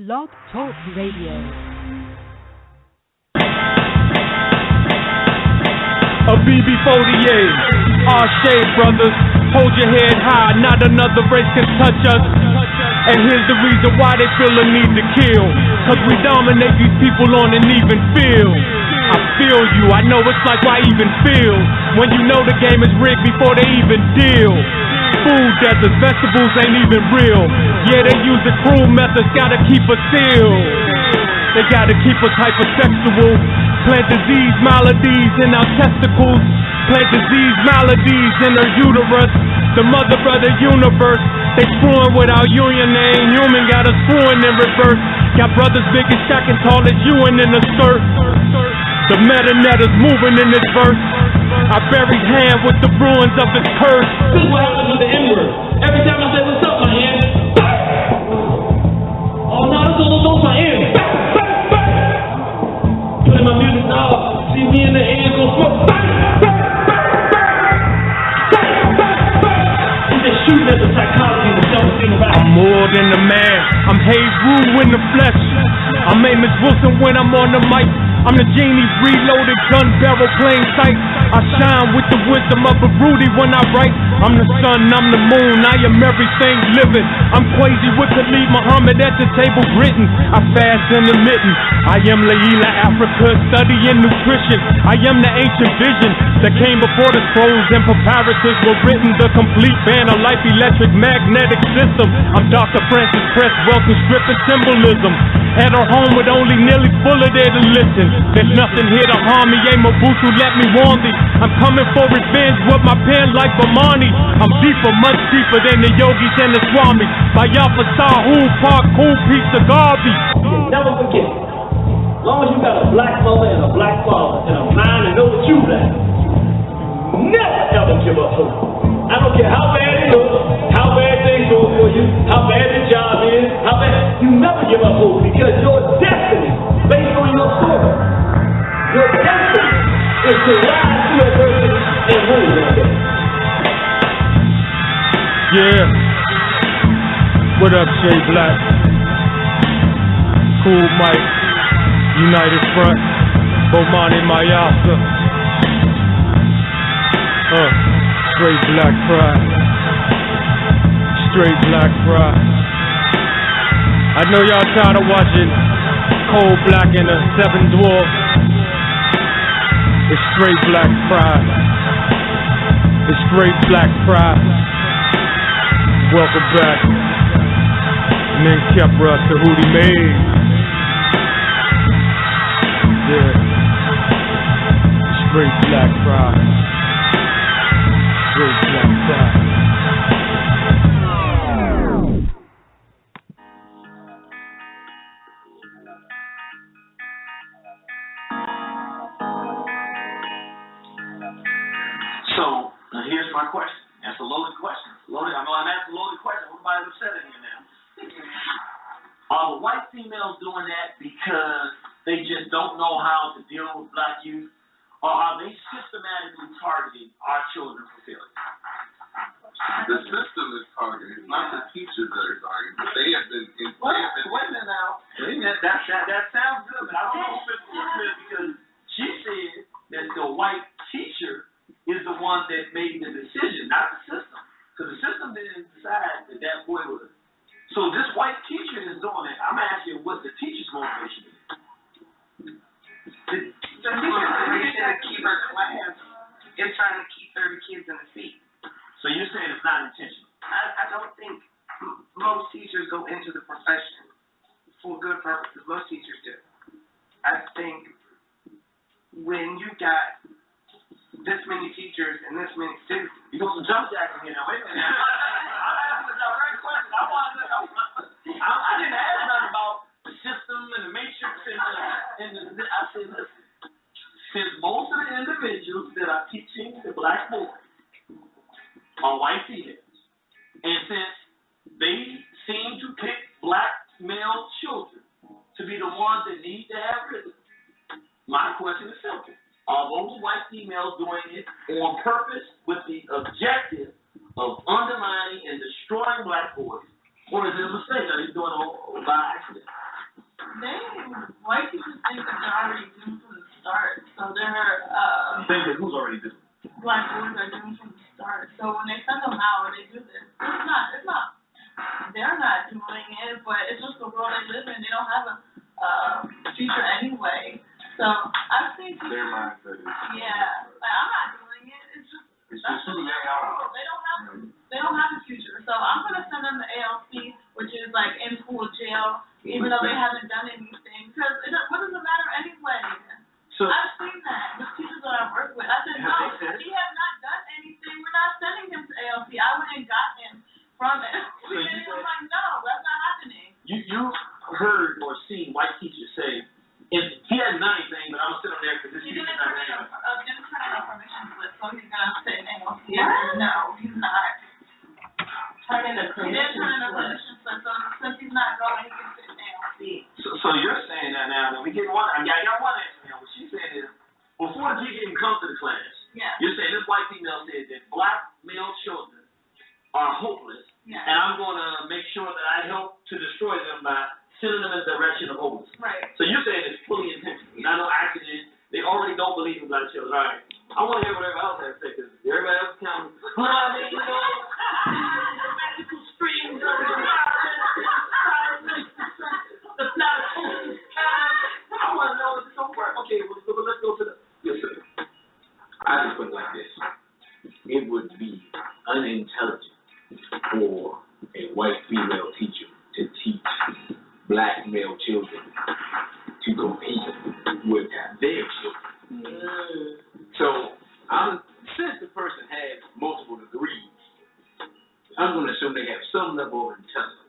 Blog Talk Radio. A BB-48, our shade brothers, hold your head high, not another race can touch us. And here's the reason why they feel a need to kill, cause we dominate these people on an even field. I feel you, I know it's like why even feel, when you know the game is rigged before they even deal. Food deserts, vegetables ain't even real. Yeah, they use the cruel methods, gotta keep us still. They gotta keep us hypersexual. Plant disease maladies in our testicles. Plant disease maladies in her uterus. The mother of the universe. They screwing with our union, they ain't human. Got us screwing in reverse. Got brothers big as Shaq and tall as you and in a skirt. The meta-net is moving in this verse. I buried hand with the ruins of his curse. This is what happens with the N-word. Every time I say what's up, my hand. Oh no, this is almost my end. Putting my music now, see me in the air, go smoke. He's just shooting at the psychology and the self-esteem about it. I'm more than a man, I'm Haru in the flesh. I'm Amos Wilson when I'm on the mic. I'm the genie, reloaded gun barrel playing sight. I shine with the wisdom of a Rudy when I write. I'm the sun, I'm the moon, I am everything living. I'm crazy with Khalid Muhammad at the table written. I fast intermittent. I am Laila Africa, studying nutrition. I am the ancient vision that came before the scrolls and papyruses were written. The complete band of life, electric magnetic system. I'm Dr. Francis Press, welcome stripping symbolism. At her home with only nearly full of there to listen. There's nothing here to harm me, ain't Mobutu, let me warn thee. I'm coming for revenge with my pen like Bamani. I'm deeper, much deeper than the yogis and the swamis. By Yafa Sahu, Park, cool piece of garbage. Never forget, as long as you got a black mother and a black father and a mind to know that you black, never ever give up hope. I don't care how bad it looks, how bad things go for you, how bad the job is, how bad, you never give up hope because your destiny, based on your story, your destiny is to rise to adversity and rule one day. Yeah. What up, Shay Black? Cool Mike, United Front, Bomani Mayasa. Straight black pride. Straight black pride. I know y'all tired of watching Cold Black and the Seven Dwarfs. It's straight black pride. It's straight black pride. Welcome back. Ning Kepra to Hootie Made. Yeah. Straight black pride. Straight black pride. So, here's my question. That's a loaded question. Loaded. I know I'm asking a loaded question. Everybody's upset in here now. Are the white females doing that because they just don't know how to deal with black youth? Or are they systematically targeting our children for failure? The system is targeted. It's not the teachers that are targeted. But they have been. Wait a minute now. That sounds good, but I don't know if it's because she said that the white teacher is the one that made the decision, not the system. Because the system didn't decide that boy was. So this white teacher is doing it. I'm asking what the teacher's motivation is. The teacher's motivation to keep her class is trying to keep 30 kids in the seat. So you're saying it's not intentional? I don't think most teachers go into the profession for good purposes. Most teachers do. I think when you got this many teachers and this many students. You got some jump jacking here now. Wait a minute. I'm asking a direct question. I didn't ask nothing about the system and the matrix I said, listen, since most of the individuals that are teaching the black boys are white females, and since they seem to pick black male children to be the ones that need to have rhythm, my question is simple. Are those white females doing it on purpose with the objective of undermining and destroying black boys? Or is it a mistake? Are they doing it by accident? already do? Black boys are doing from the start. So when they send them out, they do this. They're not doing it, but it's just the world they live in. They don't have a future anyway. So I've seen people. Their mindset is. Yeah, like I'm not doing it. It's just who they are. They don't have a future. So I'm gonna send them to ALC, which is like in school jail, even though they haven't done anything. Because what does it matter anyway? So I've seen that with teachers that I work with. I said, no, he has not done anything. We're not sending him to ALC. I went and got him from it. So And he was like, no, that's not happening. you heard or seen white teachers say, if he hasn't done anything, but I'm gonna sit on there because this He teacher's didn't not turn in there. a permission slip, so he's gonna sit in ALC. No, he's not. Turn in a He didn't turn in a permission slip, so since he's not going, he can sit in ALC. So you're saying that now, and we get one. I got one answer now. What she's saying is, before G even comes to the class, Yeah. you're saying this white female said that black male children are hopeless, Yeah. and I'm going to make sure that I help to destroy them by sending them in the direction of hopelessness. Right. So you're saying it's fully intentional, not no accident. They already don't believe in black children. All right. I want to hear what everybody else has to say, because everybody else is counting. Well, I mean, you know, magical strings of the I want to know if it's going to work. Okay, well, let's go to the. Yes, sir. I just put it like this. It would be unintelligent for a white female teacher to teach black male children to compete with their children. So, since the person has multiple degrees, I'm going to assume they have some level of intelligence.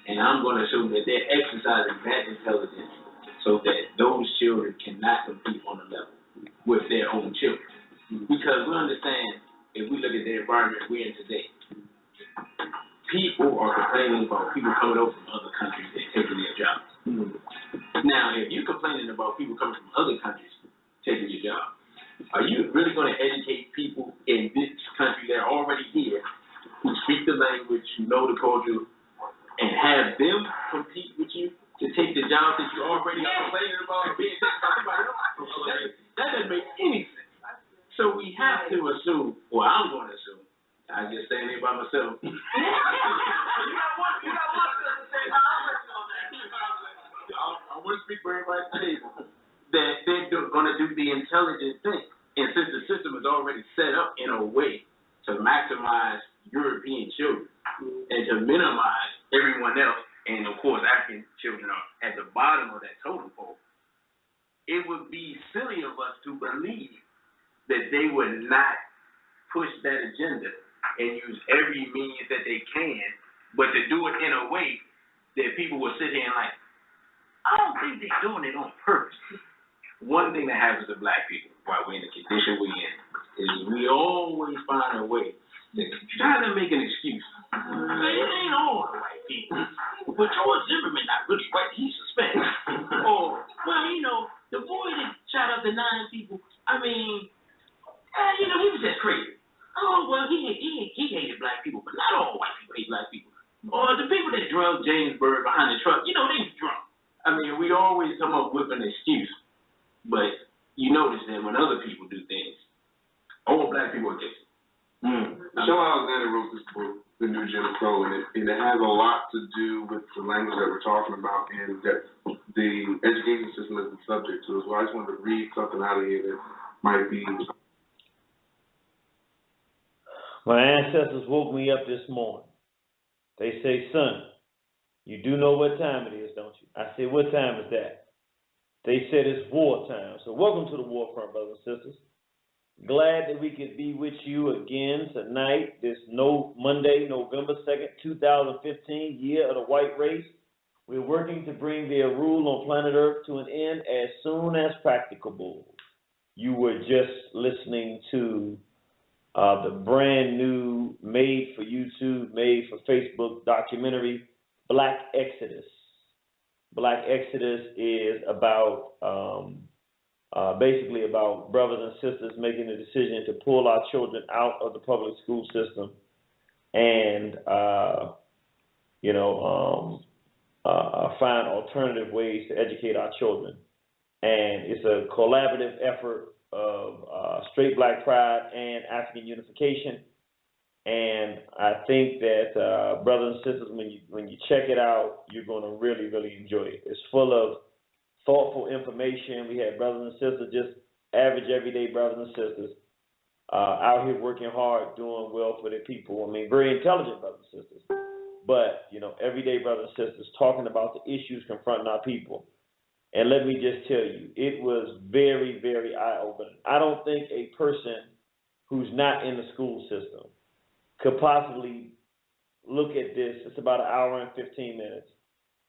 And I'm going to assume that they're exercising that intelligence so that those children cannot compete on a level with their own children. Because we understand, if we look at the environment we're in today, people are complaining about people coming over from other countries and taking their jobs. Now, if you're complaining about people coming from other countries taking your job, are you really going to educate people in this country that are already here, who speak the language, who know the culture, and have them compete with you to take the jobs that you already are complaining about being taken by somebody else? That doesn't make any sense. So we have to assume, or I'm going to assume, I just stand here by myself. You got one to say, I want to speak for everybody at the table, that they're going to do the intelligent thing. And since the system is already set up in a way to maximize European children and to minimize everyone else, and of course African children are at the bottom of that totem pole, it would be silly of us to believe that they would not push that agenda and use every means that they can, but to do it in a way that people will sit here and like, I don't think they're doing it on purpose. One thing that happens to black people while we're in the condition we're in is we always find a way to try to make an excuse. Man, it ain't all white people. But George Zimmerman not really white, he's Hispanic. Or, well, you know, the boy that shot up the 9 people, I mean, you know, he was just crazy. Oh, well, he hated black people, but not all white people hate black people. Or the people that drugged James Byrd behind the truck, you know, they was drunk. I mean, we always come up with an excuse, but you notice that when other people do things, all black people are guilty. Michelle Alexander wrote this book, The New Jim Crow, and it has a lot to do with the language that we're talking about and that the education system is subject to as well. I just wanted to read something out of here that might be. My ancestors woke me up this morning. They say, son, you do know what time it is, don't you? I said, what time is that? They said it's war time. So welcome to the war front, brothers and sisters. Glad that we could be with you again tonight, this Monday, November 2nd, 2015, year of the white race. We're working to bring their rule on planet Earth to an end as soon as practicable. You were just listening to the brand new, made for YouTube, made for Facebook documentary, Black Exodus. Black Exodus is about basically about brothers and sisters making the decision to pull our children out of the public school system and find alternative ways to educate our children. And it's a collaborative effort straight black pride and African unification. And I think that brothers and sisters, when you check it out, you're going to really, really enjoy it. It's full of thoughtful information. We had brothers and sisters, just average, everyday brothers and sisters, out here working hard, doing well for their people. I mean, very intelligent brothers and sisters. But, everyday brothers and sisters talking about the issues confronting our people. And let me just tell you, it was very, very eye-opening. I don't think a person who's not in the school system could possibly look at this. It's about an hour and 15 minutes.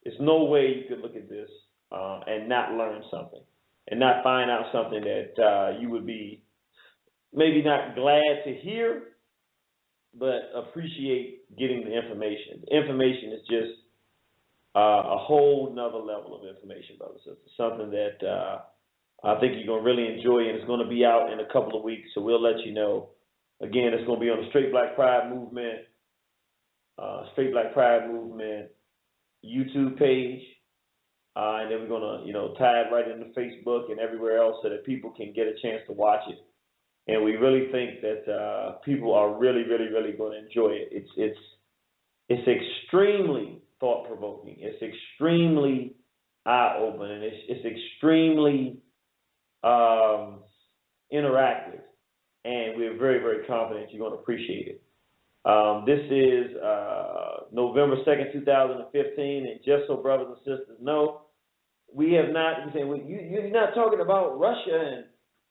There's no way you could look at this and not learn something and not find out something that you would be maybe not glad to hear, but appreciate getting the information. The information is just a whole nother level of information, brothers and sisters. Something that I think you're going to really enjoy, and it's going to be out in a couple of weeks, so we'll let you know. Again, it's going to be on the Straight Black Pride Movement, YouTube page, and then we're going to, tie it right into Facebook and everywhere else so that people can get a chance to watch it. And we really think that people are really, really, really going to enjoy it. It's extremely thought-provoking. It's extremely eye-opening. It's extremely interactive. And we're very, very confident you're going to appreciate it. This is November 2nd, 2015, and just so brothers and sisters know, we have not, you're not talking about Russia and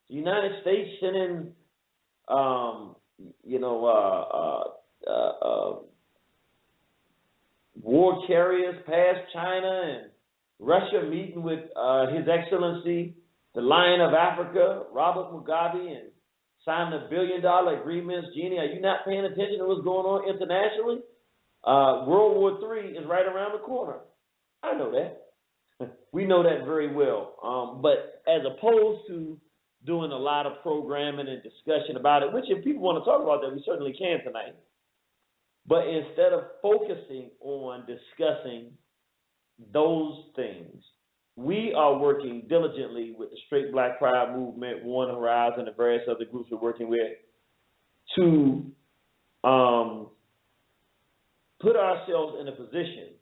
the United States sending, war carriers past China, and Russia meeting with His Excellency, the Lion of Africa, Robert Mugabe, and signing $1 billion agreements. Genie, are you not paying attention to what's going on internationally? World War III is right around the corner. I know that. We know that very well. But as opposed to doing a lot of programming and discussion about it, which if people want to talk about that, we certainly can tonight. But instead of focusing on discussing those things, we are working diligently with the Straight Black Pride Movement, One Horizon, and various other groups we're working with to put ourselves in a position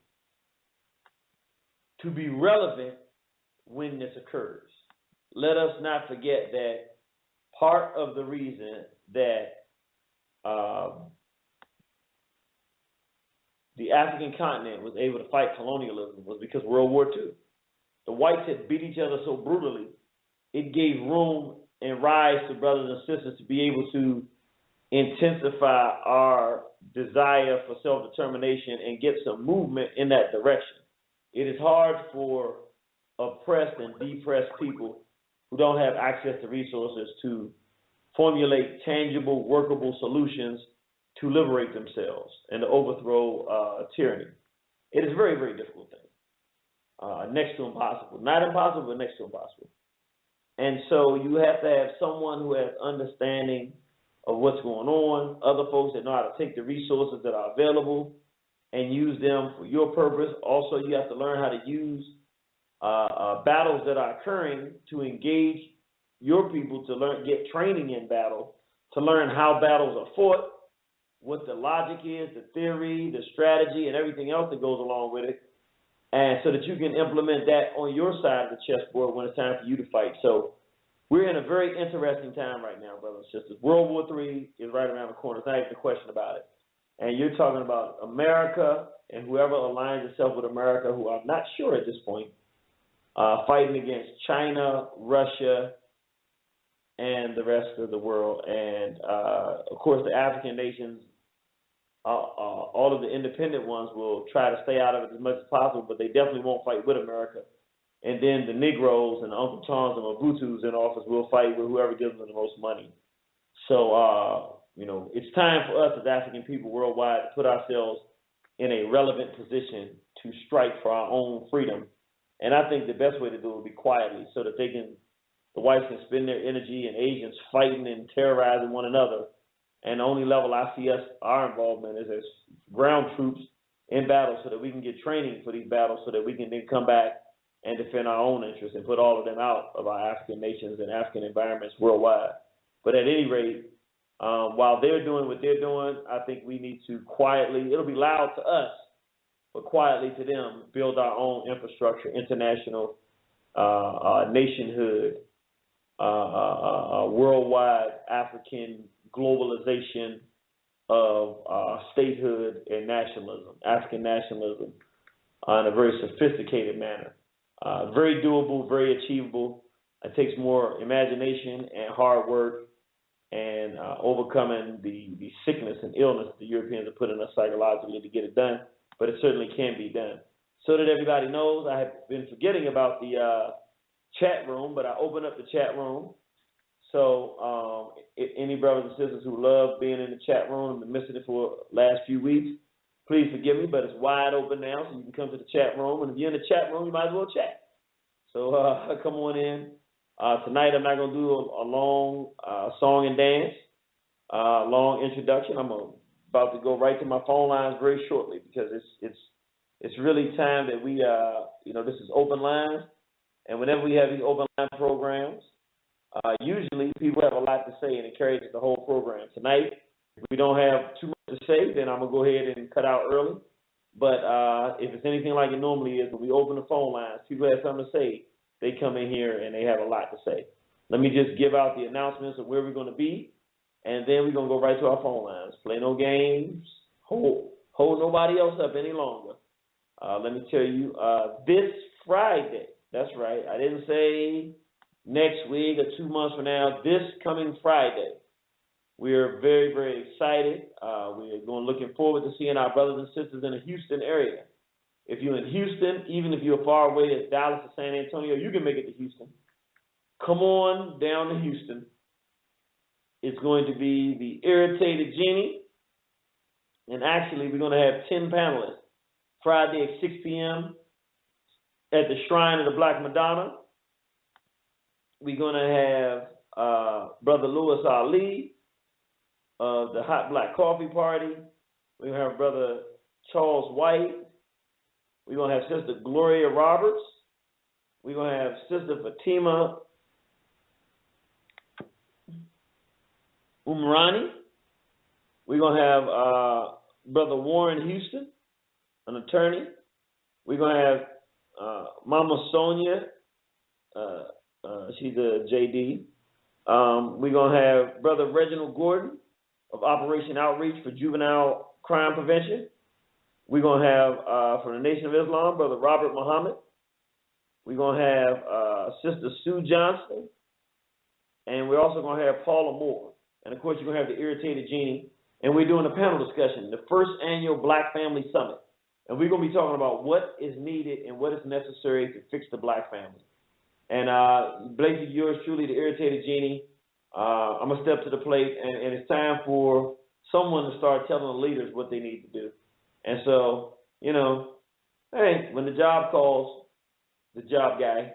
to be relevant when this occurs. Let us not forget that part of the reason that the African continent was able to fight colonialism was because World War II. The whites had beat each other so brutally, it gave room and rise to brothers and sisters to be able to intensify our desire for self-determination and get some movement in that direction. It is hard for oppressed and depressed people who don't have access to resources to formulate tangible, workable solutions to liberate themselves and to overthrow tyranny. It is a very, very difficult thing. Next to impossible. Not impossible, but next to impossible. And so you have to have someone who has understanding of what's going on, other folks that know how to take the resources that are available and use them for your purpose. Also, you have to learn how to use battles that are occurring to engage your people, to get training in battle, to learn how battles are fought, what the logic is, the theory, the strategy, and everything else that goes along with it, and so that you can implement that on your side of the chessboard when it's time for you to fight. So we're in a very interesting time right now, brothers and sisters. World War III is right around the corner. There's not even a question about it. And you're talking about America and whoever aligns itself with America, who I'm not sure at this point, fighting against China, Russia, and the rest of the world. And, of course, the African nations, all of the independent ones will try to stay out of it as much as possible, but they definitely won't fight with America. And then the Negroes and the Uncle Toms and Mobutus in office will fight with whoever gives them the most money. So, it's time for us as African people worldwide to put ourselves in a relevant position to strike for our own freedom. And I think the best way to do it would be quietly, so that the whites can spend their energy and Asians fighting and terrorizing one another. And the only level I see our involvement is as ground troops in battle, so that we can get training for these battles, so that we can then come back and defend our own interests and put all of them out of our African nations and African environments worldwide. But at any rate, while they're doing what they're doing, I think we need to quietly, it'll be loud to us, but quietly to them, build our own infrastructure, international nationhood, worldwide African globalization of statehood and nationalism, African nationalism, in a very sophisticated manner. Very doable, very achievable. It takes more imagination and hard work and overcoming the sickness and illness that the Europeans are putting us psychologically to get it done, but it certainly can be done. So that everybody knows, I have been forgetting about the chat room, but I opened up the chat room. So if any brothers and sisters who love being in the chat room and been missing it for the last few weeks, please forgive me, but it's wide open now, so you can come to the chat room. And if you're in the chat room, you might as well chat. So come on in. Tonight I'm not going to do a long song and dance, long introduction. I'm about to go right to my phone lines very shortly because it's really time that we, this is open lines. And whenever we have these open line programs, usually people have a lot to say and it carries the whole program. Tonight, if we don't have too much to say, then I'm going to go ahead and cut out early. But if it's anything like it normally is, when we open the phone lines, people have something to say, they come in here and they have a lot to say. Let me just give out the announcements of where we're going to be, and then we're going to go right to our phone lines. Play no games, hold nobody else up any longer. Let me tell you, this Friday, that's right, I didn't say next week or 2 months from now, this coming Friday, we are very, very excited. We're looking forward to seeing our brothers and sisters in the Houston area. If you're in Houston, even if you're far away as Dallas or San Antonio, you can make it to Houston. Come on down to Houston. It's going to be the Irritated Genie. And actually, we're going to have 10 panelists. Friday at 6 p.m. at the Shrine of the Black Madonna. We're going to have Brother Louis Ali of the Hot Black Coffee Party. We're going to have Brother Charles White. We're going to have Sister Gloria Roberts. We're going to have Sister Fatima Umrani. We're going to have Brother Warren Houston, an attorney. We're going to have Mama Sonia. She's a JD. We're going to have Brother Reginald Gordon of Operation Outreach for Juvenile Crime Prevention. We're going to have, from the Nation of Islam, Brother Robert Muhammad. We're going to have Sister Sue Johnston. And we're also going to have Paula Moore. And, of course, you're going to have the Irritated Genie. And we're doing a panel discussion, the first annual Black Family Summit. And we're going to be talking about what is needed and what is necessary to fix the black family. And basically, yours truly, the Irritated Genie. I'm going to step to the plate, and it's time for someone to start telling the leaders what they need to do. And so, hey, when the job calls, the job guy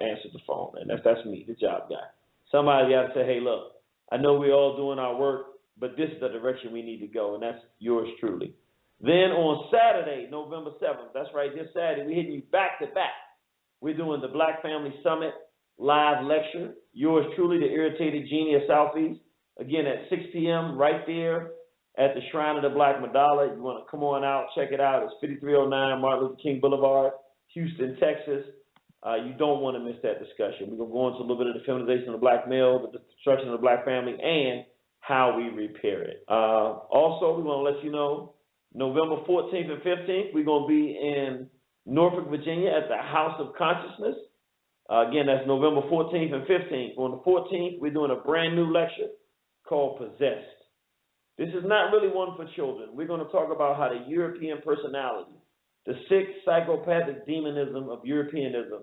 answers the phone. And that's me, the job guy. Somebody got to say, hey, look, I know we're all doing our work, but this is the direction we need to go, and that's yours truly. Then on Saturday, November 7th, that's right, this Saturday, we're hitting you back to back. We're doing the Black Family Summit live lecture. Yours truly, the Irritated Genie of Soufeese. Again, at 6 p.m. right there at the Shrine of the Black Madonna. You want to come on out, check it out. It's 5309 Martin Luther King Boulevard, Houston, Texas. You don't want to miss that discussion. We're going to go into a little bit of the feminization of the black male, the destruction of the black family, and how we repair it. Also, we want to let you know, November 14th and 15th, we're going to be in Norfolk, Virginia at the House of Consciousness. Again, that's November 14th and 15th. On the 14th, we're doing a brand new lecture called Possessed. This is not really one for children. We're going to talk about how the European personality, the sick psychopathic demonism of Europeanism,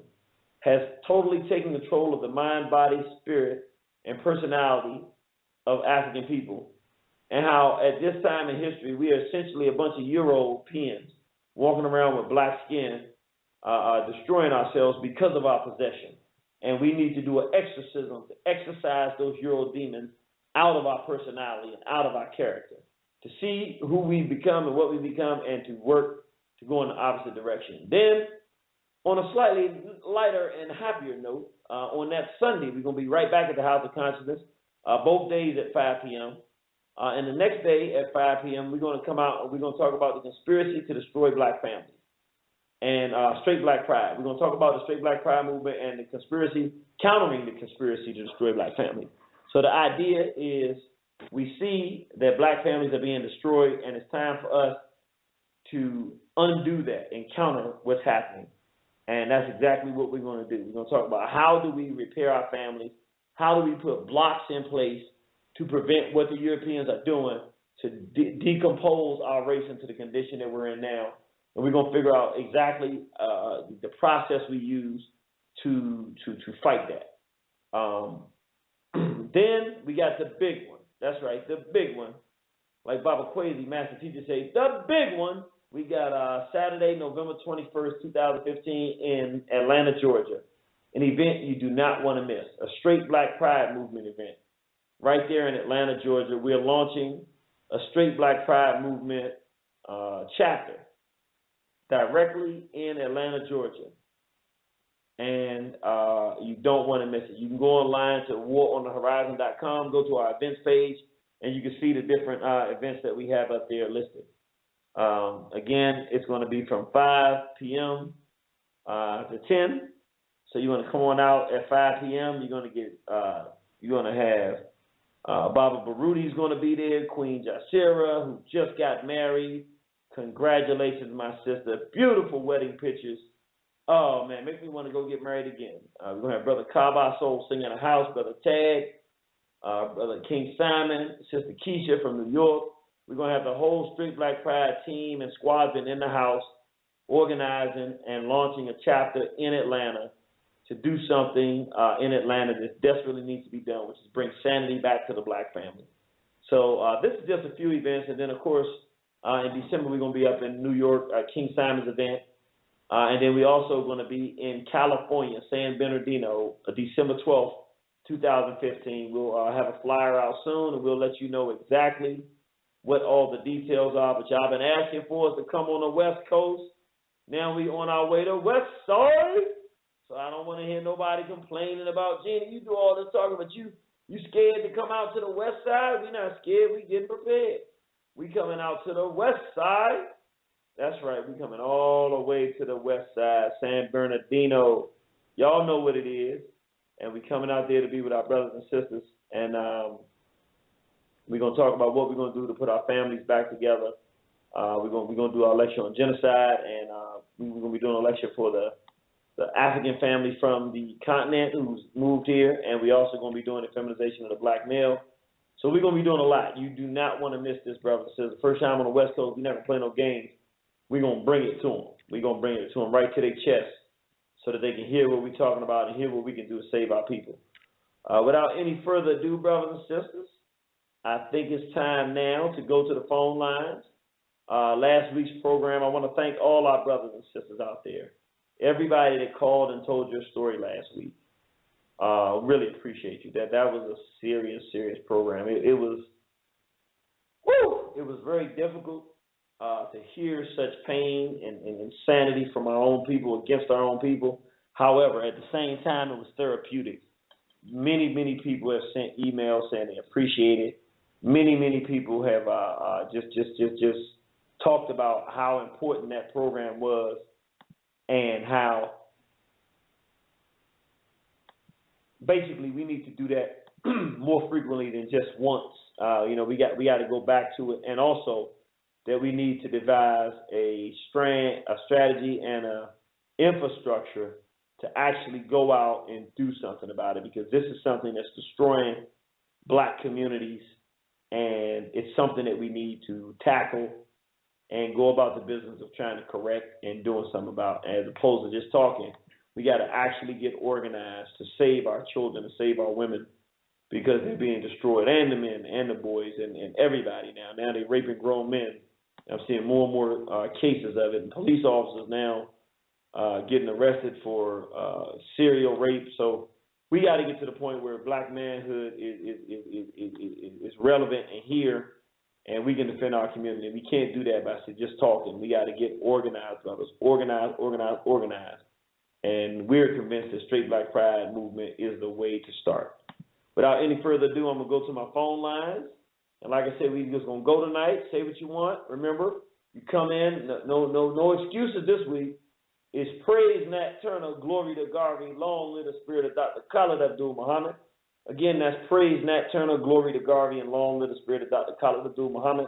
has totally taken control of the mind, body, spirit, and personality of African people. And how at this time in history, we are essentially a bunch of Europeans walking around with black skin, destroying ourselves because of our possession. And we need to do an exorcism to exorcise those Euro demons out of our personality and out of our character, to see who we become and what we become, and to work to go in the opposite direction. Then on a slightly lighter and happier note, on that Sunday, we're going to be right back at the House of Consciousness, both days at 5 p.m. And the next day at 5 p.m., we're going to come out and we're going to talk about the conspiracy to destroy black families and straight black pride. We're going to talk about the straight black pride movement and the conspiracy, countering the conspiracy to destroy black families. So the idea is we see that black families are being destroyed, and it's time for us to undo that and counter what's happening. And that's exactly what we're going to do. We're going to talk about how do we repair our families, how do we put blocks in place to prevent what the Europeans are doing to decompose our race into the condition that we're in now. And we're going to figure out exactly the process we use to fight that. Then we got the big one. That's right, the big one. Like Baba Kwesi, master teacher, say, the big one. We got Saturday, November 21st, 2015 in Atlanta, Georgia. An event you do not want to miss, a straight black pride movement event. Right there in Atlanta, Georgia, we're launching a straight black pride movement chapter directly in Atlanta, Georgia. And you don't want to miss it. You can go online to waronthehorizon.com, go to our events page, and you can see the different events that we have up there listed. Again, it's going to be from 5 p.m. To 10. So you want to come on out at 5 p.m. You're going to get, you're going to have Baba Barudi's going to be there, Queen Jashira, who just got married. Congratulations, my sister. Beautiful wedding pictures. Oh, man, makes me want to go get married again. We're going to have Brother Kaba Soul singing in the house, Brother Tag, Brother King Simon, Sister Keisha from New York. We're going to have the whole Street Black Pride team and squadron in the house organizing and launching a chapter in Atlanta to do something in Atlanta that desperately needs to be done, which is bring sanity back to the black family. So this is just a few events. And then, of course, in December, we're going to be up in New York, King Simon's event. And then we're also going to be in California, San Bernardino, December 12th, 2015. We'll have a flyer out soon, and we'll let you know exactly what all the details are. But y'all been asking for us to come on the West Coast. Now we on our way to West Side. So I don't want to hear nobody complaining about, Genie, you do all this talking, but you scared to come out to the West Side? We're not scared. We getting prepared. We coming out to the West Side. That's right. We coming all the way to the West Side, San Bernardino. Y'all know what it is. And we coming out there to be with our brothers and sisters. And we're going to talk about what we're going to do to put our families back together. We're going to do our lecture on genocide, and we're going to be doing a lecture for the African family from the continent who's moved here, and we're also going to be doing the feminization of the black male. So we're going to be doing a lot. You do not want to miss this, brothers and sisters. First time on the West Coast, we never play no games. We're going to bring it to them. We're going to bring it to them right to their chest so that they can hear what we're talking about and hear what we can do to save our people. Without any further ado, brothers and sisters, I think it's time now to go to the phone lines. Last week's program, I want to thank all our brothers and sisters out there. Everybody that called and told your story last week. Really appreciate you. That was a serious program. It was very difficult to hear such pain and insanity from our own people against our own people. However, at the same time, it was therapeutic. Many people have sent emails saying they appreciate it. Many people have just talked about how important that program was and how basically we need to do that more frequently than just once. We got to go back to it, and also that we need to devise a strategy and a infrastructure to actually go out and do something about it, because this is something that's destroying black communities, and it's something that we need to tackle and go about the business of trying to correct and doing something about, as opposed to just talking. We got to actually get organized to save our children, to save our women, because they're being destroyed, and the men and the boys and everybody now. Now they're raping grown men. I'm seeing more and more cases of it, and police officers now getting arrested for serial rape. So we got to get to the point where black manhood is relevant and here, and we can defend our community. We can't do that by just talking. We got to get organized, brothers. Organized. And we're convinced that Straight Black Pride movement is the way to start. Without any further ado, I'm going to go to my phone lines. And like I said, we just going to go tonight, say what you want. Remember, you come in, no excuses this week. It's praise Nat Turner, glory to Garvey, long live the spirit of Dr. Khalid Abdul Muhammad. Again, that's praise Nat Turner, glory to Garvey, and long live the spirit of Dr. Khalid Abdul Muhammad.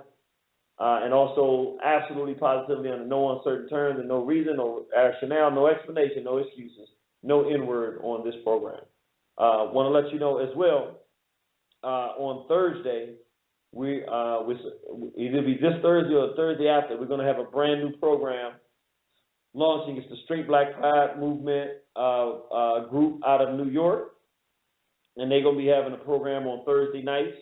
And also, absolutely, positively, under no uncertain terms and no reason, no rationale, no explanation, no excuses, no N-word on this program. Want to let you know as well, on Thursday, either be this Thursday or the Thursday after, we're going to have a brand new program launching. It's the Straight Black Pride Movement group out of New York. And they're going to be having a program on Thursday nights.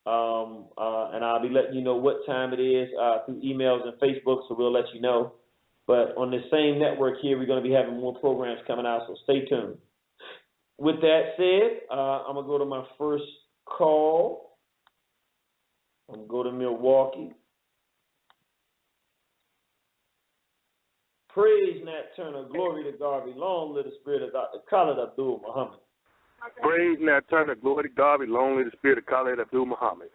And I'll be letting you know what time it is through emails and Facebook, so we'll let you know. But on this same network here, we're going to be having more programs coming out, so stay tuned. With that said, I'm going to go to my first call. I'm going to go to Milwaukee. Praise Nat Turner, glory to Garvey, long live the spirit of Dr. Khalid Abdul Muhammad. Praise Nat Turner, glory to Garvey, long live the spirit of Khalid Abdul Muhammad.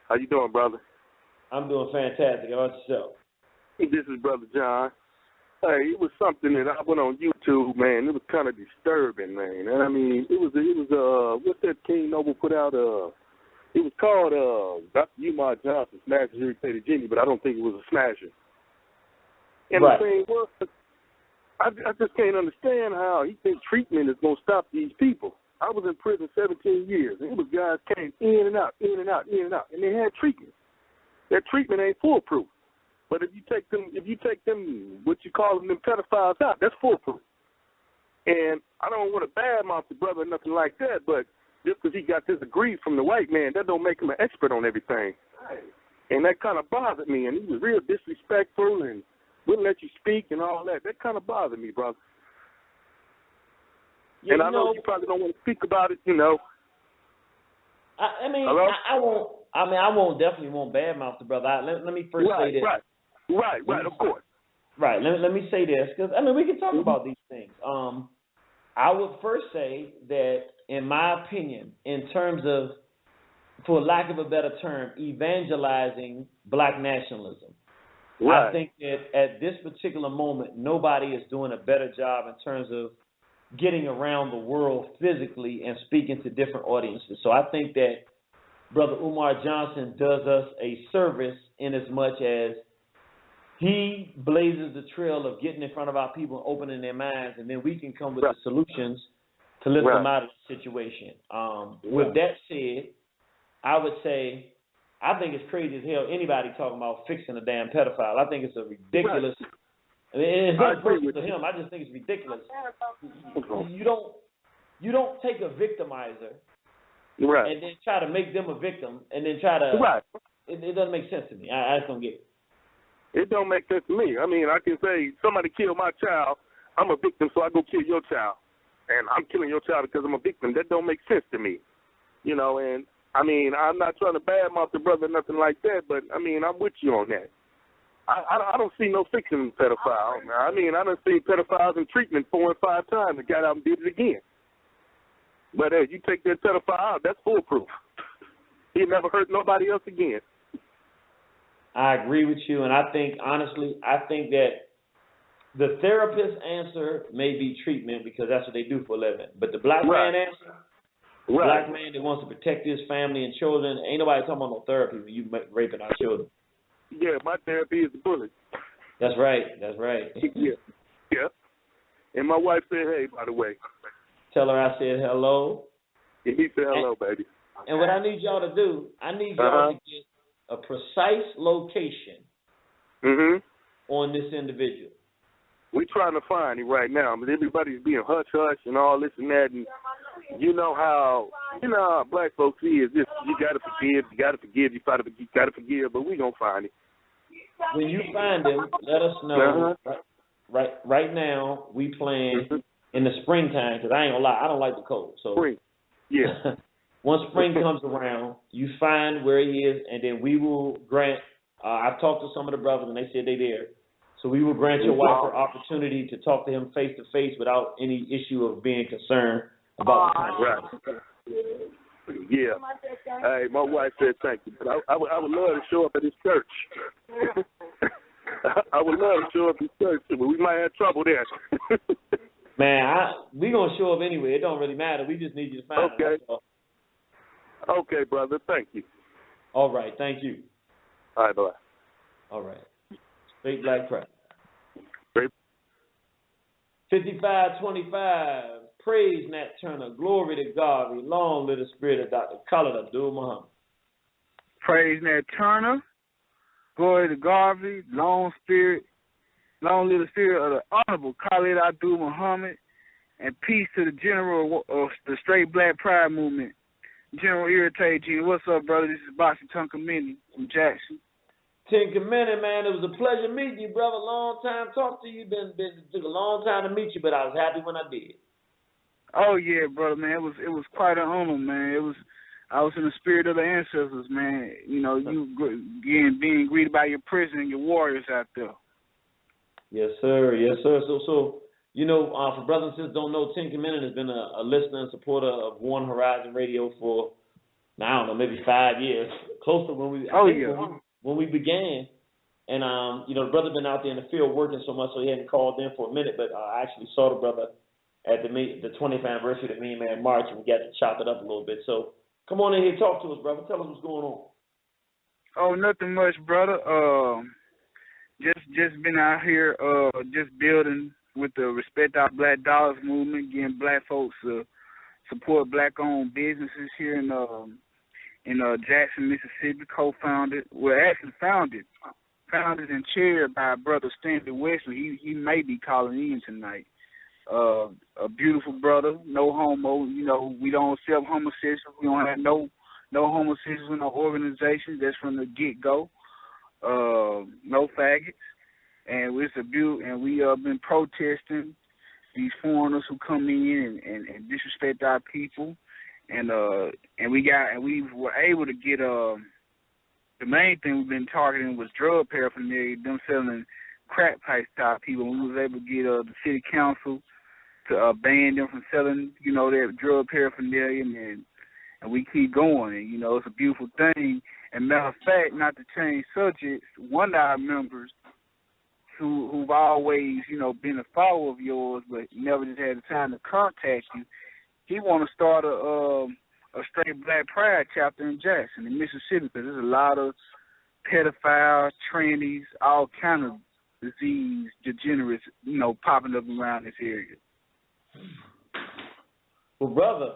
How you doing, brother? I'm doing fantastic. How about yourself? This is Brother John. Hey, it was something that I went on YouTube, man. It was kind of disturbing, man. And I mean, it was what's that King Noble put out? It was called Dr. Umar Johnson Smashes Irritated Genie, but I don't think it was a smasher. And right. The thing was, I just can't understand how he thinks treatment is going to stop these people. I was in prison 17 years, and it was guys came in and out, and they had treatment. That treatment ain't foolproof. But if you take them, what you call them pedophiles out, that's foolproof. And I don't want to badmouth the brother or nothing like that, but just because he got this agreed from the white man, that don't make him an expert on everything. And that kind of bothered me, and he was real disrespectful and wouldn't let you speak and all that. That kind of bothered me, brother. And I know you probably don't want to speak about it, you know. I mean, hello? I definitely won't badmouth the brother. Let me first say this. Right, of course. Right, let me say this, because, I mean, we can talk about these things. I would first say that, in my opinion, in terms of, for lack of a better term, evangelizing black nationalism, right. I think that at this particular moment, nobody is doing a better job in terms of getting around the world physically and speaking to different audiences. So I think that Brother Umar Johnson does us a service in as much as he blazes the trail of getting in front of our people and opening their minds, and then we can come with the solutions to lift them out of the situation. With that said, I would say I think it's crazy as hell anybody talking about fixing a damn pedophile. I think it's a ridiculous. I mean, it's not personal to him. I just think it's ridiculous. You don't take a victimizer and then try to make them a victim and then try to. It doesn't make sense to me. I just don't get it. It don't make sense to me. I mean, I can say somebody killed my child. I'm a victim, so I go kill your child, and I'm killing your child because I'm a victim. That don't make sense to me, you know. And I mean, I'm not trying to badmouth the brother, nothing like that, but I mean, I'm with you on that. I don't see no fixing pedophile. I mean, I done seen pedophiles in treatment 4 and 5 times and got out and did it again. But hey, you take that pedophile out, that's foolproof. He never hurt nobody else again. I agree with you, and I think, honestly, that the therapist's answer may be treatment because that's what they do for a living. But the black man answer, the black man that wants to protect his family and children, ain't nobody talking about no therapy when you raping our children. Yeah, my therapy is the bullet. That's right. Yeah. And my wife said, hey, by the way. Tell her I said hello. Yeah, he said hello, baby. And what I need y'all to do, I need y'all to get a precise location on this individual. We're trying to find him right now, but everybody's being hush-hush and all this and that, and you know how black folks is. Just, you got to forgive, you got to forgive, but we going to find him. When you find him, let us know. Right now, we plan in the springtime, because I ain't going to lie, I don't like the cold. So spring, yeah. Once spring comes around, you find where he is, and then we will grant. I've talked to some of the brothers, and they said they're there. So we will grant your wife her opportunity to talk to him face to face without any issue of being concerned about the consequences. Right. Yeah. Hey, my wife said thank you, but I would love to show up at his church. I would love to show up at his church, but we might have trouble there. Man, we gonna show up anyway. It don't really matter. We just need you to find us. Okay, brother. Thank you. All right. Thank you. All right, bye. All right. Straight black crap. Great. 5525. Praise Nat Turner. Glory to God. Long live the spirit of Dr. Khalid Abdul Muhammad. Praise Nat Turner. Glory to Garvey. Long live the spirit of the Honorable Khalid Abdul Muhammad. And peace to the general of the Straight Black Pride Movement, General Irritated Genie. What's up, brother? This is Boxy Tunkamini from Jackson. Tinkamini, man, it was a pleasure meeting you, brother. Long time talk to you. Took a long time to meet you, but I was happy when I did. Oh yeah, brother, man. It was quite an honor, man. I was in the spirit of the ancestors, man. You know, you being greeted by your prison and your warriors out there. Yes, sir. Yes, sir. So you know, for brothers and sisters don't know, Tinkamini has been a listener and supporter of One Horizon Radio for, I don't know, maybe 5 years, close to when we began. And you know, the brother been out there in the field working so much, so he hadn't called in for a minute. But I actually saw the brother at the 20th anniversary of the Mean Man March, and we got to chop it up a little bit. So come on in here, talk to us, brother. Tell us what's going on. Oh, nothing much, brother. Just been out here, just building with the Respect Our Black Dollars movement, getting black folks to support black-owned businesses here in Jackson, Mississippi. Co-founded, well, actually founded and chaired by Brother Stanley Wesley. He may be calling in tonight. A beautiful brother, no homo. You know, we don't accept homosexuals. We don't have no homosexuals in our organization. That's from the get-go. No faggots. And it's a beauty. And we have been protesting these foreigners who come in and disrespect our people. And we were able to get the main thing we've been targeting was drug paraphernalia, them selling crack pipes to our people. We was able to get the city council to ban them from selling, you know, their drug paraphernalia, and we keep going. And, you know, it's a beautiful thing. And matter of fact, not to change subjects, one of our members who've always, you know, been a follower of yours, but never just had the time to contact you, he want to start a Straight Black Pride chapter in Jackson, in Mississippi, because there's a lot of pedophiles, trannies, all kind of disease, degenerates, you know, popping up around this area. Well, brother,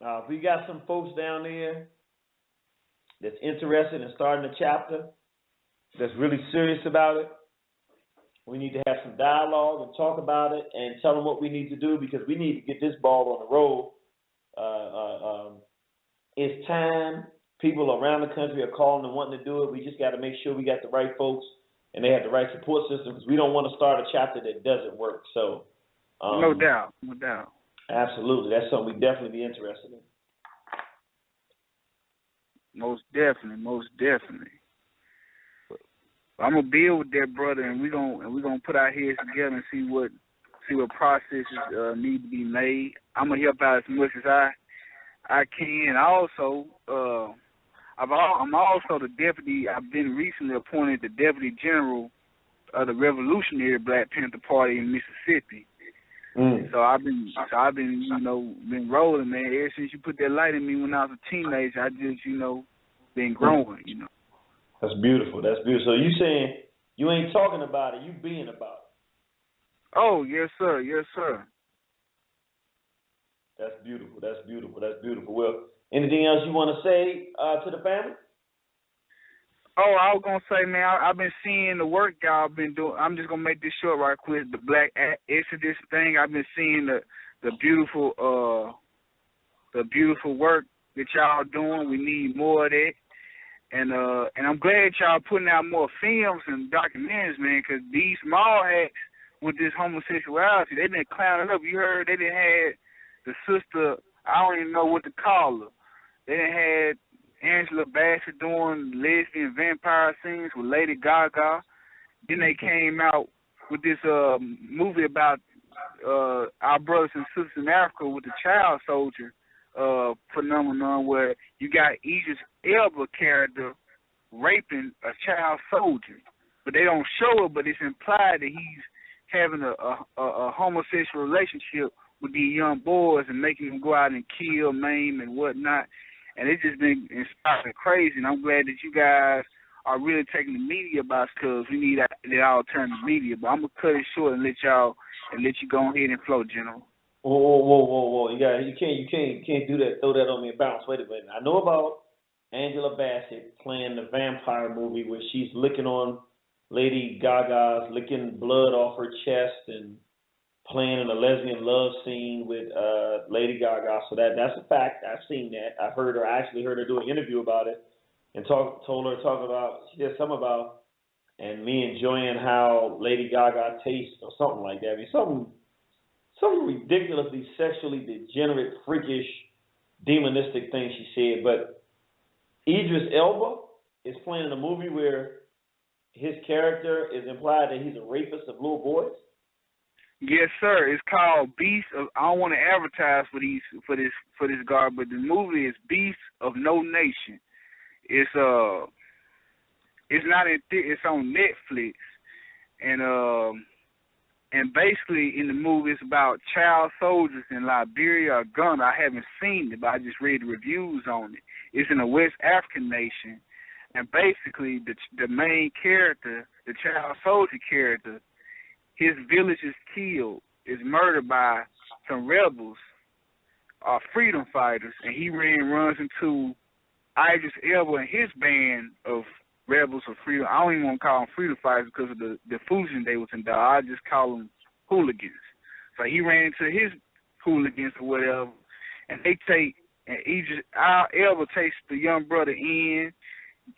if we got some folks down there that's interested in starting a chapter, that's really serious about it, we need to have some dialogue and talk about it and tell them what we need to do, because we need to get this ball on the road. It's time. People around the country are calling and wanting to do it. We just got to make sure we got the right folks and they have the right support system, because we don't want to start a chapter that doesn't work. So, no doubt. Absolutely. That's something we'd definitely be interested in. Most definitely. I'm gonna build with that brother, and we're gonna put our heads together and see what processes need to be made. I'm gonna help out as much as I can. Also, I'm also the deputy. I've been recently appointed the deputy general of the Revolutionary Black Panther Party in Mississippi. So I've been you know, been rolling, man. Ever since you put that light in me when I was a teenager, I just, you know, been growing, you know. That's beautiful. So you saying you ain't talking about it, you being about it. Oh, yes, sir. That's beautiful. Well, anything else you want to say to the family? Oh, I was going to say, man, I've been seeing the work y'all been doing. I'm just going to make this short right quick. The Black Exodus thing, I've been seeing the beautiful work that y'all doing. We need more of that. And I'm glad y'all putting out more films and documentaries, man, because these small hacks with this homosexuality, they been clowning up. You heard they done had the sister, I don't even know what to call her. They done had Angela Bassett doing lesbian vampire scenes with Lady Gaga. Then they came out this movie about our brothers and sisters in Africa with the child soldier phenomenon, where you got Idris Elba character raping a child soldier, but they don't show it, but it's implied that he's having a homosexual relationship with these young boys and making them go out and kill, maim, and whatnot. And it's just been inspiring crazy, and I'm glad that you guys are really taking the media about it, because we need that alternative media. But I'm gonna cut it short and let you go ahead and flow, General. Whoa! You can't do that. Throw that on me and bounce. Wait a minute. I know about Angela Bassett playing the vampire movie where she's licking on Lady Gaga's, licking blood off her chest and playing in a lesbian love scene with Lady Gaga. So that's a fact. I've seen that. I actually heard her do an interview about it and she did something about, and me enjoying how Lady Gaga tastes or something like that. I mean, some ridiculously sexually degenerate, freakish, demonistic thing she said. But Idris Elba is playing in a movie where his character is implied that he's a rapist of little boys. Yes, sir. It's called Beast of. I don't want to advertise for this guard, but the movie is Beast of No Nation. It's not it's on Netflix, and basically in the movie it's about child soldiers in Liberia or Ghana. I haven't seen it, but I just read the reviews on it. It's in a West African nation, and basically the main character, the child soldier character, his village is killed, is murdered by some rebels, freedom fighters, and he runs into Idris Elba and his band of rebels of freedom. I don't even want to call them freedom fighters because of the fusion they was in. I just call them hooligans. So he ran into his hooligans or whatever, and Elba takes the young brother in,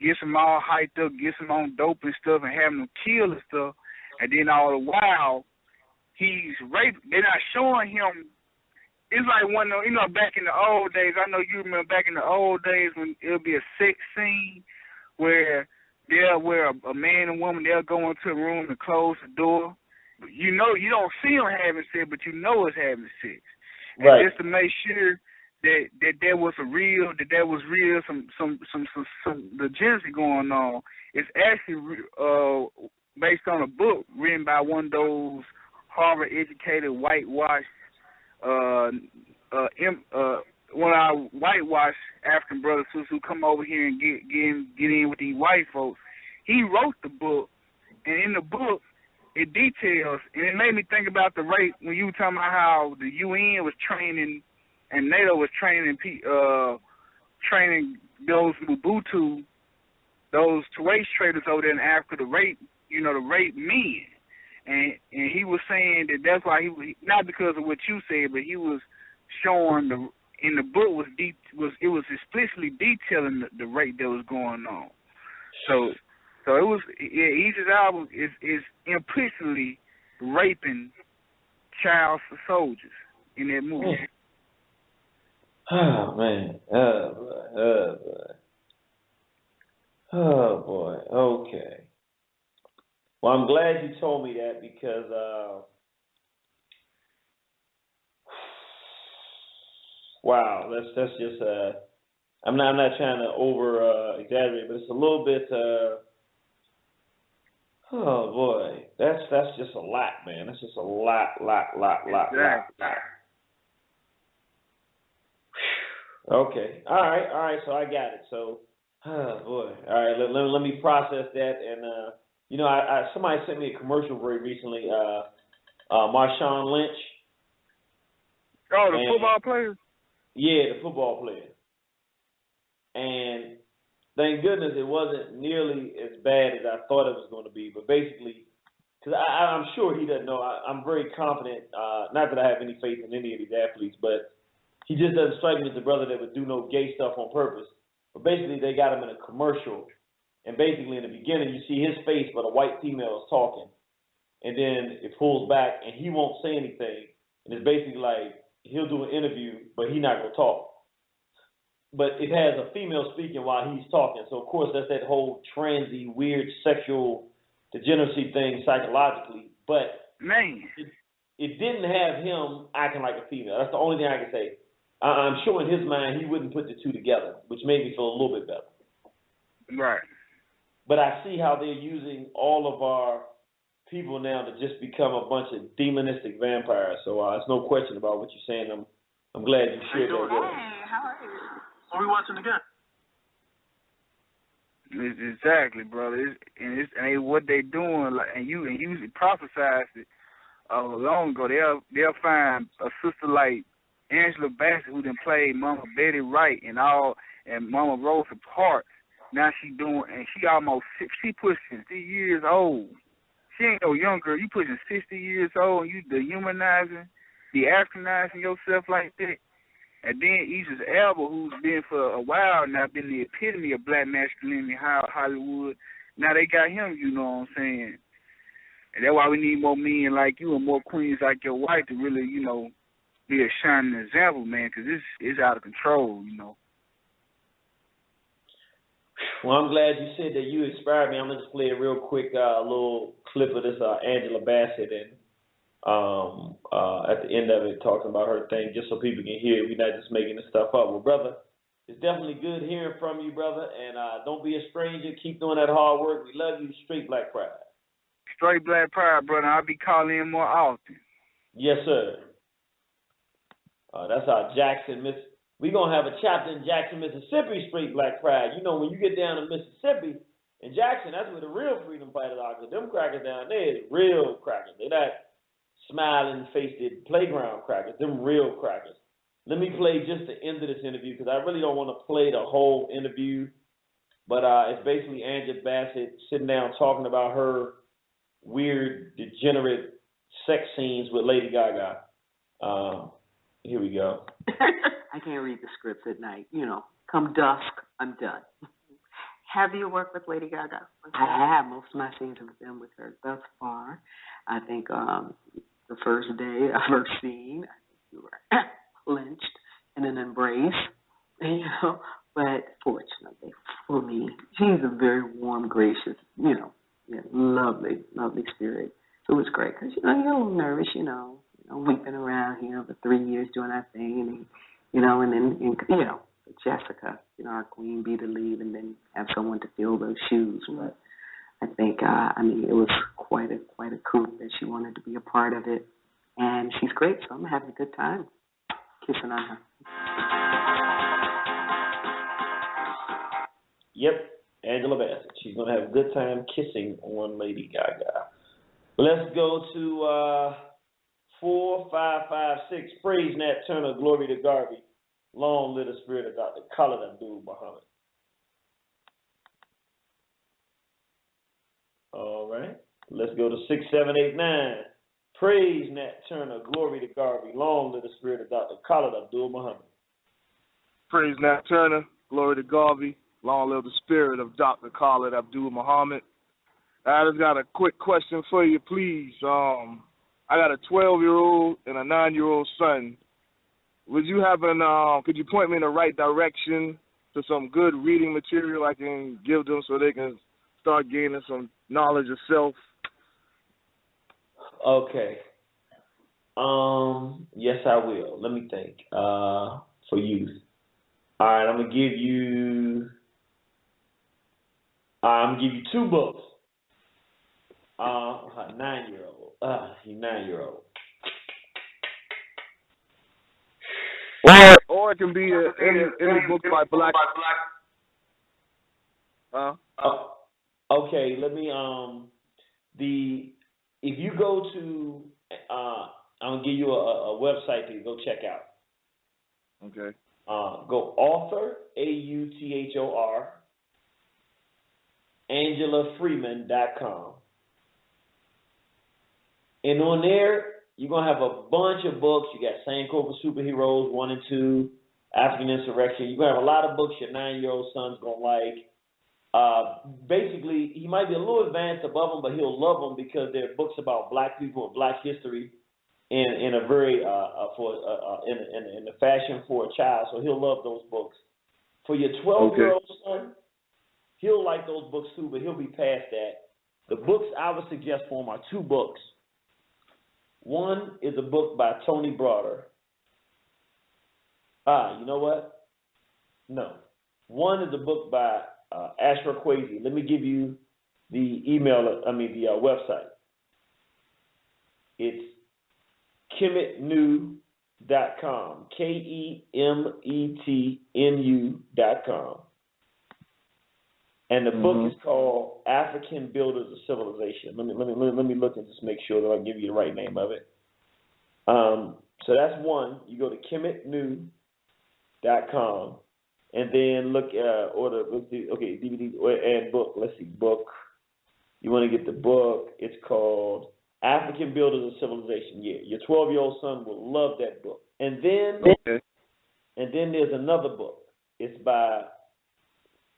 gets him all hyped up, gets him on dope and stuff, and having him kill and stuff. And then all the while, he's raped. They're not showing him. It's like one of, back in the old days. I know you remember back in the old days when it'll be a sex scene where a man and woman, they'll go into a room and close the door. You don't see them having sex, but you know it's having sex. Right. And just to make sure that there was real, some legitimacy going on. It's actually based on a book written by one of those Harvard-educated whitewashed, one of our whitewashed African brothers who come over here and get in with these white folks. He wrote the book, and in the book it details, and it made me think about the rape when you were talking about how the UN was training and NATO was training those Mobutu, those race traders over there in Africa to rape men. And he was saying that's why he not because of what you said, but he was showing in the book was explicitly detailing the rape that was going on. So it was Idris album is implicitly raping child soldiers in that movie. Oh man. Oh boy. Okay. Well, I'm glad you told me that because wow, that's just I'm not trying to over exaggerate, but it's a little bit oh boy, that's just a lot, man. That's just a lot. Okay, all right. So I got it. So, oh boy, all right. Let me process that. And I somebody sent me a commercial very recently. Marshawn Lynch. Oh, the football player. Yeah, the football player. And thank goodness it wasn't nearly as bad as I thought it was going to be. But basically, because I'm sure he doesn't know. I'm very confident. Not that I have any faith in any of these athletes, but he just doesn't strike me as a brother that would do no gay stuff on purpose. But basically, they got him in a commercial. And basically, in the beginning, you see his face, but a white female is talking. And then it pulls back, and he won't say anything. And it's basically like he'll do an interview, but he's not going to talk. But it has a female speaking while he's talking. So, of course, that's that whole transy, weird sexual degeneracy thing psychologically. but man, it didn't have him acting like a female. That's the only thing I can say. I'm sure in his mind he wouldn't put the two together, which made me feel a little bit better. Right. But I see how they're using all of our people now to just become a bunch of demonistic vampires. So there's no question about what you're saying. I'm glad you shared that with us. Hey, how are you? Are we watching again? Exactly, brother. And what they doing, like, and you prophesized it long ago. They'll find a sister like Angela Bassett who done played Mama Betty Wright and Mama Rosa Parks. Now she pushing 60 years old. She ain't no young girl. You pushing 60 years old and you dehumanizing, de-Africanizing yourself like that. And then Idris Elba, who's been for a while now, been the epitome of black masculinity in Hollywood. Now they got him, you know what I'm saying? And that's why we need more men like you and more queens like your wife to really, you know, be a shining example, man, because it's out of control, you know. Well, I'm glad you said that. You inspired me. I'm going to just play a real quick little clip of this Angela Bassett and at the end of it talking about her thing just so people can hear it. We're not just making this stuff up. Well, brother, it's definitely good hearing from you, brother, and don't be a stranger. Keep doing that hard work. We love you. Straight Black Pride. Straight Black Pride, brother. I'll be calling in more often. Yes, sir. That's our Jackson, We're going to have a chapter in Jackson, Mississippi, Straight Black Pride. You know, when you get down to Mississippi, in Jackson, that's where the real freedom fighters are. Because them crackers down there is real crackers. They're not smiling-faced playground crackers. Them real crackers. Let me play just the end of this interview because I really don't want to play the whole interview. But it's basically Angela Bassett sitting down talking about her weird, degenerate sex scenes with Lady Gaga. Here we go. I can't read the scripts at night. You know, come dusk, I'm done. Have you worked with Lady Gaga? I have. Most of my scenes have been with her thus far. I think the first day of her scene, I think we were lynched in an embrace, you know. But fortunately for me, she's a very warm, gracious, you know, lovely, lovely spirit. So it was great because, you know, you're a little nervous, we've been around here for 3 years doing our thing, and then Jessica, our queen bee to leave and then have someone to fill those shoes. But I think, it was quite a coup that she wanted to be a part of it. And she's great, so I'm having a good time kissing on her. Yep, Angela Bassett. She's going to have a good time kissing on Lady Gaga. Let's go to 4556. Praise Nat Turner, glory to Garvey. Long live the spirit of Dr. Khalid Abdul Muhammad. All right. Let's go to 6789. Praise Nat Turner, glory to Garvey. Long live the spirit of Dr. Khalid Abdul Muhammad. Praise Nat Turner, glory to Garvey. Long live the spirit of Dr. Khalid Abdul Muhammad. I just got a quick question for you, please. I got a 12-year-old and a 9-year-old son. Could you point me in the right direction to some good reading material I can give them so they can start gaining some knowledge of self? Okay. Yes, I will. Let me think. For youth. All right, I'm gonna give you 2 books. 9-year-old. He's 9-year-old. Or it can be any book by Black. Okay, let me if you go to I'm gonna give you a website to go check out. Okay. Go author AUTHOR AngelaFreeman.com. And on there, you're going to have a bunch of books. You got Sankofa Superheroes 1 and 2, African Insurrection. You're going to have a lot of books your 9-year-old son's going to like. Basically, he might be a little advanced above them, but he'll love them because they're books about black people and black history in a very, in the fashion for a child. So he'll love those books. For your 12-year-old son, he'll like those books too, but he'll be past that. The books I would suggest for him are 2 books. One is a book by Tony Broder. You know what? No. One is a book by Ashra Kwesi. Let me give you the website. It's kemetnu.com. KEMETNU.com. And the book is called African Builders of Civilization. Let me look and just make sure that I give you the right name of it. So that's one. You go to kemetnu.com and then look DVD and book. Let's see, book. You want to get the book. It's called African Builders of Civilization. Yeah, your 12-year-old son will love that book. And then there's another book. It's by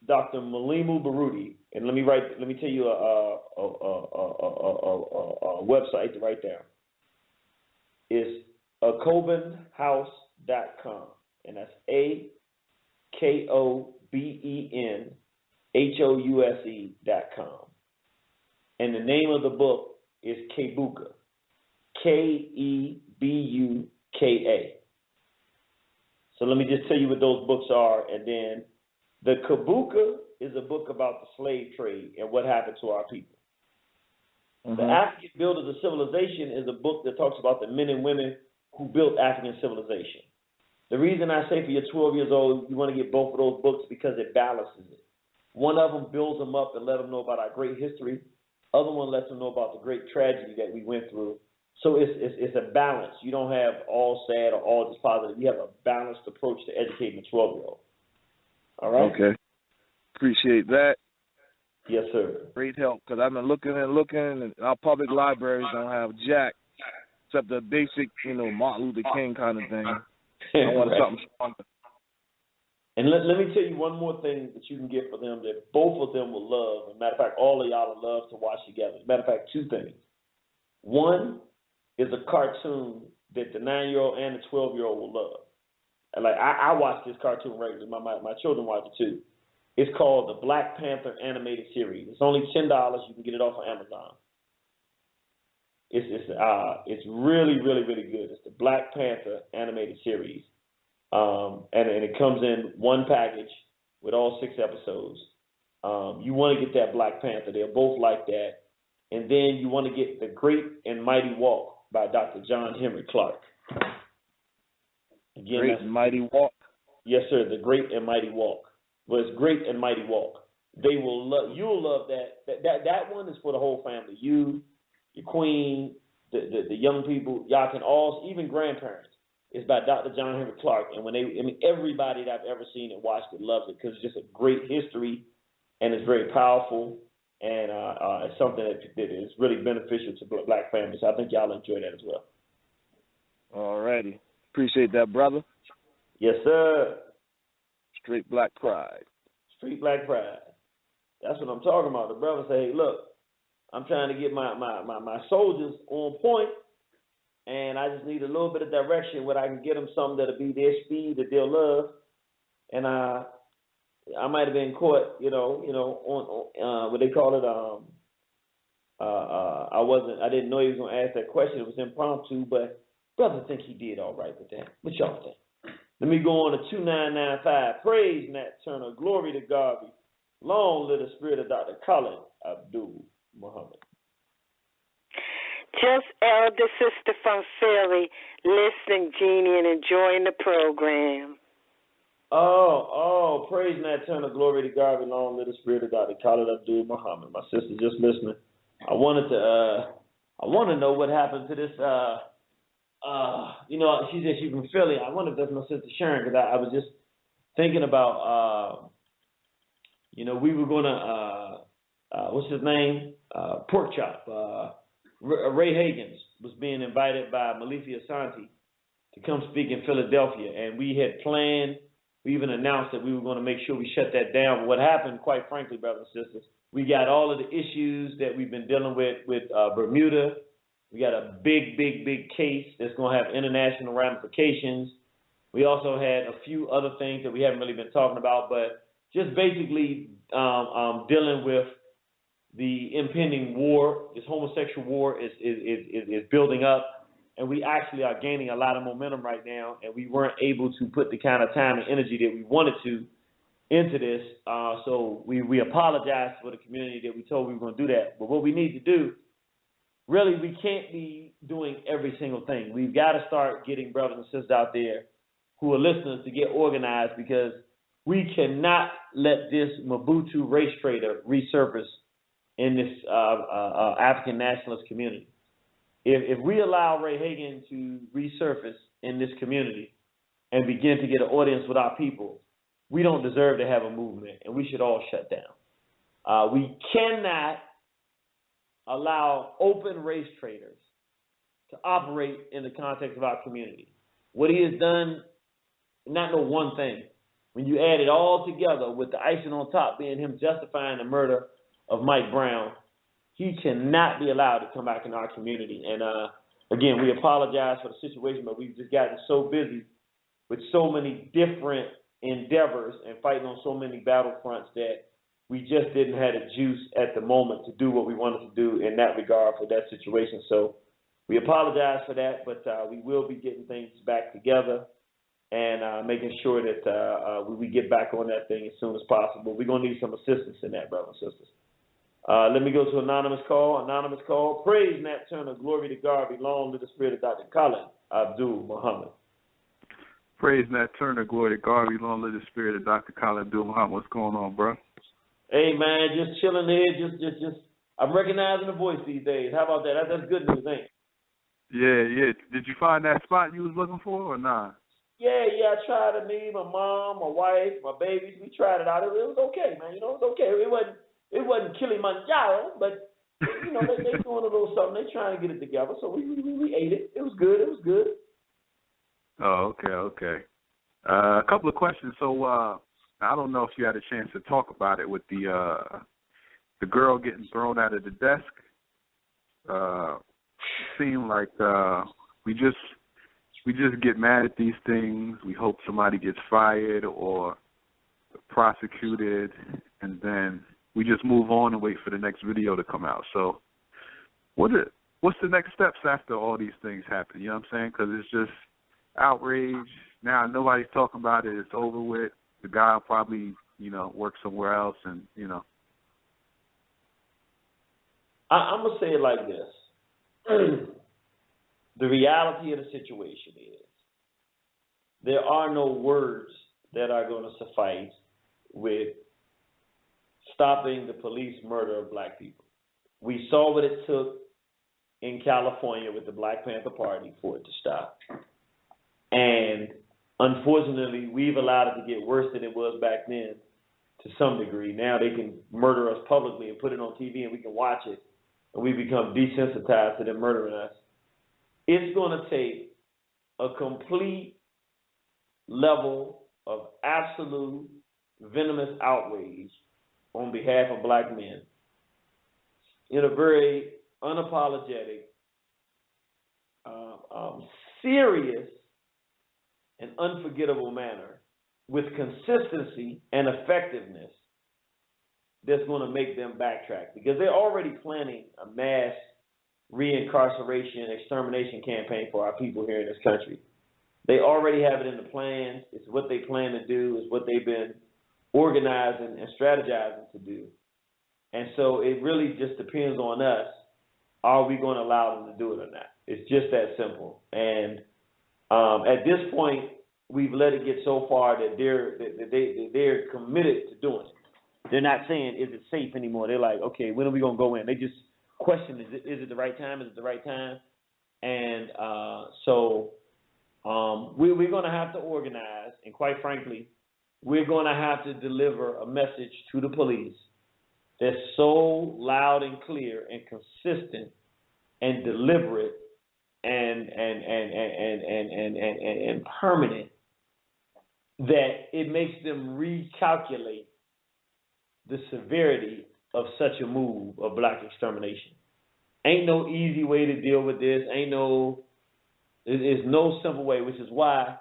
Dr. Malimu Baruti, and let me tell you a website to write down. It's AKOBENHOUSE.com, and that's AKOBENHOUSE.com. And the name of the book is Kebuka, KEBUKA. So let me just tell you what those books are, and then the Kebuka is a book about the slave trade and what happened to our people. The African Builders of Civilization is a book that talks about the men and women who built African civilization. The reason I say for your 12 years old, you want to get both of those books because it balances it. One of them builds them up and let them know about our great history. Other one lets them know about the great tragedy that we went through. So it's a balance. You don't have all sad or all just positive. You have a balanced approach to educating a 12-year-old. All right? Okay. Appreciate that. Yes, sir. Great help, because I've been looking, and our public libraries don't have jack except the basic, Martin Luther King kind of thing. I want something stronger. And let me tell you one more thing that you can get for them that both of them will love. As a matter of fact, all of y'all will love to watch together. As a matter of fact, two things. One is a cartoon that the 9-year-old and the 12-year-old will love. And I watch this cartoon regularly. My children watch it too. It's called the Black Panther animated series. It's only $10. You can get it off of Amazon. It's really, really, really good. It's the Black Panther animated series. And it comes in one package with all 6 episodes. You want to get that Black Panther. They're both like that. And then you want to get The Great and Mighty Walk by Dr. John Henry Clark. Again, Great and Mighty Walk? Yes, sir, The Great and Mighty Walk. Well, it's Great and Mighty Walk. You'll love that. That one is for the whole family. You, your queen, the young people, y'all can all, even grandparents. It's by Dr. John Henry Clark, and everybody that I've ever seen and watched it loves it because it's just a great history, and it's very powerful, and it's something that is really beneficial to black families. I think y'all enjoy that as well. All righty. Appreciate that, brother. Yes, sir. Straight black pride. Street black pride. That's what I'm talking about. The brother say, hey, look, I'm trying to get my soldiers on point, and I just need a little bit of direction where I can get them something that'll be their speed that they'll love. And I might have been caught, on what they call it. I didn't know he was gonna ask that question. It was impromptu, but brother think he did all right with that. What y'all think? Let me go on to 2995. Praise Nat Turner. Glory to God. Long live the spirit of Dr. Khalid Abdul Muhammad. Just elder sister from Philly, listening, Genie, and enjoying the program. Oh, praise Nat Turner. Glory to God. Long live the spirit of Dr. Khalid Abdul Muhammad. My sister just listening. I want to know what happened to this. She said she's from Philly. I wonder if that's my sister Sharon, because I was just thinking about, we were going to, what's his name? Pork Chop. Ray Higgins was being invited by Malifi Asante to come speak in Philadelphia, and we had planned, we even announced that we were going to make sure we shut that down. But what happened, quite frankly, brothers and sisters, we got all of the issues that we've been dealing with Bermuda. We got a big case that's going to have international ramifications. We also had a few other things that we haven't really been talking about, but just basically dealing with the impending war. This homosexual war is building up, and we actually are gaining a lot of momentum right now, and we weren't able to put the kind of time and energy that we wanted to into this. So we apologize for the community that we told we were going to do that. But what we need to do, really, we can't be doing every single thing. We've got to start getting brothers and sisters out there who are listeners to get organized, because we cannot let this Mobutu race trader resurface in this African nationalist community. If we allow Ray Hagan to resurface in this community and begin to get an audience with our people, we don't deserve to have a movement, and we should all shut down. We cannot allow open race traders to operate in the context of our community. What he has done, not no one thing. When you add it all together, with the icing on top being him justifying the murder of Mike Brown, he cannot be allowed to come back in our community. And again, we apologize for the situation, but we've just gotten so busy with so many different endeavors and fighting on so many battlefronts that we just didn't have the juice at the moment to do what we wanted to do in that regard for that situation. So we apologize for that, but we will be getting things back together and making sure that we get back on that thing as soon as possible. We're going to need some assistance in that, brothers and sisters. Let me go to anonymous call. Anonymous call. Praise Nat Turner. Glory to God. Belong to the spirit of Dr. Colin Abdul Muhammad. Praise Nat Turner. Glory to God. Belong to the spirit of Dr. Colin Abdul Muhammad. What's going on, bro? Hey, man, just chilling there. Just. I'm recognizing the voice these days. How about that? That's good news, ain't it? Yeah. Did you find that spot you was looking for or not? Yeah. I tried to meet my mom, my wife, my babies. We tried it out. It was okay, man. It was okay. It wasn't Kilimanjaro, but they doing a little something. They trying to get it together. So we ate it. It was good. Oh, okay. A couple of questions. So I don't know if you had a chance to talk about it with the girl getting thrown out of the desk. Seemed like we just get mad at these things. We hope somebody gets fired or prosecuted, and then we just move on and wait for the next video to come out. So what's the next steps after all these things happen? You know what I'm saying? Because it's just outrage. Now nobody's talking about it. It's over with. The guy will probably, work somewhere else, and, I'm going to say it like this. The reality of the situation is there are no words that are going to suffice with stopping the police murder of black people. We saw what it took in California with the Black Panther Party for it to stop. And unfortunately, we've allowed it to get worse than it was back then to some degree. Now they can murder us publicly and put it on TV and we can watch it, and we become desensitized to them murdering us. It's going to take a complete level of absolute venomous outrage on behalf of black men in a very unapologetic, serious, and unforgettable manner with consistency and effectiveness that's going to make them backtrack, because they're already planning a mass reincarceration, extermination campaign for our people here in this country. They already have it in the plans. It's what they plan to do. It's what they've been organizing and strategizing to do. And so it really just depends on us. Are we going to allow them to do it or not? It's just that simple. And at this point, we've let it get so far that they're committed to doing it. They're not saying, is it safe anymore? They're like, okay, when are we going to go in? They just question, is it the right time? Is it the right time? And so we're going to have to organize, and quite frankly, we're going to have to deliver a message to the police that's so loud and clear and consistent and deliberate and permanent that it makes them recalculate the severity of such a move of black extermination. Ain't no easy way to deal with this. There's no simple way, which is why,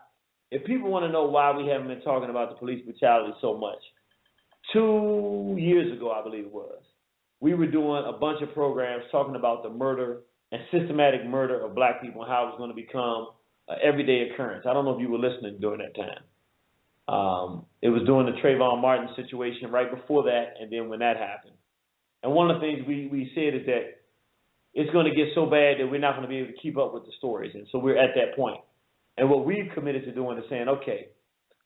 if people want to know why we haven't been talking about the police brutality so much, 2 years ago, I believe it was, we were doing a bunch of programs talking about the murder and systematic murder of black people and how it was going to become an everyday occurrence. I don't know if you were listening during that time. It was during the Trayvon Martin situation right before that, and then when that happened. And one of the things we said is that it's going to get so bad that we're not going to be able to keep up with the stories. And so we're at that point. And what we've committed to doing is saying, okay,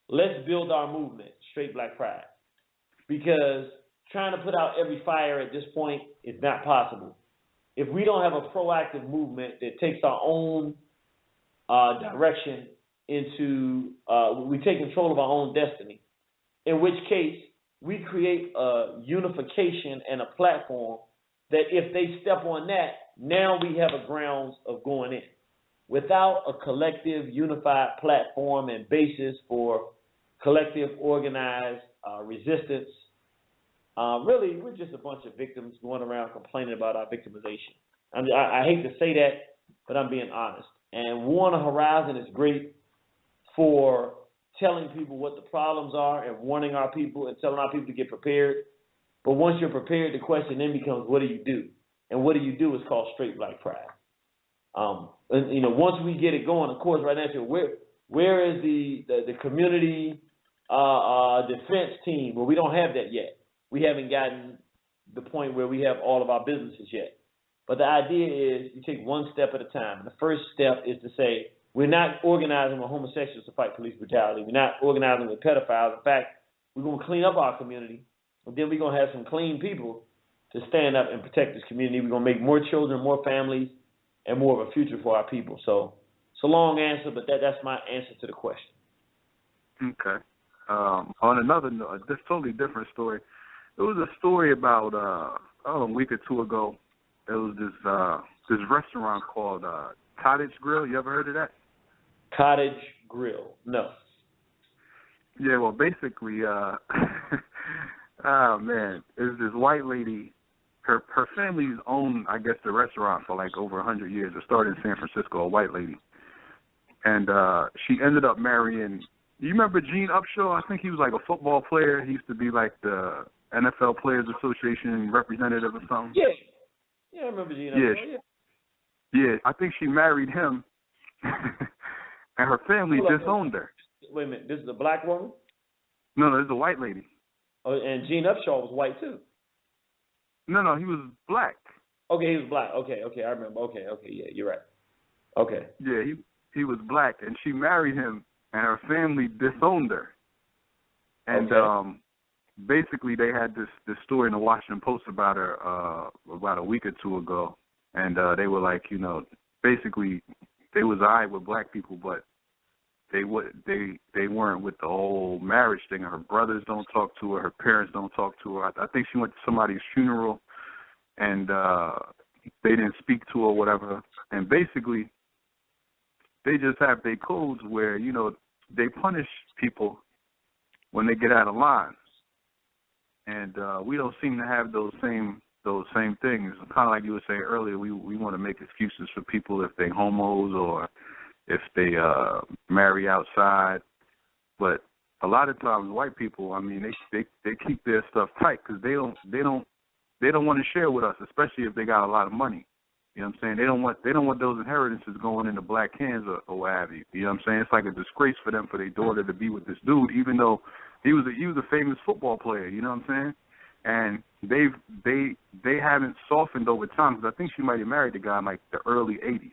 let's build our movement, Straight Black Pride. Because trying to put out every fire at this point is not possible. If we don't have a proactive movement that takes our own direction into, we take control of our own destiny, in which case we create a unification and a platform that if they step on that, now we have a grounds of going in. Without a collective, unified platform and basis for collective, organized resistance, really, we're just a bunch of victims going around complaining about our victimization. I hate to say that, but I'm being honest. And War on the Horizon is great for telling people what the problems are and warning our people and telling our people to get prepared. But once you're prepared, the question then becomes, what do you do? And what do you do is called Straight Black Pride. And, once we get it going, of course, right now, where is the community defense team? Well, we don't have that yet. We haven't gotten the point where we have all of our businesses yet. But the idea is you take one step at a time. And the first step is to say, we're not organizing with homosexuals to fight police brutality. We're not organizing with pedophiles. In fact, we're going to clean up our community. And then we're going to have some clean people to stand up and protect this community. We're going to make more children, more families, and more of a future for our people. So it's a long answer, but that's my answer to the question. Okay. On another note, a totally different story. There was a story about a week or two ago. There was this restaurant called Cottage Grill. You ever heard of that? Cottage Grill. No. Yeah, well, basically, oh man, there's this white lady. Her family's owned, I guess, the restaurant for like over 100 years. It started in San Francisco, a white lady, and she ended up marrying. You remember Gene Upshaw? I think he was like a football player. He used to be like the NFL Players Association representative or something. Yeah, I remember Gene Upshaw. Yeah, I think she married him, and her family disowned her. Wait a minute, this is a black woman? No, this is a white lady. Oh, and Gene Upshaw was white too. No, he was black. Okay, he was black. Okay, I remember. Okay, yeah, you're right. Okay. Yeah, he was black, and she married him, and her family disowned her. And basically, they had this story in the Washington Post about her about a week or two ago, and they were like, basically, they was all right with black people, but they weren't with the whole marriage thing. Her brothers don't talk to her. Her parents don't talk to her. I think she went to somebody's funeral, and they didn't speak to her or whatever. And basically, they just have their codes where, they punish people when they get out of line. And we don't seem to have those same things. Kind of like you were saying earlier, we want to make excuses for people if they homos or if they marry outside. But a lot of times, white people, I mean, they keep their stuff tight because they don't want to share with us, especially if they got a lot of money. You know what I'm saying? They don't want those inheritances going into black hands or what have you. You know what I'm saying? It's like a disgrace for them for their daughter to be with this dude, even though he was a famous football player. You know what I'm saying? And they haven't softened over time, because I think she might have married the guy in like the early 80s,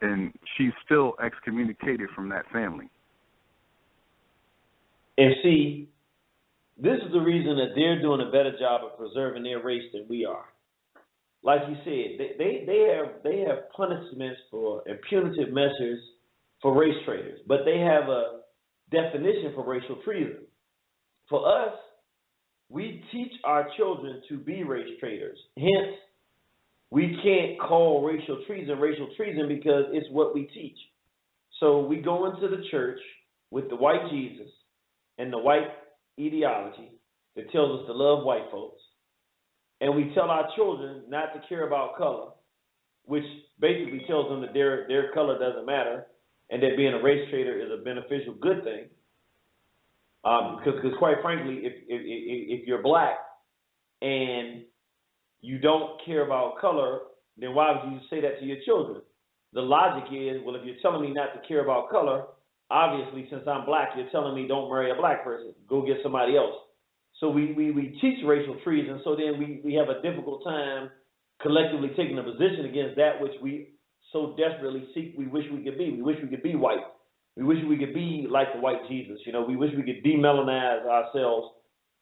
and she's still excommunicated from that family. And see, this is the reason that they're doing a better job of preserving their race than we are. Like you said, they have punishments for and punitive measures for race traitors, but they have a definition for racial treason. For us, we teach our children to be race traitors. Hence, we can't call racial treason because it's what we teach. So we go into the church with the white Jesus and the white ideology that tells us to love white folks. And we tell our children not to care about color, which basically tells them that their color doesn't matter and that being a race traitor is a beneficial good thing. Because quite frankly, if you're black and you don't care about color, then why would you say that to your children? The logic is, well, if you're telling me not to care about color, obviously, since I'm black, you're telling me don't marry a black person. Go get somebody else. So we teach racial treason, so then we have a difficult time collectively taking a position against that which we so desperately seek. We wish we could be. We wish we could be white. We wish we could be like the white Jesus. We wish we could demelanize ourselves.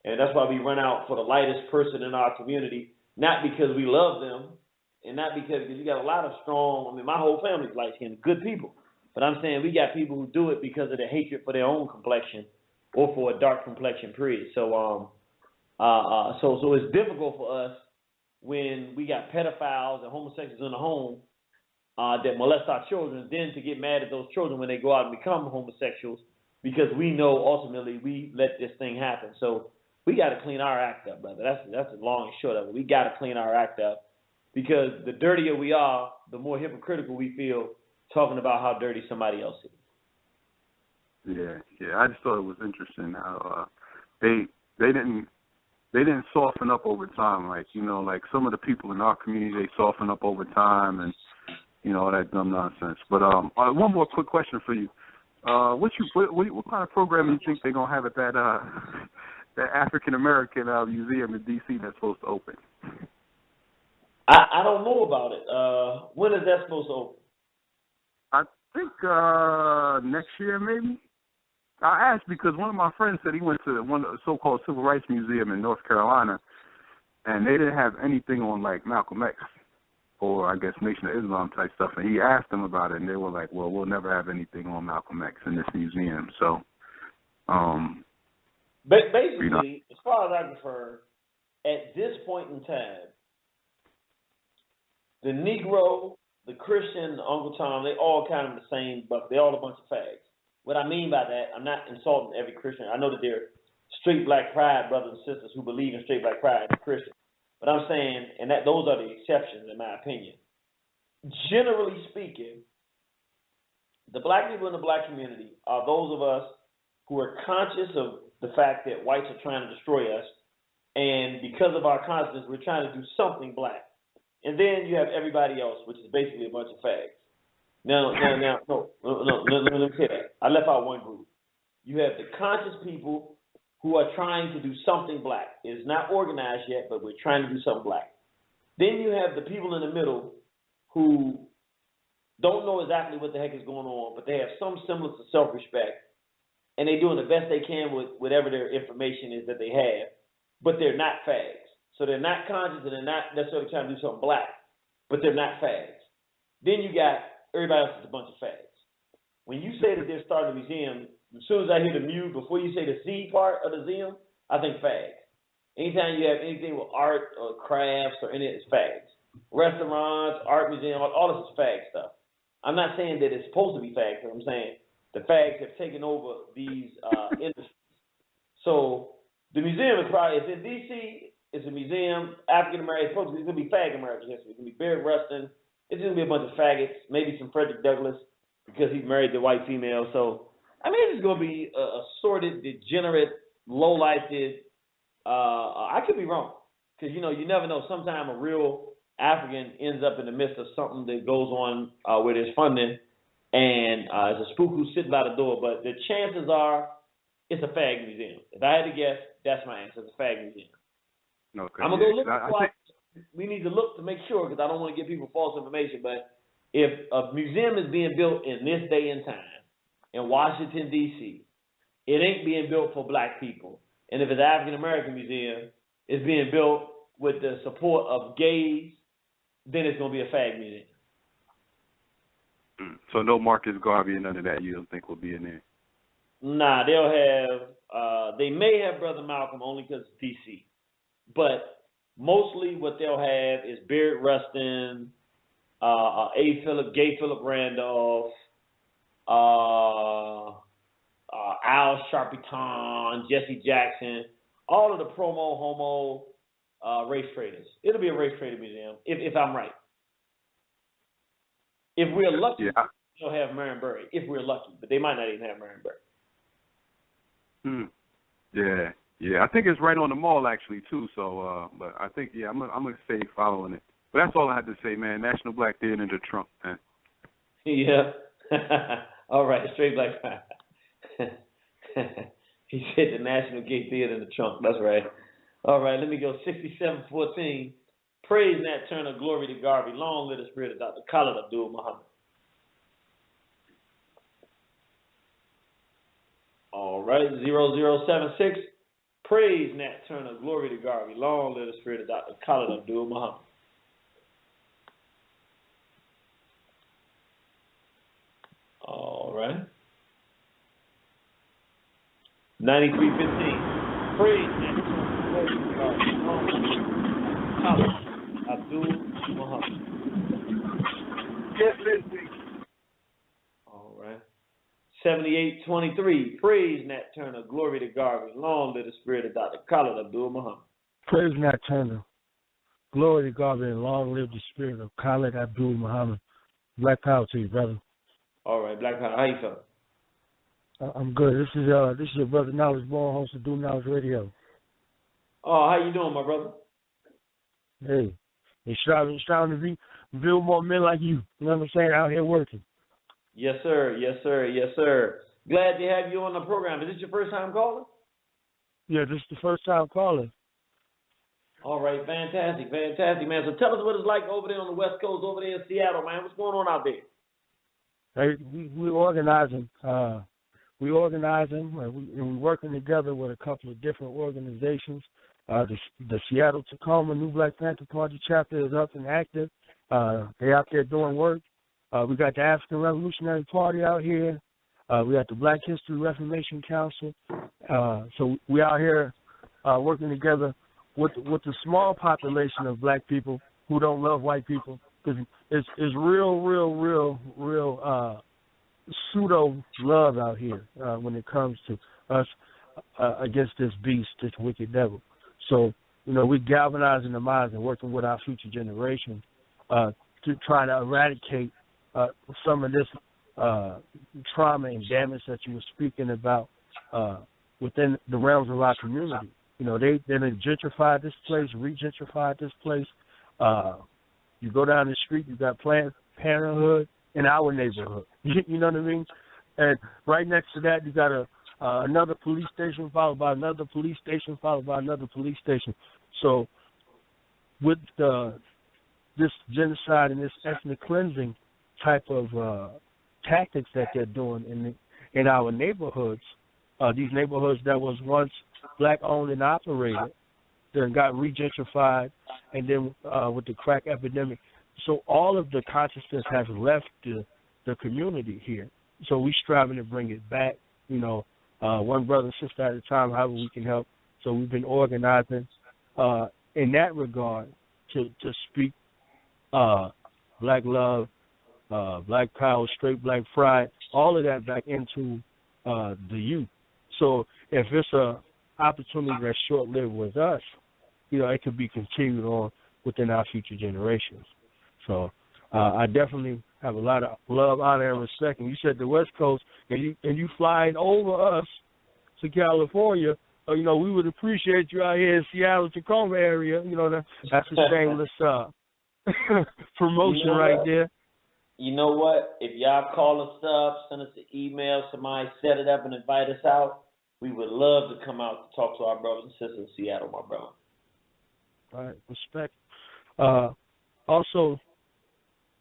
And that's why we run out for the lightest person in our community, not because we love them, and not because you got a lot of strong, my whole family's light-skinned, good people. But I'm saying we got people who do it because of the hatred for their own complexion or for a dark complexion period. So it's difficult for us when we got pedophiles and homosexuals in the home that molest our children, then to get mad at those children when they go out and become homosexuals, because we know ultimately we let this thing happen. So we got to clean our act up, brother. That's the long and short of it. We got to clean our act up, because the dirtier we are, the more hypocritical we feel talking about how dirty somebody else is. Yeah. I just thought it was interesting how they didn't soften up over time, like some of the people in our community, they soften up over time and all that dumb nonsense. But one more quick question for you. What kind of program do you think they're gonna have at that African American museum in D.C. that's supposed to open? I don't know about it. When is that supposed to open? I think next year maybe. I asked because one of my friends said he went to one of the so-called Civil Rights Museum in North Carolina, and they didn't have anything on like Malcolm X or I guess Nation of Islam type stuff. And he asked them about it, and they were like, "Well, we'll never have anything on Malcolm X in this museum." So, basically, as far as I'm concerned, at this point in time, the Negro, the Christian, Uncle Tom, they all kind of the same bucket. They all a bunch of fags. What I mean by that, I'm not insulting every Christian. I know that there are straight black pride brothers and sisters who believe in straight black pride and Christian. But I'm saying, and that those are the exceptions in my opinion. Generally speaking, the black people in the black community are those of us who are conscious of the fact that whites are trying to destroy us, and because of our consciousness, we're trying to do something black. And then you have everybody else, which is basically a bunch of fags. No, let me say that. I left out one group. You have the conscious people who are trying to do something black. It's not organized yet, but we're trying to do something black. Then you have the people in the middle who don't know exactly what the heck is going on, but they have some semblance of self-respect, and they're doing the best they can with whatever their information is that they have, but they're not fags. So they're not conscious, and they're not necessarily trying to do something black, but they're not fags. Then you got everybody else is a bunch of fags. When you say that they're starting a museum, as soon as I hear the mu, before you say the Z part of the museum, I think fags. Anytime you have anything with art or crafts or any of it's fags. Restaurants, art museum, all this is fag stuff. I'm not saying that it's supposed to be fags, but I'm saying the fags have taken over these industries. So the museum is probably, it's in D.C., it's a museum, African American, it's going to be fag American history. It's going to be Barrett Rustin. It's going to be a bunch of faggots, maybe some Frederick Douglass because he's married to a white female. So, I mean, it's going to be a sordid, degenerate, low-lifted. I could be wrong because, you never know. Sometimes a real African ends up in the midst of something that goes on where there's funding and there's a spook who's sitting by the door. But the chances are it's a fag museum. If I had to guess, that's my answer. It's a fag museum. Okay. I'm going to go look we need to look to make sure because I don't want to give people false information. But if a museum is being built in this day and time in Washington, D.C., it ain't being built for black people. And if it's an African-American museum, it's being built with the support of gays, then it's going to be a fag museum. So no Marcus Garvey and none of that you don't think will be in there? Nah, they'll have, they may have Brother Malcolm only because it's D.C., but mostly what they'll have is Barrett Rustin, Gay Philip Randolph, Al Sharpton, Jesse Jackson, all of the promo homo race traders. It'll be a race trader museum if I'm right. If we're lucky, they'll have Marion Barry. If we're lucky, but they might not even have Marion Barry. Yeah, I think it's right on the mall actually too. So, but I think I'm gonna stay following it. But that's all I had to say, man. National Black Theater in the trunk, man. Yeah. All right, straight black. He said the National Gay Theater in the trunk. That's right. All right, let me go. 6714. Praise Nat Turner, glory to Garvey. Long live the spirit of Dr. Khalid Abdul Muhammad. All right, 0076. Praise Nat Turner, glory to Garvey. Long live the spirit of Dr. Khalid Abdul Muhammad. All right. 9315. Praise Nat Turner, glory to Garvey. Long live Khalid Abdul Muhammad. Yes, listen. All right. 7823. Praise Nat Turner, glory to Garvey. Long live the spirit of Dr. Khalid Abdul Muhammad. Praise Nat Turner, glory to Garvey, and long live the spirit of Khalid Abdul Muhammad. Black power to you, brother. All right, Black Power. How you feeling? I'm good. This is your brother Knowledge Born, host of Do Knowledge Radio. Oh, how you doing, my brother? Hey, it's striving to build more men like you. You know what I'm saying? Out here working. Yes, sir. Yes, sir. Yes, sir. Glad to have you on the program. Is this your first time calling? Yeah, this is the first time calling. All right, fantastic, fantastic, man. So tell us what it's like over there on the West Coast, over there in Seattle, man. What's going on out there? Hey, we're organizing. We're working together with a couple of different organizations. The Seattle Tacoma New Black Panther Party chapter is up and active. They're out there doing work. We got the African Revolutionary Party out here. We got the Black History Reformation Council. So we out here working together with the small population of black people who don't love white people, because it's real pseudo love out here when it comes to us against this beast, this wicked devil. So we're galvanizing the minds and working with our future generation to try to eradicate some of this trauma and damage that you were speaking about within the realms of our community. They gentrified this place, re-gentrified this place. You go down the street, you got Planned Parenthood in our neighborhood. You know what I mean? And right next to that, you got another police station, followed by another police station, followed by another police station. So with this genocide and this ethnic cleansing type of tactics that they're doing in our neighborhoods, these neighborhoods that was once black owned and operated, then got re-gentrified, and then with the crack epidemic. So all of the consciousness has left the community here. So we're striving to bring it back, one brother and sister at a time, however we can help. So we've been organizing in that regard to speak black love, black power, straight black pride, all of that back into the youth. So if it's a opportunity that's short-lived with us, it could be continued on within our future generations. So I definitely have a lot of love, honor, and respect. And you said the West Coast, and you flying over us to California. We would appreciate you out here in Seattle, Tacoma area. That's a shameless promotion right there. You know what? If y'all call us up, send us an email, somebody set it up and invite us out, we would love to come out to talk to our brothers and sisters in Seattle, my brother. All right, respect. Also,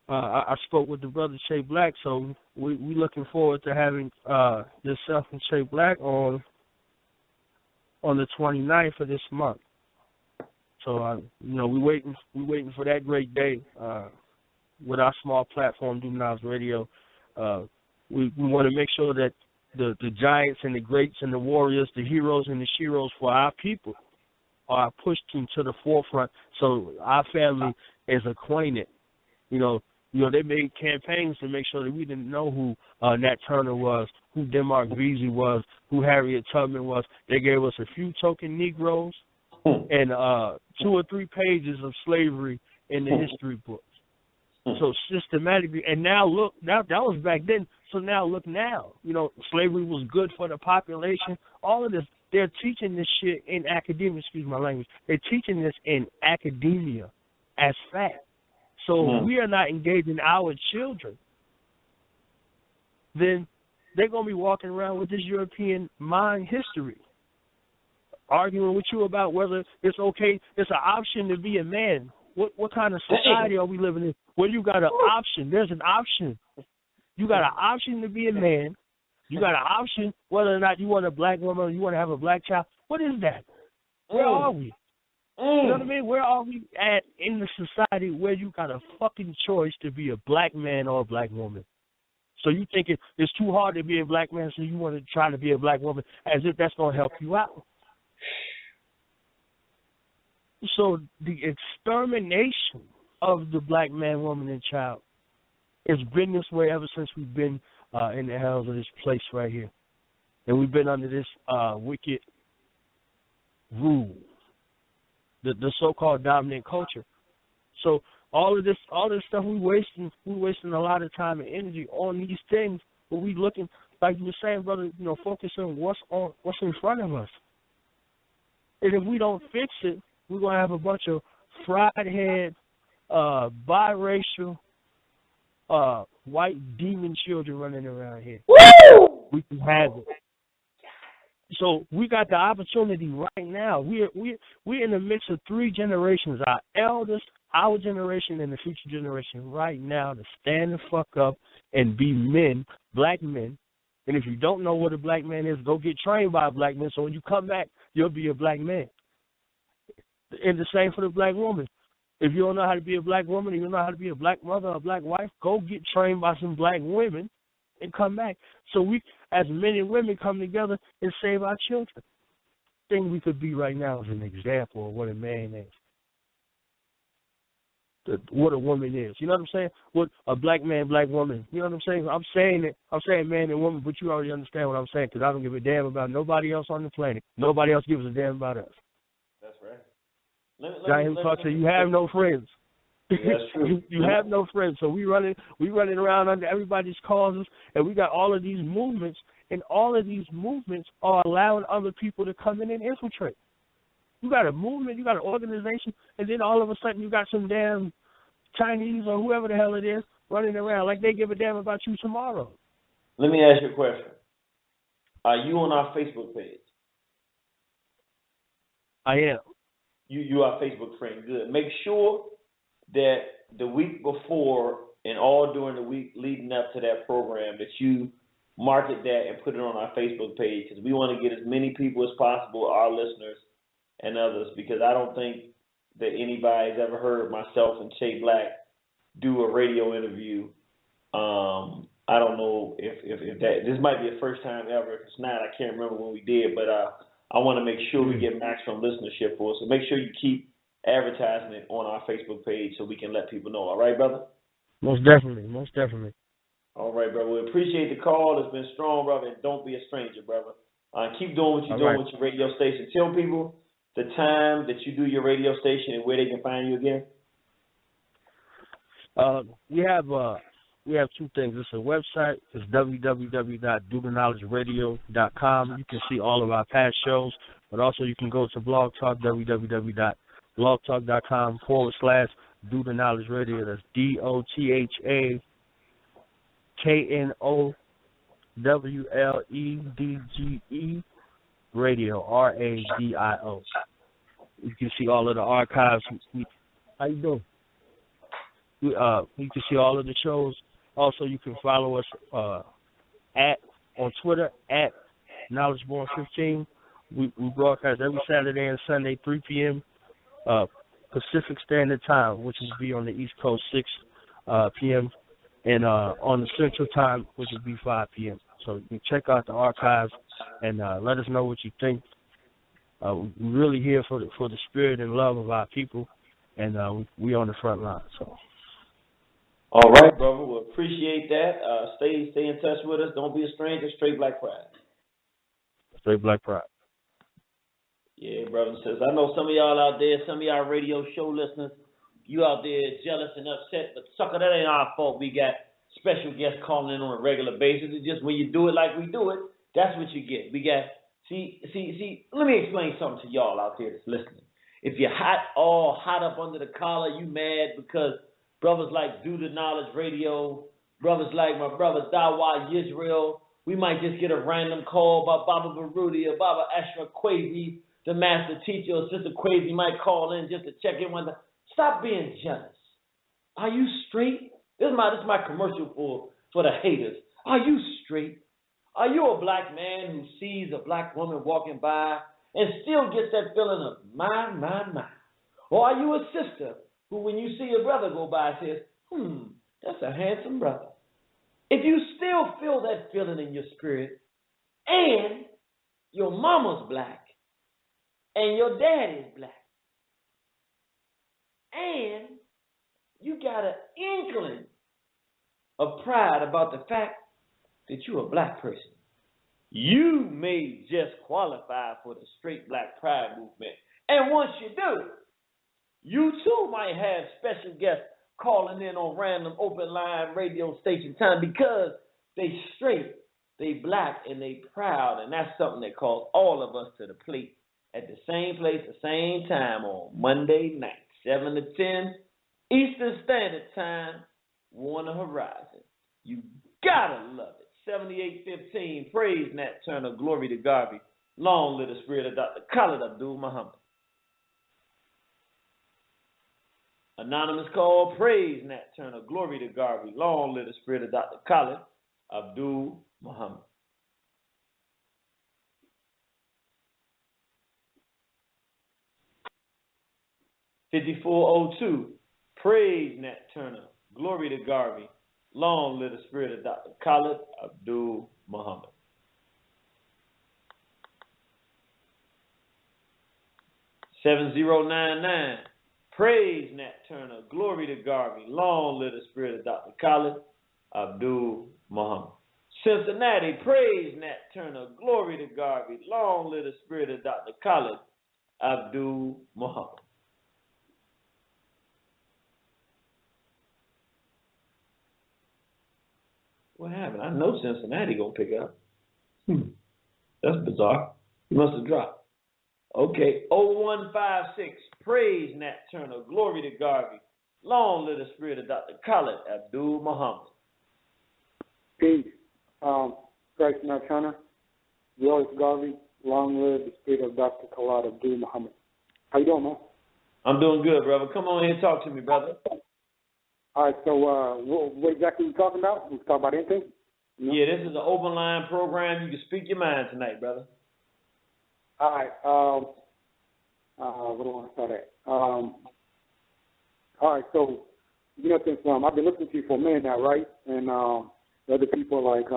I spoke with the brother Shay Black, so we looking forward to having yourself and Shay Black on the 29th of this month. So we waiting for that great day with our small platform, Do Knowledge Radio. We want to make sure that the giants and the greats and the warriors, the heroes and the sheroes for our people are pushed into the forefront, so our family is acquainted. They made campaigns to make sure that we didn't know who Nat Turner was, who Denmark Vesey was, who Harriet Tubman was. They gave us a few token Negroes and 2 or 3 pages of slavery in the history books. So systematically, and now look, that was back then. So now look now, slavery was good for the population. All of this, they're teaching this shit in academia. Excuse my language. They're teaching this in academia as fact. So we are not engaging our children, then they're going to be walking around with this European mind history, arguing with you about whether it's okay, it's an option to be a man. What kind of society are we living in? Well, you got an option. There's an option. You got an option to be a man. You got an option whether or not you want a black woman or you want to have a black child. What is that? Where are we? You know what I mean? Where are we at in the society where you got a fucking choice to be a black man or a black woman? So you think it's too hard to be a black man, so you want to try to be a black woman as if that's going to help you out. So the extermination of the black man, woman, and child has been this way ever since we've been in the hells of this place right here. And we've been under this wicked rule, the so-called dominant culture. So all this stuff we wasting a lot of time and energy on these things, but we looking, like you were saying, brother, focus on what's in front of us. And if we don't fix it, we're gonna have a bunch of fried head, biracial, white demon children running around here. Woo! We can have it. So we got the opportunity right now. We're in the midst of three generations: our elders, our generation, and the future generation right now to stand the fuck up and be men, black men. And if you don't know what a black man is, go get trained by a black man. So when you come back, you'll be a black man. And the same for the black woman. If you don't know how to be a black woman, and you don't know how to be a black mother or a black wife, go get trained by some black women and come back. So we, as men and women, come together and save our children. The thing we could be right now is an example of what a man is. What a woman is. You know what I'm saying? What a black man, black woman. You know what I'm saying? I'm saying man and woman, but you already understand what I'm saying, because I don't give a damn about nobody else on the planet. Nobody else gives a damn about us. That's right. You have no friends. Yeah, that's true. you have no friends. So we running around under everybody's causes, and we got all of these movements, and all of these movements are allowing other people to come in and infiltrate. You got a movement, you got an organization, and then all of a sudden you got some damn Chinese or whoever the hell it is running around like they give a damn about you tomorrow. Let me ask you a question. Are you on our Facebook page? I am. You are Facebook friend. Good. Make sure that the week before and all during the week leading up to that program that you market that and put it on our Facebook page, because we want to get as many people as possible, our listeners and others, because I don't think that anybody's ever heard myself and Shay Black do a radio interview. I don't know if that, this might be a first time ever. If it's not, I can't remember when we did, but I want to make sure we get maximum listenership for it. So make sure you keep advertising it on our Facebook page so we can let people know. All right, brother? Most definitely. Most definitely. All right, brother. We appreciate the call. It's been strong, brother. And don't be a stranger, brother. Keep doing what you're doing with your radio station. Tell people the time that you do your radio station and where they can find you again. We have two things. It's a website. It's www.duknowledgeradio.com. You can see all of our past shows, but also you can go to Blog Talk, www.blogtalk.com/Do the Knowledge Radio. That's DOTHAKNOWLEDGE Radio, RADIO. You can see all of the archives. How you doing? You can see all of the shows. Also, you can follow us on Twitter at KnowledgeBorn15. We broadcast every Saturday and Sunday, 3 p.m. Pacific Standard Time, which will be on the East Coast, 6 p.m. and on the Central Time, which will be 5 p.m. So you can check out the archives and let us know what you think. We're really here for the spirit and love of our people, and we on the front line. So. All right, brother. We'll appreciate that. Stay in touch with us. Don't be a stranger. Straight Black Pride. Straight Black Pride. Yeah, brothers and sisters. I know some of y'all out there, some of y'all radio show listeners, you out there jealous and upset, but sucker, that ain't our fault. We got special guests calling in on a regular basis. It's just when you do it like we do it, that's what you get. We got, see, let me explain something to y'all out there that's listening. If you're all hot up under the collar, you mad because brothers like Do the Knowledge Radio, brothers like my brother Dawa Yisrael. We might just get a random call by Baba Baruti or Baba Ashra Quasi, the master teacher, or Sister Quasi might call in just to check in one time. Stop being jealous. Are you straight? This is my commercial for the haters. Are you straight? Are you a black man who sees a black woman walking by and still gets that feeling of my? Or are you a sister who, when you see a brother go by, says, that's a handsome brother? If you still feel that feeling in your spirit, and your mama's black, and your daddy's black, and you got an inkling of pride about the fact that you're a black person, you may just qualify for the straight black pride movement. And once you do, you too might have special guests calling in on random open line radio station time because they straight, they black, and they proud. And that's something that calls all of us to the plate at the same place, the same time on Monday night, 7 to 10 Eastern Standard Time, Warner Horizon. You gotta love it. 7815, praise Nat Turner, glory to Garvey. Long live the spirit of Dr. Khalid Abdul Muhammad. Anonymous call, praise Nat Turner, glory to Garvey. Long live the spirit of Dr. Khalid Abdul Muhammad. $5402, praise Nat Turner, glory to Garvey. Long live the spirit of Dr. Khalid Abdul Muhammad. $7099, praise Nat Turner, glory to Garvey. Long live the spirit of Dr. Khalid Abdul Muhammad. Cincinnati, praise Nat Turner, glory to Garvey. Long live the spirit of Dr. Khalid Abdul Muhammad. What happened? I know Cincinnati gonna pick up. That's bizarre. He must have dropped. Okay, 0156, praise Nat Turner, glory to Garvey. Long live the spirit of Dr. Khalid Abdul Muhammad. Peace. Praise Nat Turner, glory to Garvey. Long live the spirit of Dr. Khalid Abdul Muhammad. How you doing, man? I'm doing good, brother. Come on here and talk to me, brother. All right, so what exactly are we talking about? We talk about anything? No? Yeah, this is an open line program. You can speak your mind tonight, brother. All right. What do I want to start at? All right, so, since I've been listening to you for a minute now, right? And the other people like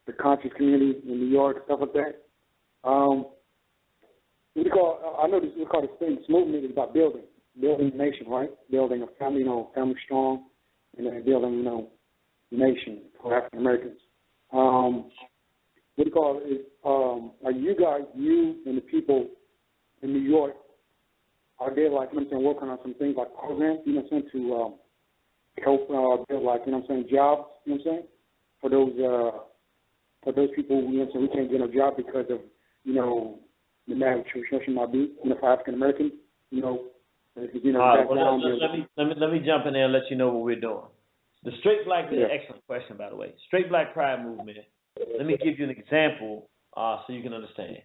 the conscious community in New York, stuff like that. I know we call this movement is about building a nation, right? Building a family, family strong, and then building, nation for African Americans. What do you call it? Are you guys, you and the people in New York, are they working on some things like programs, to help build jobs, for those people, we can't get a job because of, the malnutrition might be, for African Americans, let me jump in there and let you know what we're doing. The Straight Black, excellent question, by the way. Straight Black Pride movement. Let me give you an example so you can understand.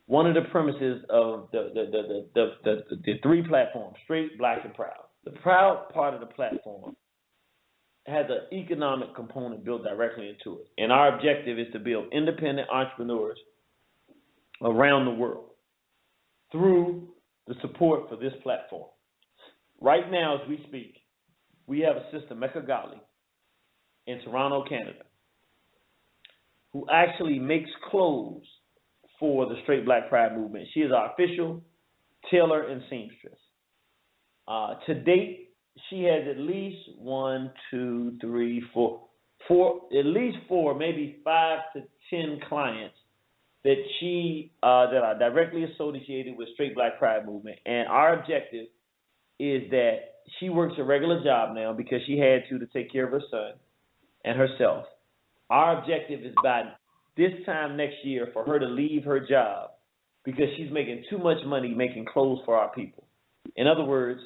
One of the premises of the three platforms, Straight, Black, and Proud. The Proud part of the platform has an economic component built directly into it. And our objective is to build independent entrepreneurs around the world through the support for this platform. Right now, as we speak, we have a sister, Mecca Ghali, in Toronto, Canada, who actually makes clothes for the Straight Black Pride movement. She is our official tailor and seamstress. To date, she has at least four, maybe 5 to 10 clients that that are directly associated with Straight Black Pride movement. And our objective is that she works a regular job now because she had to take care of her son and herself. Our objective is by this time next year for her to leave her job because she's making too much money making clothes for our people. In other words,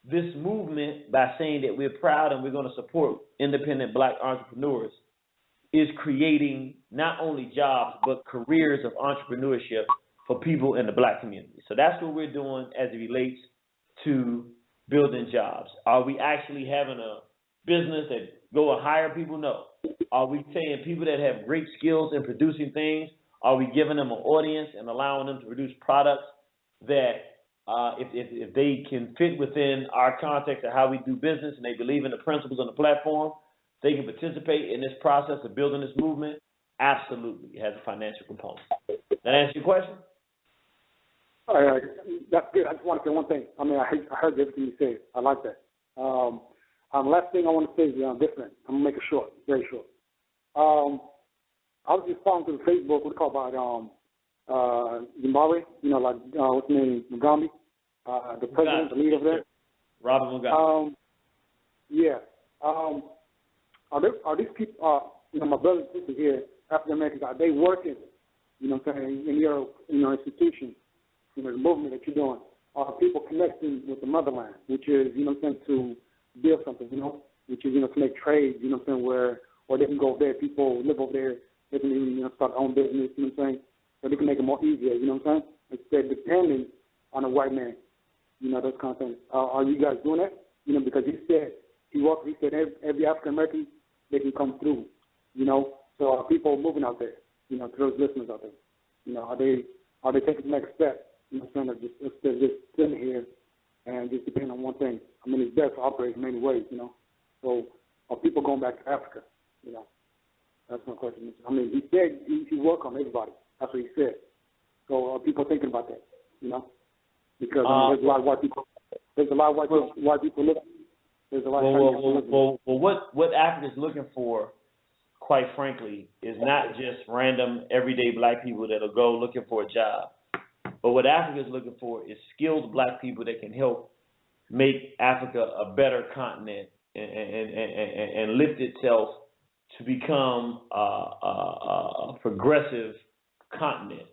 this movement, by saying that we're proud and we're going to support independent black entrepreneurs, is creating not only jobs but careers of entrepreneurship for people in the black community. So that's what we're doing as it relates to building jobs. Are we actually having a business that go and hire people? No. Are we saying people that have great skills in producing things, are we giving them an audience and allowing them to produce products that if they can fit within our context of how we do business and they believe in the principles on the platform, they can participate in this process of building this movement? Absolutely. It has a financial component. That answer your question? That's good. I just want to say one thing. I mean, I heard everything you said. I like that. Last thing I want to say is different. I'm going to make it short, very short. I was just following through Facebook, what they call about Zimbabwe, what's his name, Mugabe, the president, the leader of that. Robert Mugabe. Yeah. Are these people, my brothers and sisters here, African Americans, are they working, in your, institution, the movement that you're doing? Are people connecting with the motherland, which is, to build something, which is, to make trade, where they can go over there, people live over there, they can even, start their own business, so they can make it more easier, instead of depending on a white man, those kind of things. Are you guys doing that? Because he said every African American, they can come through, so are people moving out there, to those listeners out there, are they taking the next step, instead of just sitting here and just depending on one thing? I mean, it's best to operate in many ways, so are people going back to Africa, That's my question. I mean, he said he work on everybody. That's what he said. So are people thinking about that, Because there's a lot of white people. There's a lot of white people living. There's a lot of what Africa's looking for, quite frankly, is not just random everyday black people that'll go looking for a job. But what Africa's looking for is skilled black people that can help make Africa a better continent and lift itself to become a progressive continent.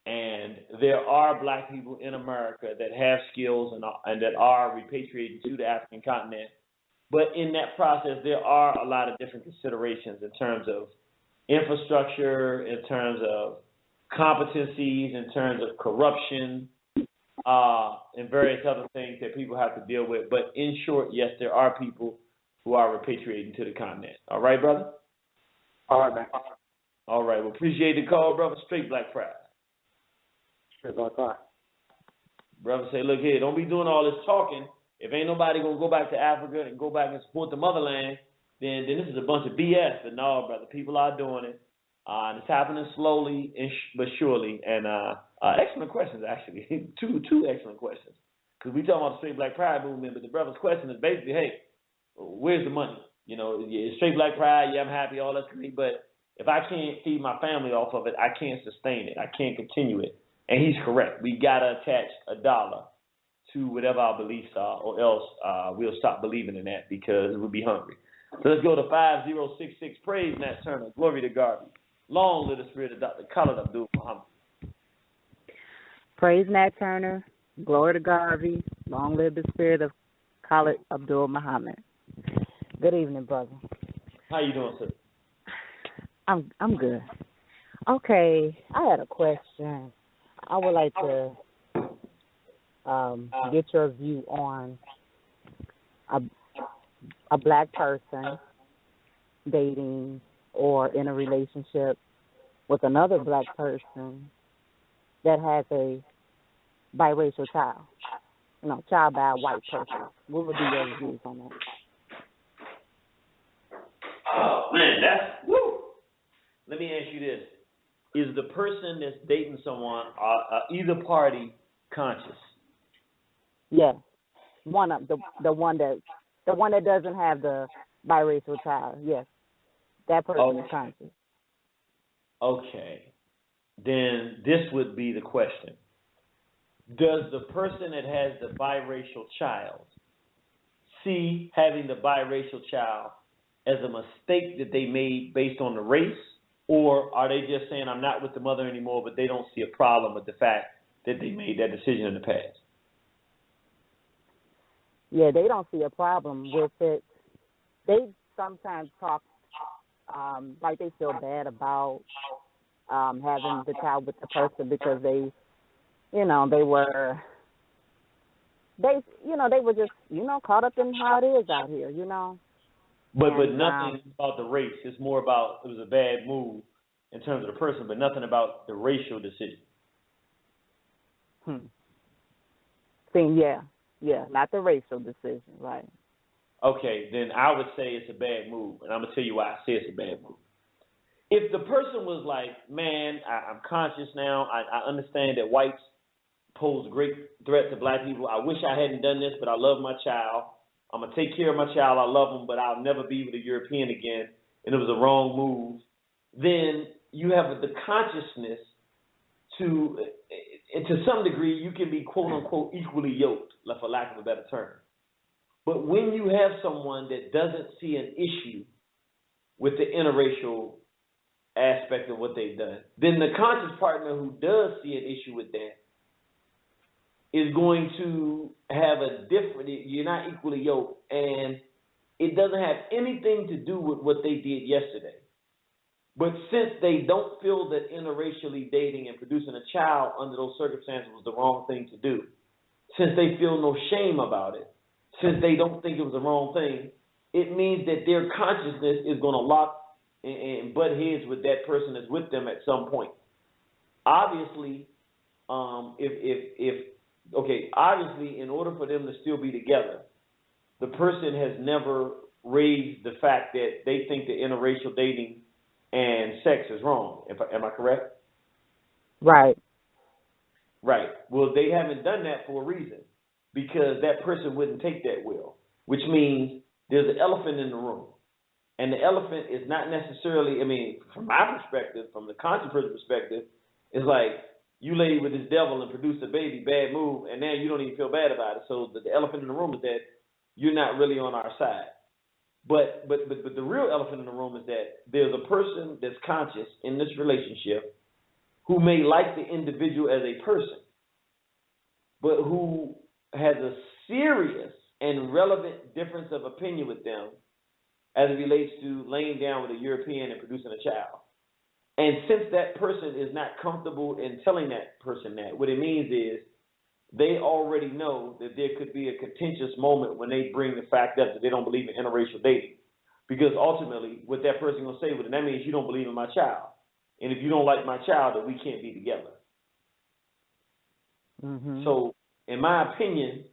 And there are black people in America that have skills and that are repatriated to the African continent. But in that process, there are a lot of different considerations in terms of infrastructure, in terms of competencies, in terms of corruption, and various other things that people have to deal with. But in short, yes, there are people who are repatriating to the continent. All right, brother? All right, man. All right. Well, appreciate the call, brother. Straight Black Pride. Straight Black Pride. Brother say, look here, don't be doing all this talking. If ain't nobody going to go back to Africa and go back and support the motherland, then this is a bunch of BS. But no, brother, people are doing it. And it's happening slowly but surely. And excellent questions, actually. two excellent questions. Because we talking about the Straight Black Pride movement, but the brother's question is basically, hey, where's the money? Straight Black Pride, yeah, I'm happy, all that's great, but if I can't feed my family off of it, I can't sustain it. I can't continue it. And he's correct. We got to attach $1 to whatever our beliefs are, or else we'll stop believing in that because we'll be hungry. So let's go to 5066. Praise Nat Turner. Glory to Garvey. Long live the spirit of Dr. Khalid Abdul Muhammad. Praise Nat Turner. Glory to Garvey. Long live the spirit of Khalid Abdul Muhammad. Good evening, brother. How you doing, sir? I'm good. Okay, I had a question. I would like to get your view on a black person dating or in a relationship with another black person that has a biracial child. Child by a white person. What would be your views on that? Oh, man, that's, woo! Let me ask you this. Is the person that's dating someone, either party, conscious? Yes. The one that doesn't have the biracial child, yes. That person is conscious. Okay. Then this would be the question. Does the person that has the biracial child see having the biracial child as a mistake that they made based on the race? Or are they just saying, I'm not with the mother anymore, but they don't see a problem with the fact that they made that decision in the past? Yeah, they don't see a problem with it. They sometimes talk like they feel bad about having the child with the person because they were just, caught up in how it is out here, But And, nothing about the race. It's more about it was a bad move in terms of the person, but nothing about the racial decision. Not the racial decision, right? Okay, then I would say it's a bad move, and I'm gonna tell you why I say it's a bad move. If the person was like, man, I'm conscious now. I understand that whites pose a great threat to black people. I wish I hadn't done this, but I love my child. I'm going to take care of my child. I love him, but I'll never be with a European again, and it was a wrong move. Then you have the consciousness to some degree, you can be, quote, unquote, equally yoked, for lack of a better term. But when you have someone that doesn't see an issue with the interracial aspect of what they've done, then the conscious partner who does see an issue with that is going to have a different, you're not equally yoked, and it doesn't have anything to do with what they did yesterday. But since they don't feel that interracially dating and producing a child under those circumstances was the wrong thing to do, since they feel no shame about it, since they don't think it was the wrong thing, it means that their consciousness is going to lock and butt heads with that person that's with them at some point. Obviously, obviously, in order for them to still be together, the person has never raised the fact that they think that interracial dating and sex is wrong. Am I correct? Right. Right. Well, they haven't done that for a reason, because that person wouldn't take that well, which means there's an elephant in the room. And the elephant is not necessarily, from my perspective, from the conscious person's perspective, it's like you lay with this devil and produce a baby, bad move, and now you don't even feel bad about it. So the elephant in the room is that you're not really on our side. But the real elephant in the room is that there's a person that's conscious in this relationship who may like the individual as a person, but who has a serious and relevant difference of opinion with them as it relates to laying down with a European and producing a child. And since that person is not comfortable in telling that person that, what it means is they already know that there could be a contentious moment when they bring the fact up that they don't believe in interracial dating. Because ultimately, what that person going to say with it, that means you don't believe in my child. And if you don't like my child, then we can't be together. Mm-hmm. So, in my opinion,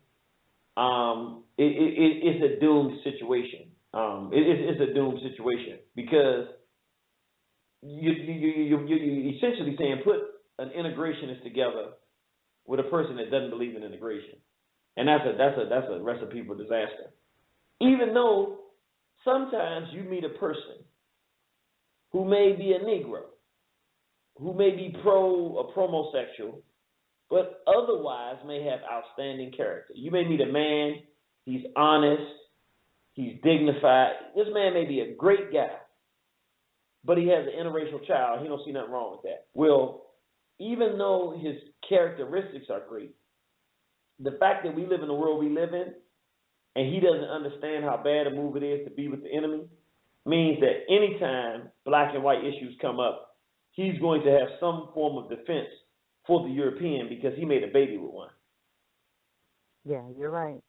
it's a doomed situation. It's a doomed situation because you essentially saying put an integrationist together with a person that doesn't believe in integration, and that's a recipe for disaster. Even though sometimes you meet a person who may be a Negro, who may be promosexual, but otherwise may have outstanding character. You may meet a man, he's honest, he's dignified. This man may be a great guy, but he has an interracial child. He don't see nothing wrong with that. Well, even though his characteristics are great, the fact that we live in the world we live in, and he doesn't understand how bad a move it is to be with the enemy, means that anytime black and white issues come up, he's going to have some form of defense for the European because he made a baby with one. Yeah, you're right.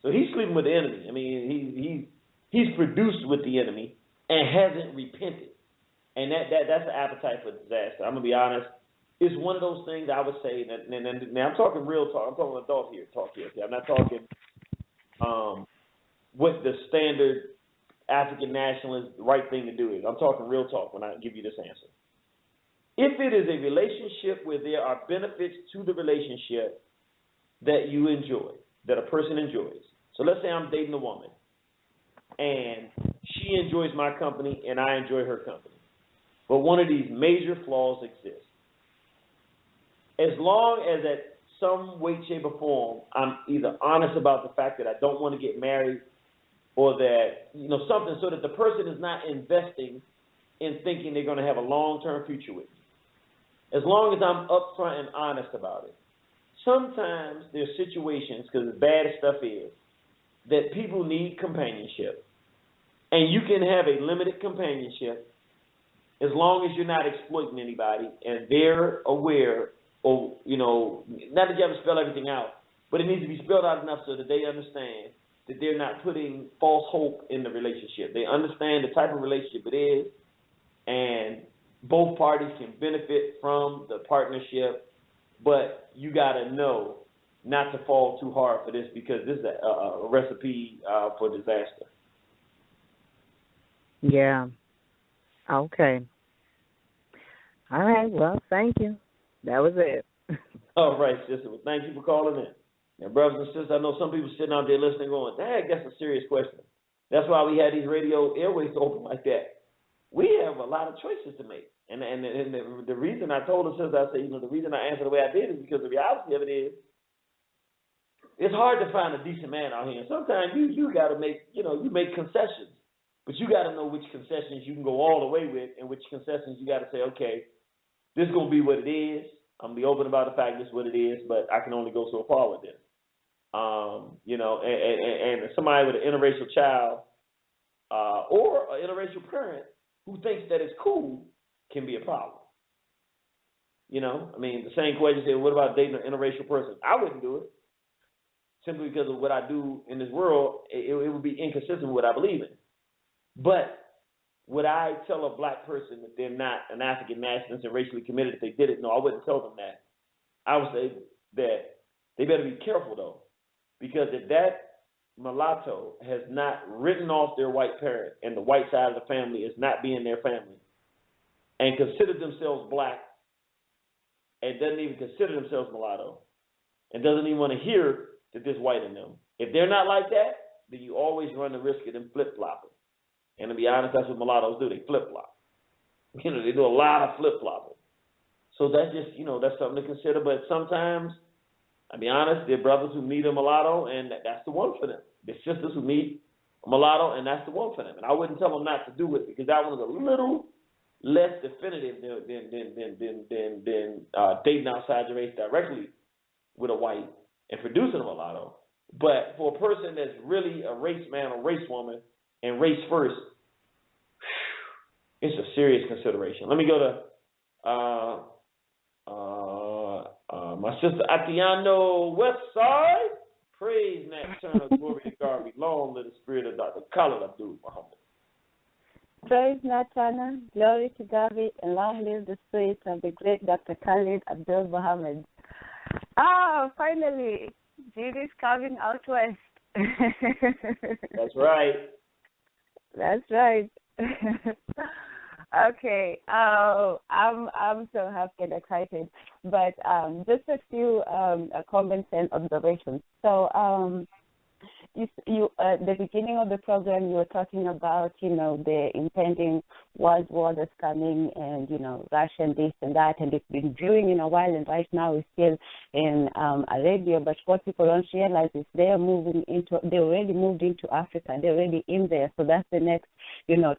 So he's sleeping with the enemy. He's produced with the enemy and hasn't repented. And that's an appetite for disaster. I'm going to be honest. It's one of those things I would say, now I'm talking real talk. I'm talking adult talk here. I'm not talking what the standard African nationalist right thing to do is. I'm talking real talk when I give you this answer. If it is a relationship where there are benefits to the relationship that you enjoy, that a person enjoys. So let's say I'm dating a woman, and she enjoys my company, and I enjoy her company. But one of these major flaws exists. As long as at some way, shape, or form, I'm either honest about the fact that I don't want to get married or that, something so that the person is not investing in thinking they're going to have a long-term future with me. As long as I'm upfront and honest about it. Sometimes there's situations, because as bad as stuff is, that people need companionship. And you can have a limited companionship as long as you're not exploiting anybody and they're aware, or, not that you have to spell everything out, but it needs to be spelled out enough so that they understand that they're not putting false hope in the relationship. They understand the type of relationship it is, and both parties can benefit from the partnership, but you got to know not to fall too hard for this, because this is a recipe for disaster. Yeah. Okay. All right. Well, thank you. That was it. All right, sister. Well, thank you for calling in. Now, brothers and sisters, I know some people sitting out there listening going, dang, that's a serious question. That's why we had these radio airways open like that. We have a lot of choices to make. And the reason I told the sister, I said, the reason I answered the way I did is because the reality of it is, it's hard to find a decent man out here. And sometimes you got to make, you make concessions. But you got to know which concessions you can go all the way with and which concessions you got to say, okay, this is going to be what it is. I'm going to be open about the fact this is what it is, but I can only go so far with this. And somebody with an interracial child or an interracial parent who thinks that it's cool can be a problem. The same question said, what about dating an interracial person? I wouldn't do it simply because of what I do in this world. It would be inconsistent with what I believe in. But would I tell a black person that they're not an African nationalist and racially committed if they did it? No, I wouldn't tell them that. I would say that they better be careful, though, because if that mulatto has not written off their white parent and the white side of the family is not being their family and consider themselves black and doesn't even consider themselves mulatto and doesn't even want to hear that there's white in them, if they're not like that, then you always run the risk of them flip-flopping. And to be honest, that's what mulattoes do. They flip-flop. They do a lot of flip-flopping. So that's just, that's something to consider. But sometimes, I'll be honest, there are brothers who meet a mulatto, and that's the one for them. There's sisters who meet a mulatto, and that's the one for them. And I wouldn't tell them not to do it, because that one is a little less definitive than dating outside your race directly with a white and producing a mulatto. But for a person that's really a race man or race woman, and race first, it's a serious consideration. Let me go to my sister Atiano Westside. Praise Nat Turner, glory to God, belong to the spirit of Dr. Khalid Abdul Muhammad. Praise Nat Turner, glory to God, and long live the spirit of the great Dr. Khalid Abdul Muhammad. Finally, Judy's coming out west. That's right. That's right. Okay. I'm so happy and excited. But just a few comments and observations. So you at the beginning of the program, you were talking about, the impending world war that's coming, and, Russia and this and that, and it's been brewing in a while, and right now it's still in Arabia. But what people don't realize is they already moved into Africa. They're already in there. So that's the next,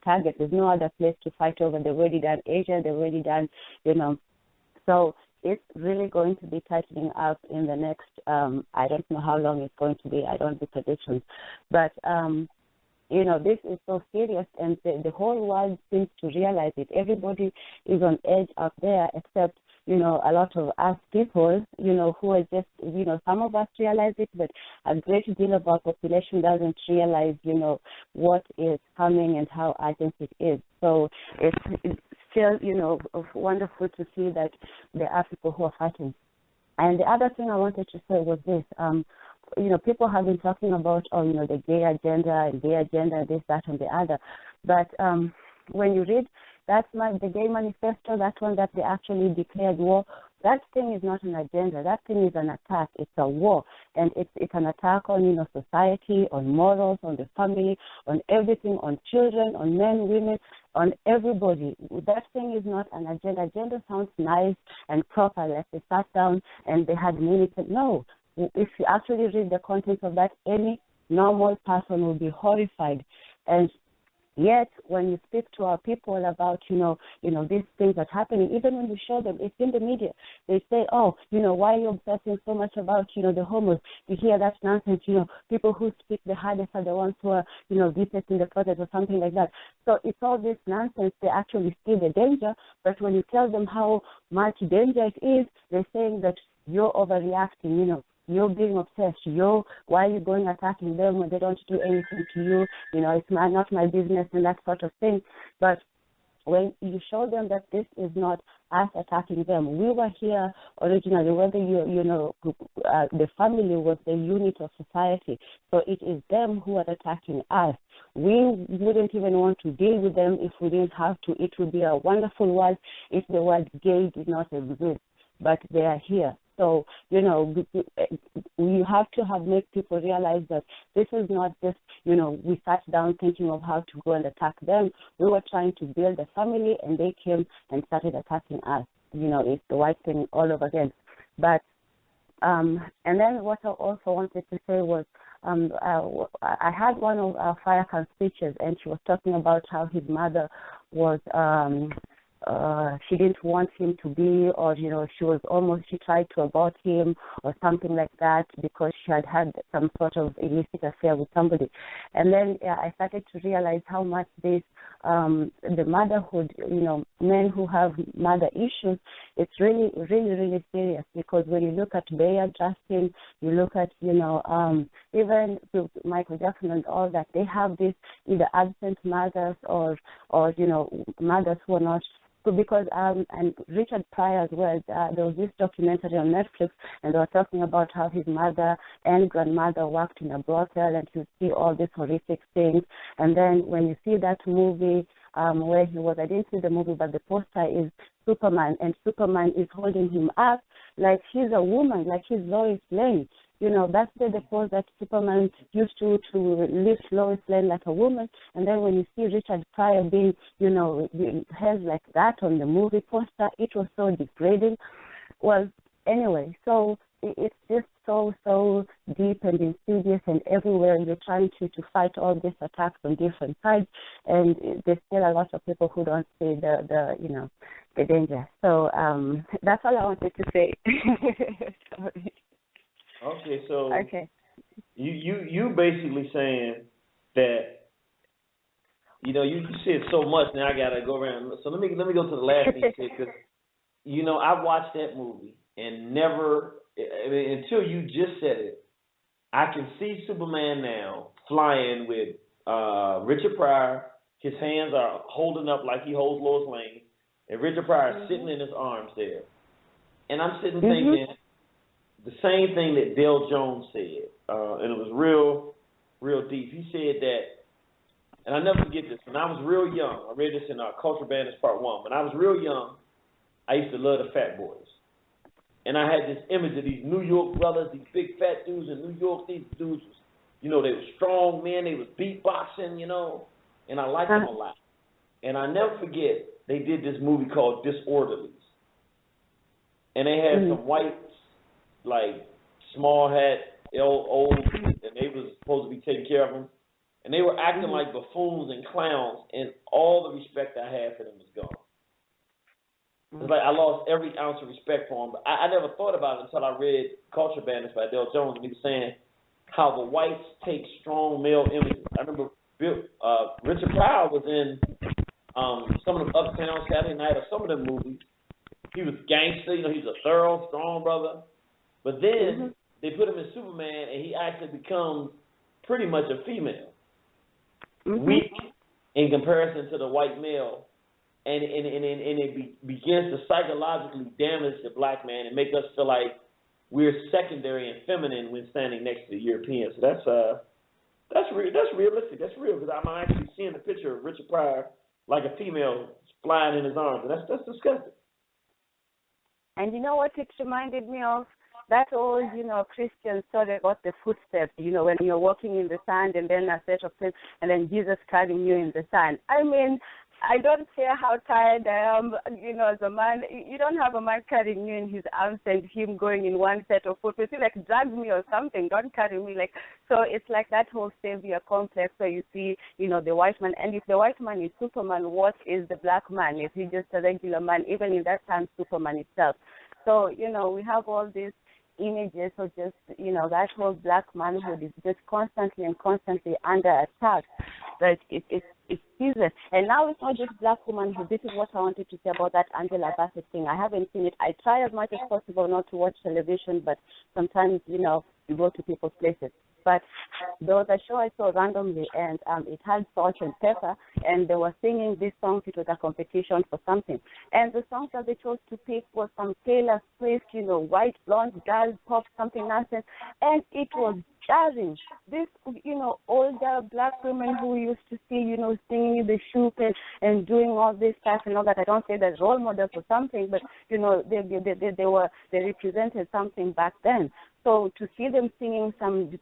target. There's no other place to fight over. They've already done Asia. They've already done, so it's really going to be tightening up in the next, I don't know how long it's going to be. I don't do predictions. But, this is so serious, and the whole world seems to realize it. Everybody is on edge out there, except, a lot of us people, who are just, some of us realize it, but a great deal of our population doesn't realize, what is coming and how urgent it is. So it's still, wonderful to see that there are people who are fighting. And the other thing I wanted to say was this. People have been talking about, the gay agenda, this, that, and the other. But when you read the gay manifesto, that one that they actually declared war, that thing is not an agenda. That thing is an attack. It's a war. And it's an attack on, society, on morals, on the family, on everything, on children, on men, women, on everybody. That thing is not an agenda. Agenda sounds nice and proper, like they sat down and they had minutes. No. If you actually read the contents of that, any normal person will be horrified. And, Yet, when you speak to our people about, these things that are happening, even when we show them, it's in the media. They say, oh, why are you obsessing so much about, the homos? You hear that nonsense, people who speak the hardest are the ones who are, deepest in the protest or something like that. So it's all this nonsense. They actually see the danger, but when you tell them how much danger it is, they're saying that you're overreacting, you're being obsessed. Why are you going attacking them when they don't do anything to you? It's not my business and that sort of thing. But when you show them that this is not us attacking them, we were here originally, whether the family was the unit of society. So it is them who are attacking us. We wouldn't even want to deal with them if we didn't have to. It would be a wonderful world if the word gay did not exist, but they are here. So, you have to make people realize that this is not just, we sat down thinking of how to go and attack them. We were trying to build a family, and they came and started attacking us. It's the white thing all over again. But, and then what I also wanted to say was, I had one of Farrakhan's speeches, and she was talking about how his mother was, she didn't want him to be, or she tried to abort him or something like that because she had some sort of illicit affair with somebody. And then I started to realize how much this the motherhood, men who have mother issues, it's really, really, really serious, because when you look at Bayer, Justin, you look at even Michael Jackson and all that, they have this either absent mothers or mothers who are not. So because and Richard Pryor as well, there was this documentary on Netflix, and they were talking about how his mother and grandmother worked in a brothel, and you see all these horrific things. And then when you see that movie where he was, I didn't see the movie, but the poster is Superman, and Superman is holding him up like he's a woman, like he's Lois Lane. That's the pose that Superman used to lift Lois Lane like a woman. And then when you see Richard Pryor being, held like that on the movie poster, it was so degrading. Well, anyway, so it's just so deep and insidious, and everywhere you're trying to fight all these attacks on different sides, and there's still a lot of people who don't see the danger. So that's all I wanted to say. Sorry. Okay, so you basically saying that you said so much. Now I gotta go around. So let me go to the last thing you said, because I watched that movie and never until you just said it, I can see Superman now flying with Richard Pryor. His hands are holding up like he holds Lois Lane, and Richard Pryor is sitting in his arms there, and I'm sitting thinking. The same thing that Dale Jones said, and it was real deep. He said that, and I never forget this, when I was real young, I read this in Culture Bandits Part 1. When I was real young, I used to love the Fat Boys. And I had this image of these New York brothers, these big fat dudes in New York. These dudes was, they were strong men, they was beatboxing, and I liked them a lot. And I never forget, they did this movie called Disorderlies. And they had some white, like small hat, old, and they was supposed to be taking care of them, and they were acting like buffoons and clowns, and all the respect I had for them was gone. It's like I lost every ounce of respect for them. But I never thought about it until I read Culture Bandits by Dale Jones, and he was saying how the whites take strong male images. I remember Richard Pryor was in some of them Uptown Saturday Night or some of them movies. He was gangster, he's a thorough, strong brother. But then they put him in Superman, and he actually becomes pretty much a female, weak in comparison to the white male, and it begins to psychologically damage the black man and make us feel like we're secondary and feminine when standing next to the Europeans. So that's realistic. That's real, because I'm actually seeing the picture of Richard Pryor like a female flying in his arms, and that's disgusting. And you know what it reminded me of? That old, Christian story about the footsteps, when you're walking in the sand and then a set of things, and then Jesus carrying you in the sand. I mean, I don't care how tired I am, as a man, you don't have a man carrying you in his arms and him going in one set of footprints. Like, drag me or something, don't carry me. Like, so it's like that whole savior complex where you see, the white man. And if the white man is Superman, what is the black man? Is he just a regular man? Even in that time, Superman itself. So, we have all these images of just, that whole black manhood is just constantly under attack. But it's season. And now it's not just black womanhood. This is what I wanted to say about that Angela Bassett thing. I haven't seen it. I try as much as possible not to watch television, but sometimes, you go to people's places. But there was a show I saw randomly, and it had salt and pepper, and they were singing this song. It was a competition for something. And the songs that they chose to pick was some Taylor Swift, white, blonde, girl, pop, something nonsense. And it was jazzing. This, older black women who used to see, singing the shoop and doing all this stuff and all that. I don't say that's role models or something, but, they represented something back then. So to see them singing some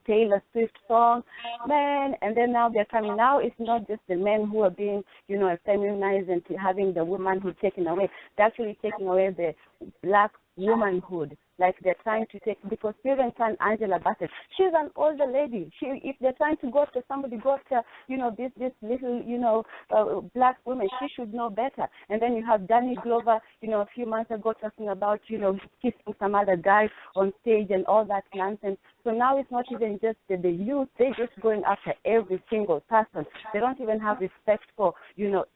Taylor Swift song, man, and then now they're coming. Now it's not just the men who are being, feminized and having the womanhood taken away. They're actually taking away the black womanhood. Like they're trying to take, because Steven and Angela Bassett, she's an older lady. If they're trying to go after somebody, go after, this little, black woman, she should know better. And then you have Danny Glover, a few months ago talking about, kissing some other guy on stage and all that nonsense. So now it's not even just the youth, they're just going after every single person. They don't even have respect for,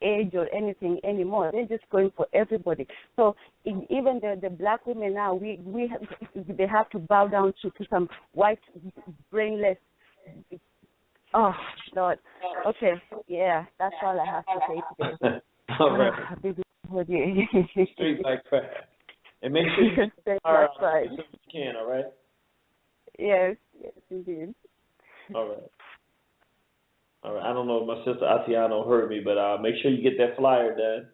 age or anything anymore. They're just going for everybody. So even the black women now, they have to bow down to some white, brainless. Oh, Lord. Okay, yeah, that's all I have to say today. All right. Straight like crap. And make sure you get as you can, all right? Yes, indeed. All right. I don't know if my sister Atiano heard me, but make sure you get that flyer done,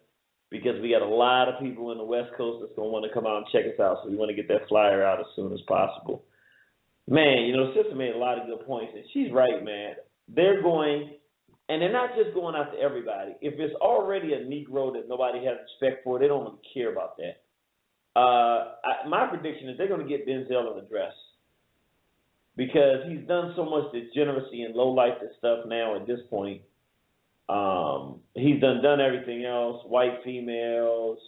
because we got a lot of people in the West Coast that's going to want to come out and check us out. So we want to get that flyer out as soon as possible. Man, sister made a lot of good points, and she's right, man. They're going, and they're not just going after everybody. If it's already a Negro that nobody has respect for, they don't really care about that. My prediction is they're going to get Denzel in the dress, because he's done so much degeneracy and low-life stuff now at this point. He's done everything else, white females.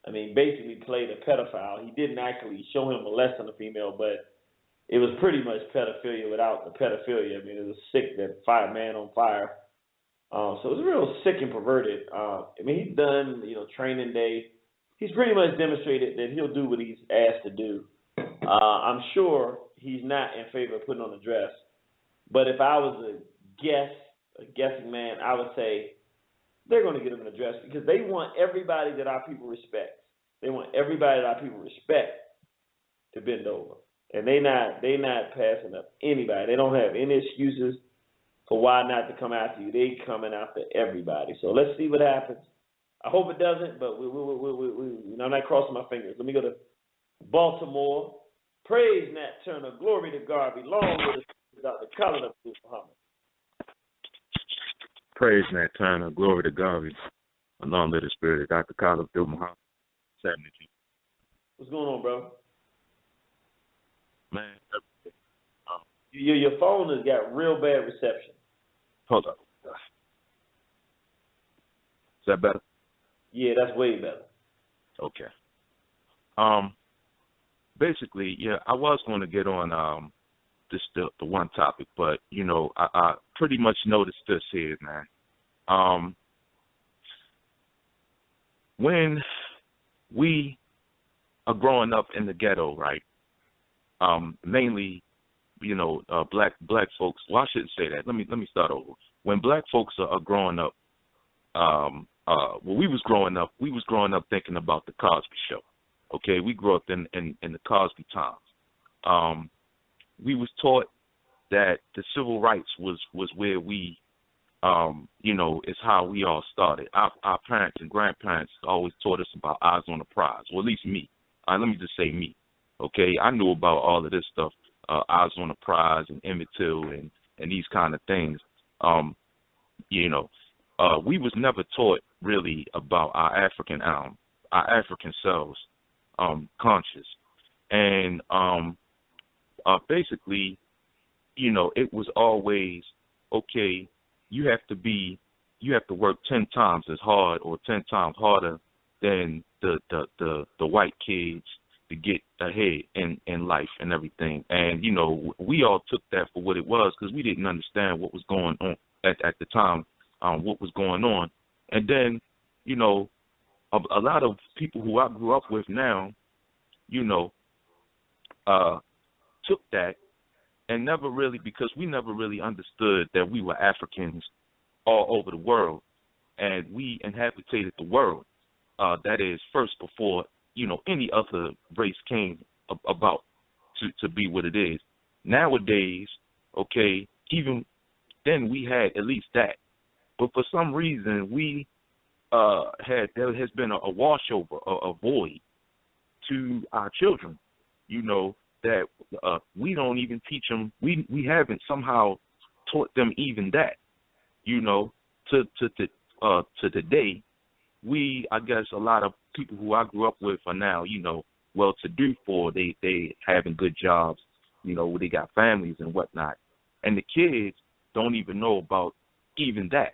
I mean, basically played a pedophile. He didn't actually show him molesting a female, but it was pretty much pedophilia without the pedophilia. I mean, it was sick that fired man on fire. So it was real sick and perverted. He's done, Training Day. He's pretty much demonstrated that he'll do what he's asked to do. I'm sure he's not in favor of putting on a dress. But if I was a guessing man, I would say they're going to get him in a dress, because they want everybody that our people respect. They want everybody that our people respect to bend over. And they not passing up anybody. They don't have any excuses for why not to come after you. They coming after everybody. So let's see what happens. I hope it doesn't, but I'm not crossing my fingers. Let me go to Baltimore. Praise Nat Turner. Glory to God. Belong with us, Dr. Colin Abdul Muhammad. Praise Nat Turner. Glory to God. Along with the spirit of Dr. Colin Abdul Muhammad. What's going on, bro? Man, your phone has got real bad reception. Hold on. Is that better? Yeah, that's way better. Okay. Basically, yeah, I was going to get on the one topic, but I pretty much noticed this here, man. When we are growing up in the ghetto, right? Mainly, black folks. Well, I shouldn't say that. Let me start over. When black folks are growing up, when we was growing up thinking about the Cosby Show. Okay, we grew up in the Cosby times. We was taught that the civil rights was where we, is how we all started. Our parents and grandparents always taught us about eyes on the prize. Well, at least me. Let me just say me. Okay, I knew about all of this stuff, eyes on the prize and Emmett Till and these kind of things. we was never taught really about our African selves, conscious. And basically, you know, it was always, okay, you have to work 10 times as hard or 10 times harder than the white kids to get ahead in life and everything. And, you know, we all took that for what it was because we didn't understand what was going on at the time, what was going on. And then, you know, a lot of people who I grew up with now, you know, took that and never really, because we never really understood that we were Africans all over the world, and we inhabited the world. That is first before, you know, any other race came about to be what it is. Nowadays, okay, even then we had at least that. But for some reason, there has been a washover, a void to our children, you know, that we don't even teach them. We haven't somehow taught them even that, you know, to today. I guess a lot of people who I grew up with are now, you know, well-to-do for, they having good jobs, you know, they got families and whatnot. And the kids don't even know about even that.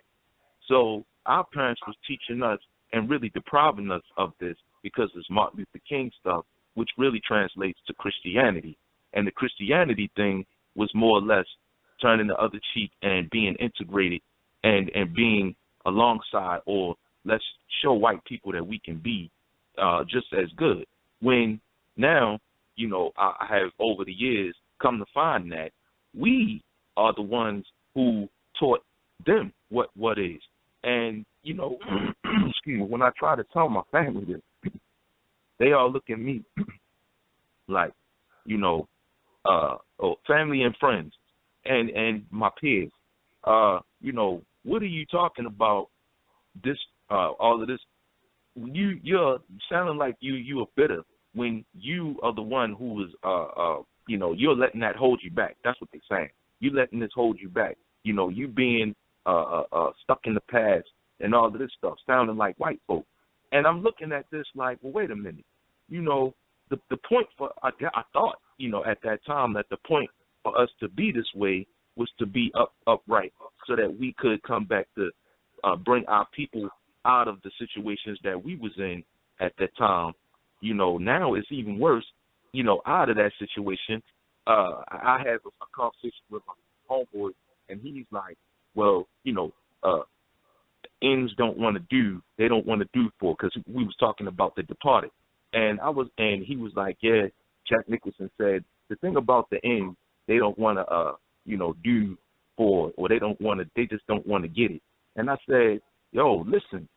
So our parents was teaching us and really depriving us of this because it's Martin Luther King stuff, which really translates to Christianity. And the Christianity thing was more or less turning the other cheek and being integrated and being alongside, or let's show white people that we can be just as good. When now, you know, I have over the years come to find that we are the ones who taught them what is. And, you know, excuse me, when I try to tell my family this, they all look at me like, you know, family and friends and my peers, you know, what are you talking about this, all of this? You're sounding like you are bitter when you are the one who was, you know, you're letting that hold you back. That's what they're saying. You're letting this hold you back. You know, you being stuck in the past and all of this stuff, sounding like white folk. And I'm looking at this like, well, wait a minute. You know, the point for, I thought, you know, at that time that the point for us to be this way was to be upright so that we could come back to bring our people out of the situations that we was in at that time. You know, now it's even worse, you know, out of that situation. I had a conversation with my homeboy, and he's like, well, you know, ends don't want to do for, because we was talking about The Departed. And he was like, yeah, Jack Nicholson said, the thing about the ends, they don't want to, you know, do for, or they just don't want to get it. And I said, yo, listen,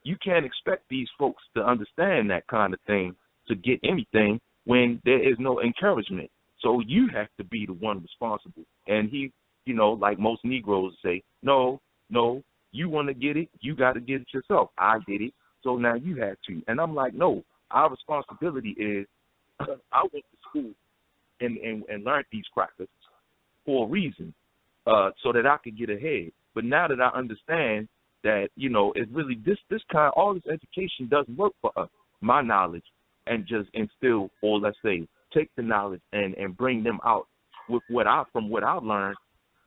you can't expect these folks to understand that kind of thing to get anything when there is no encouragement. So you have to be the one responsible. And he, you know, like most Negroes say, no, you want to get it, you got to get it yourself. I did it, so now you have to. And I'm like, no, our responsibility is, I went to school and learned these crackers for a reason, so that I could get ahead. But now that I understand that, you know, it's really this kind, all this education doesn't work for us. My knowledge, and just instill, or let's say, take the knowledge and bring them out with what I've learned,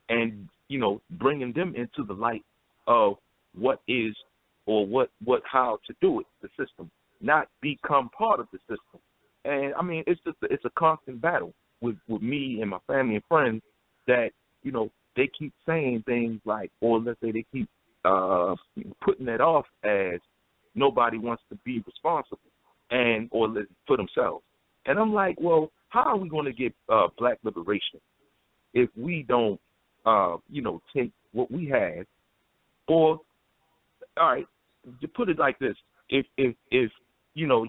and, you know, bringing them into the light of what is, or how to do it, the system, not become part of the system. And I mean, it's a constant battle with me and my family and friends that, you know, they keep saying things like, or let's say they keep putting it off as nobody wants to be responsible or for themselves. And I'm like, well, how are we going to get black liberation if we don't, you know, take what we have? Or, all right, to put it like this, if you know,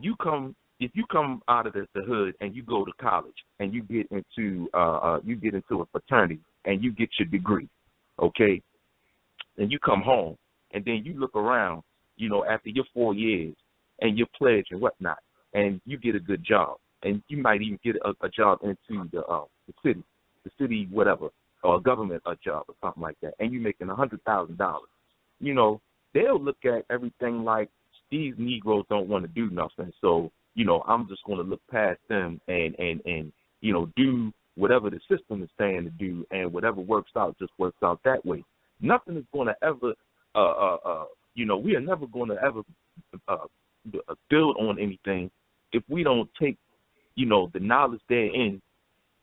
if you come out of the hood and you go to college and you get into a fraternity and you get your degree, okay, and you come home and then you look around, you know, after your 4 years and your pledge and whatnot, and you get a good job, and you might even get a job into the city whatever, or a government job or something like that, and you're making $100,000, you know, they'll look at everything like these Negroes don't want to do nothing, so, you know, I'm just going to look past them and you know, do whatever the system is saying to do, and whatever works out just works out that way. Nothing is going to ever, you know, we are never going to ever build on anything if we don't take, you know, the knowledge therein,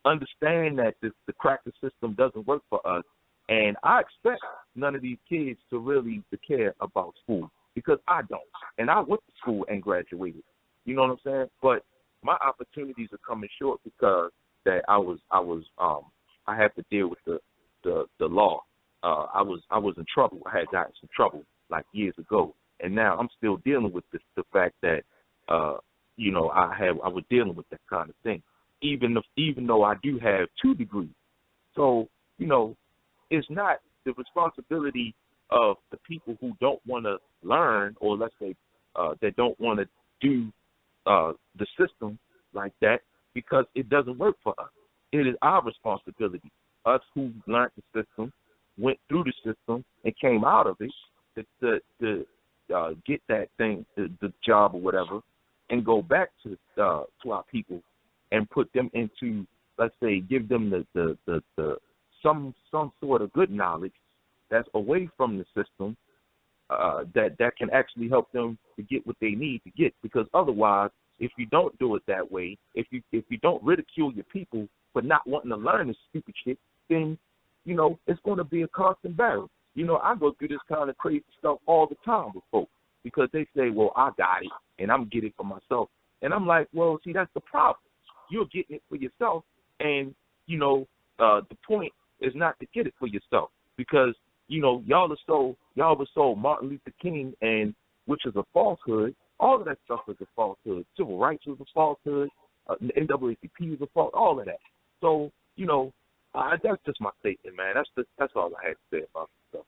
understand that the cracker system doesn't work for us. And I expect none of these kids to really care about school, because I don't. And I went to school and graduated. You know what I'm saying? But my opportunities are coming short because that I have to deal with the law. I was in trouble. I had gotten some trouble like years ago, and now I'm still dealing with the fact that you know, I was dealing with that kind of thing, even though I do have 2 degrees. So, you know, it's not the responsibility of the people who don't want to learn, or let's say that don't want to do the system like that, because it doesn't work for us. It is our responsibility, us who learned the system, went through the system, and came out of it, to get that thing, the job or whatever, and go back to our people and put them into, let's say, give them the some sort of good knowledge that's away from the system, that can actually help them to get what they need to get. Because otherwise, if you don't do it that way, if you don't ridicule your people for not wanting to learn this stupid shit, then, you know, it's going to be a constant battle. You know, I go through this kind of crazy stuff all the time with folks, because they say, well, I got it, and I'm getting it for myself. And I'm like, well, see, that's the problem. You're getting it for yourself, and, you know, the point is not to get it for yourself, because, you know, y'all were sold Martin Luther King, and which is a falsehood. All of that stuff is a falsehood. Civil rights was a falsehood. The NAACP is a falsehood. All of that. So, you know, that's just my statement, man. That's all I had to say about the stuff.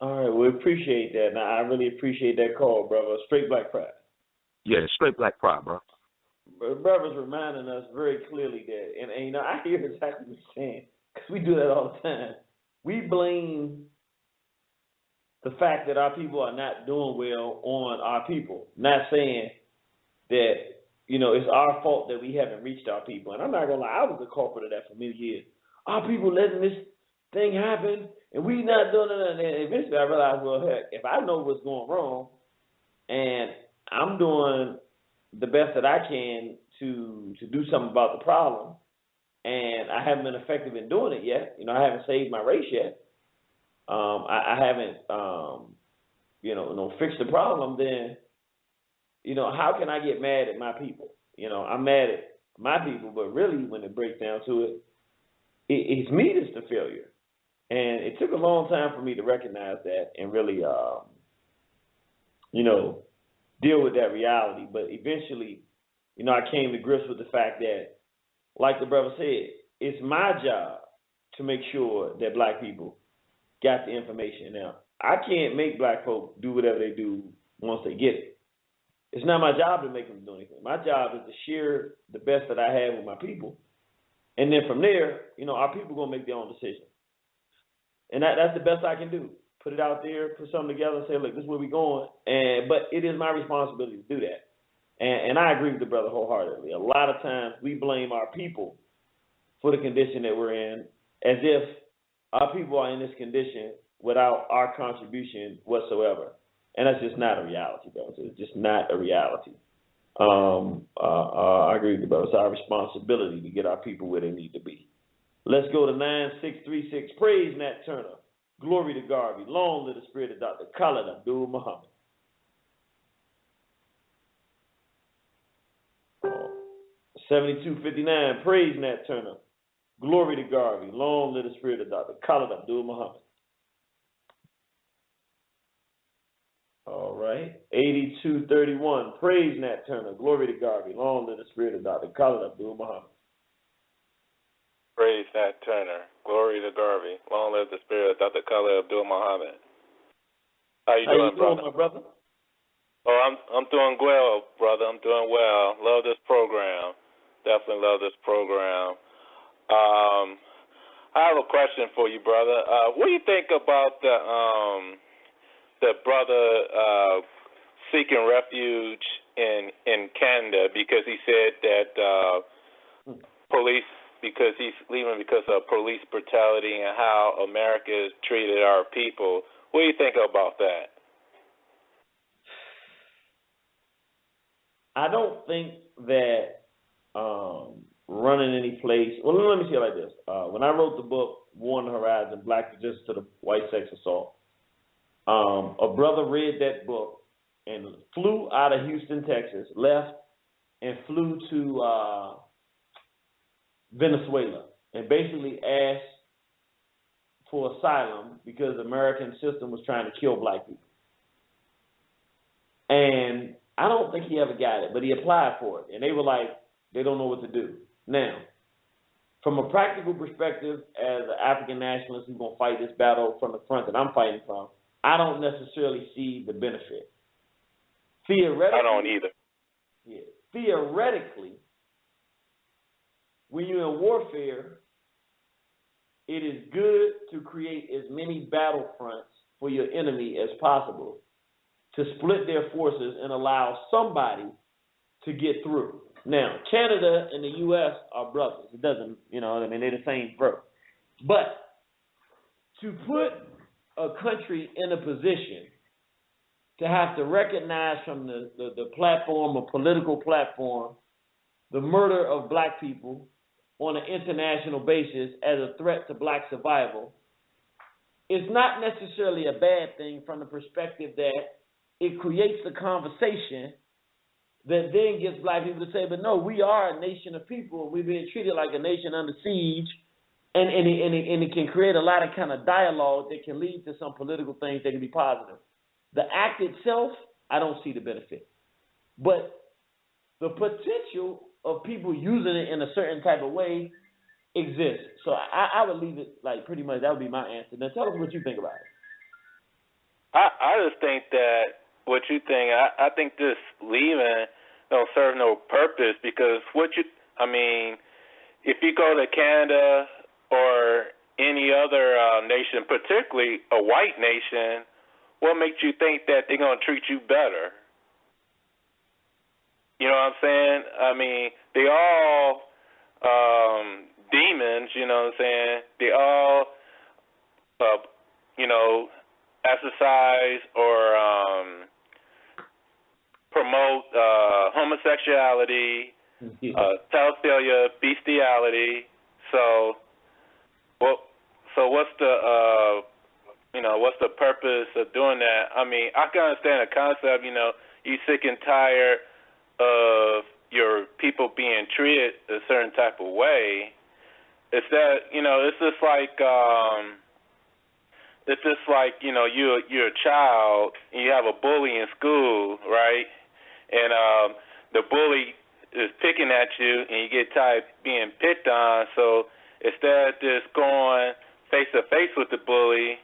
All right, we appreciate that. Now, I really appreciate that call, brother. Straight Black Pride. Yeah, straight Black Pride, bro. Brother's reminding us very clearly that, and you know, I hear exactly what you're saying, because we do that all the time. We blame the fact that our people are not doing well on our people, not saying that, you know, it's our fault that we haven't reached our people. And I'm not going to lie, I was the culprit of that for many years. Our people letting this thing happen, and we not doing it. And eventually I realized, well, heck, if I know what's going wrong, and I'm doing the best that I can to do something about the problem, and I haven't been effective in doing it yet, you know, I haven't saved my race yet, I haven't, you know, fixed the problem, then, you know, how can I get mad at my people? You know, I'm mad at my people, but really when it breaks down to it, it's me that's the failure. And it took a long time for me to recognize that and really, you know, deal with that reality. But eventually, you know, I came to grips with the fact that, like the brother said, it's my job to make sure that black people got the information. Now, I can't make black folk do whatever they do once they get it. It's not my job to make them do anything. My job is to share the best that I have with my people. And then from there, you know, our people are going to make their own decision. And that's the best I can do. Put it out there, put something together, and say, look, this is where we're going. But it is my responsibility to do that. And I agree with the brother wholeheartedly. A lot of times we blame our people for the condition that we're in, as if our people are in this condition without our contribution whatsoever. And that's just not a reality, brother. It's just not a reality. I agree with you, brother. It's our responsibility to get our people where they need to be. Let's go to 9636. Praise Nat Turner. Glory to Garvey. Long live the spirit of Dr. Khalid Abdul Muhammad. 7259. Praise Nat Turner. Glory to Garvey. Long live the spirit of Dr. Khalid Abdul Muhammad. All right. 8231. Praise Nat Turner. Glory to Garvey. Long live the spirit of Dr. Khalid Abdul Muhammad. Praise Nat Turner. Glory to Garvey. Long live the spirit of Dr. Khalid Abdul Muhammad. How you doing, brother? My brother? Oh, I'm doing well, brother. I'm doing well. Love this program. Definitely love this program. I have a question for you, brother. What do you think about the brother seeking refuge in Canada because he said that because he's leaving because of police brutality and how America has treated our people? What do you think about that? I don't think that running any place. Well, let me say it like this. When I wrote the book War on the Horizon: Black Resistance to the White Sex Assault, a brother read that book and flew out of Houston, Texas, left and flew to Venezuela and basically asked for asylum because the American system was trying to kill black people. And I don't think he ever got it, but he applied for it. And they were like, they don't know what to do. Now, from a practical perspective, as an African nationalist who's going to fight this battle from the front that I'm fighting from, I don't necessarily see the benefit. Theoretically, I don't either. Yeah, theoretically, when you're in warfare, it is good to create as many battle fronts for your enemy as possible to split their forces and allow somebody to get through. Now, Canada and the U.S. are brothers. It doesn't, they're the same throat. But to put a country in a position to have to recognize from the platform, a political platform, the murder of black people on an international basis as a threat to black survival is not necessarily a bad thing from the perspective that it creates a conversation that then gets black people to say, but no, we are a nation of people, and we're being treated like a nation under siege, and it can create a lot of kind of dialogue that can lead to some political things that can be positive. The act itself, I don't see the benefit. But the potential of people using it in a certain type of way exists. So I would leave it like pretty much that would be my answer. Now tell us what you think about it. I just think that what you think, I think this leaving don't serve no purpose because if you go to Canada or any other nation, particularly a white nation, what makes you think that they're going to treat you better? You know what I'm saying? They all demons, you know what I'm saying? They all, exercise or promote homosexuality, pedophilia, bestiality. So what's the purpose of doing that? I can understand the concept, you sick and tired of your people being treated a certain type of way. It's that, it's just like you're a child and you have a bully in school, right? And the bully is picking at you and you get tired being picked on. So instead of just going face to face with the bully,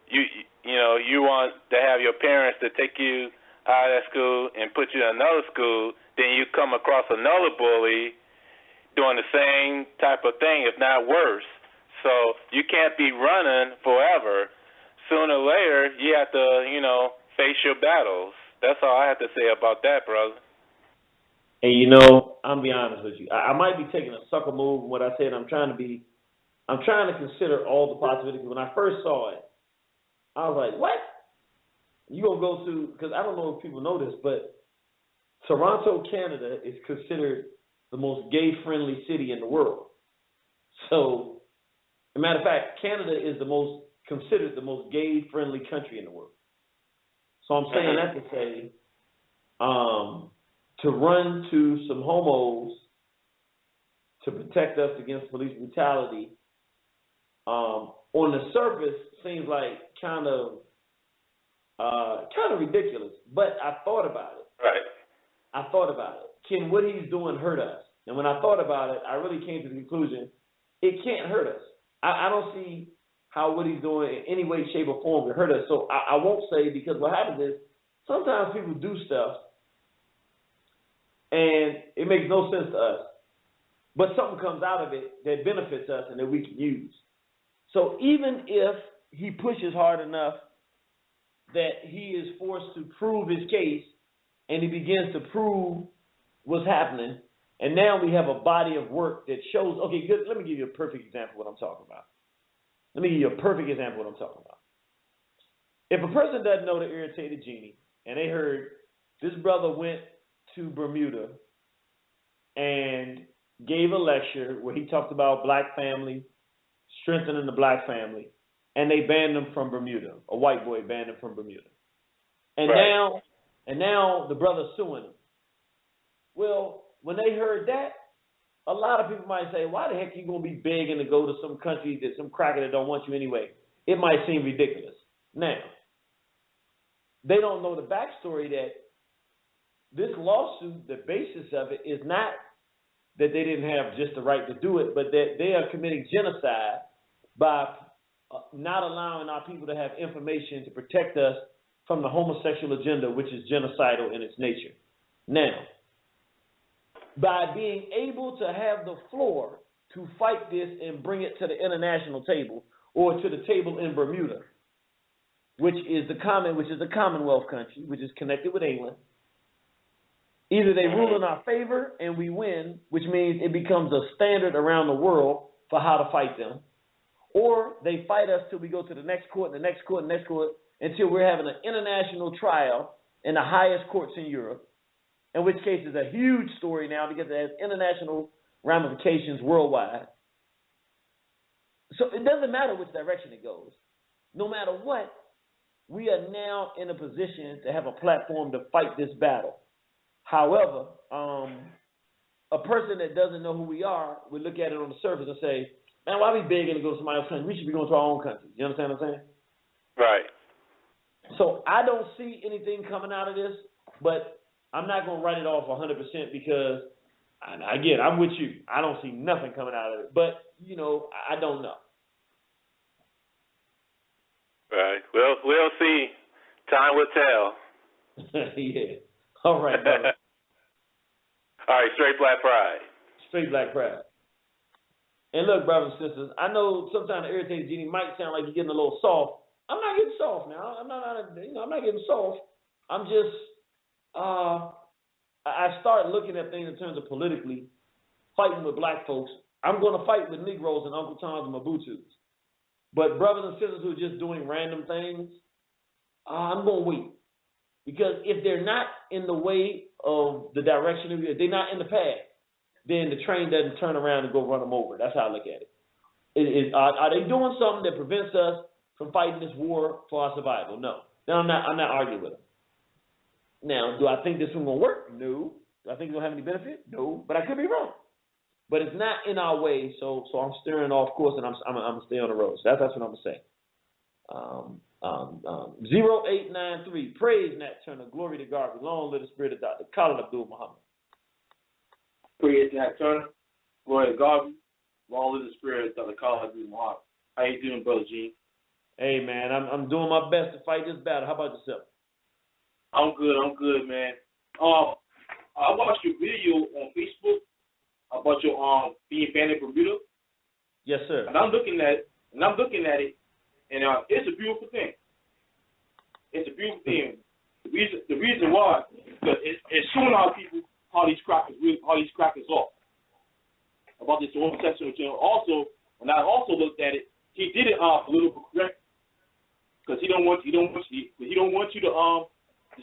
you want to have your parents to take you out of that school and put you in another school. Then you come across another bully doing the same type of thing, if not worse. So you can't be running forever. Sooner or later, you have to, face your battles. That's all I have to say about that, brother. And I'm be honest with you. I might be taking a sucker move in what I said. I'm trying to consider all the possibilities. When I first saw it, I was like, what? You gonna go to, because I don't know if people know this, but Toronto, Canada is considered the most gay-friendly city in the world. So, as a matter of fact, Canada is considered the most gay-friendly country in the world. So I'm saying that to say, to run to some homos to protect us against police brutality, on the surface seems like kind of ridiculous. But I thought about it. Right. I thought about it. Can what he's doing hurt us? And when I thought about it, I really came to the conclusion it can't hurt us. I don't see how what he's doing in any way, shape, or form can hurt us. So I won't say, because what happens is sometimes people do stuff and it makes no sense to us, but something comes out of it that benefits us and that we can use. So even if he pushes hard enough that he is forced to prove his case, and he begins to prove what's happening, and now we have a body of work that shows, okay, good, let me give you a perfect example of what I'm talking about. If a person doesn't know the Irritated Genie, and they heard this brother went to Bermuda and gave a lecture where he talked about black family, strengthening the black family, and they banned him from Bermuda. A white boy banned him from Bermuda. And now the brother's suing him. Well, when they heard that, a lot of people might say, why the heck are you going to be begging to go to some country that some cracker that don't want you anyway? It might seem ridiculous. Now, they don't know the backstory that this lawsuit, the basis of it is not that they didn't have just the right to do it, but that they are committing genocide by not allowing our people to have information to protect us from the homosexual agenda, which is genocidal in its nature. Now, by being able to have the floor to fight this and bring it to the international table or to the table in Bermuda, which is the Commonwealth country, which is connected with England, either they rule in our favor and we win, which means it becomes a standard around the world for how to fight them, or they fight us till we go to the next court, and the next court, and the next court, until we're having an international trial in the highest courts in Europe, in which case is a huge story now because it has international ramifications worldwide. So it doesn't matter which direction it goes. No matter what, we are now in a position to have a platform to fight this battle. However, a person that doesn't know who we are would look at it on the surface and say, man, why are we begging to go to somebody else's country? We should be going to our own country. You understand what I'm saying? Right. So I don't see anything coming out of this, but I'm not going to write it off 100% because, again, I'm with you. I don't see nothing coming out of it. But, I don't know. Right. Well, we'll see. Time will tell. Yeah. All right, brother. All right, straight Black Pride. Straight Black Pride. And look, brothers and sisters, I know sometimes the Irritated Genie might sound like you're getting a little soft. I'm not getting soft now. I'm not getting soft. I'm just, I started looking at things in terms of politically, fighting with black folks. I'm going to fight with Negroes and Uncle Toms and Mobutus. But brothers and sisters who are just doing random things, I'm going to wait. Because if they're not in the way of the direction of it, they're not in the path, then the train doesn't turn around and go run them over. That's how I look at it. Are they doing something that prevents us from fighting this war for our survival? No. Now I'm not arguing with them. Now, do I think this one gonna work? No. Do I think it's gonna have any benefit? No. But I could be wrong. But it's not in our way, so I'm steering off course and I'm gonna stay on the road. So that's what I'm gonna say. 0893, praise Nat Turner, glory to God, long live the spirit of Dr. Khalid Abdul Muhammad. Praise Nat Turner, glory to God, long live the spirit of Dr. Khalid Abdul Muhammad. How you doing, Brother Gene? Hey man, I'm doing my best to fight this battle. How about yourself? I'm good, man. I watched your video on Facebook about your being banned in Bermuda. Yes, sir. And I'm looking at it, and it's a beautiful thing. It's a beautiful thing. The reason why, because it's showing our people how these crackers are about this homosexual agenda. Also, when I also looked at it, he did it political correct because he don't want you to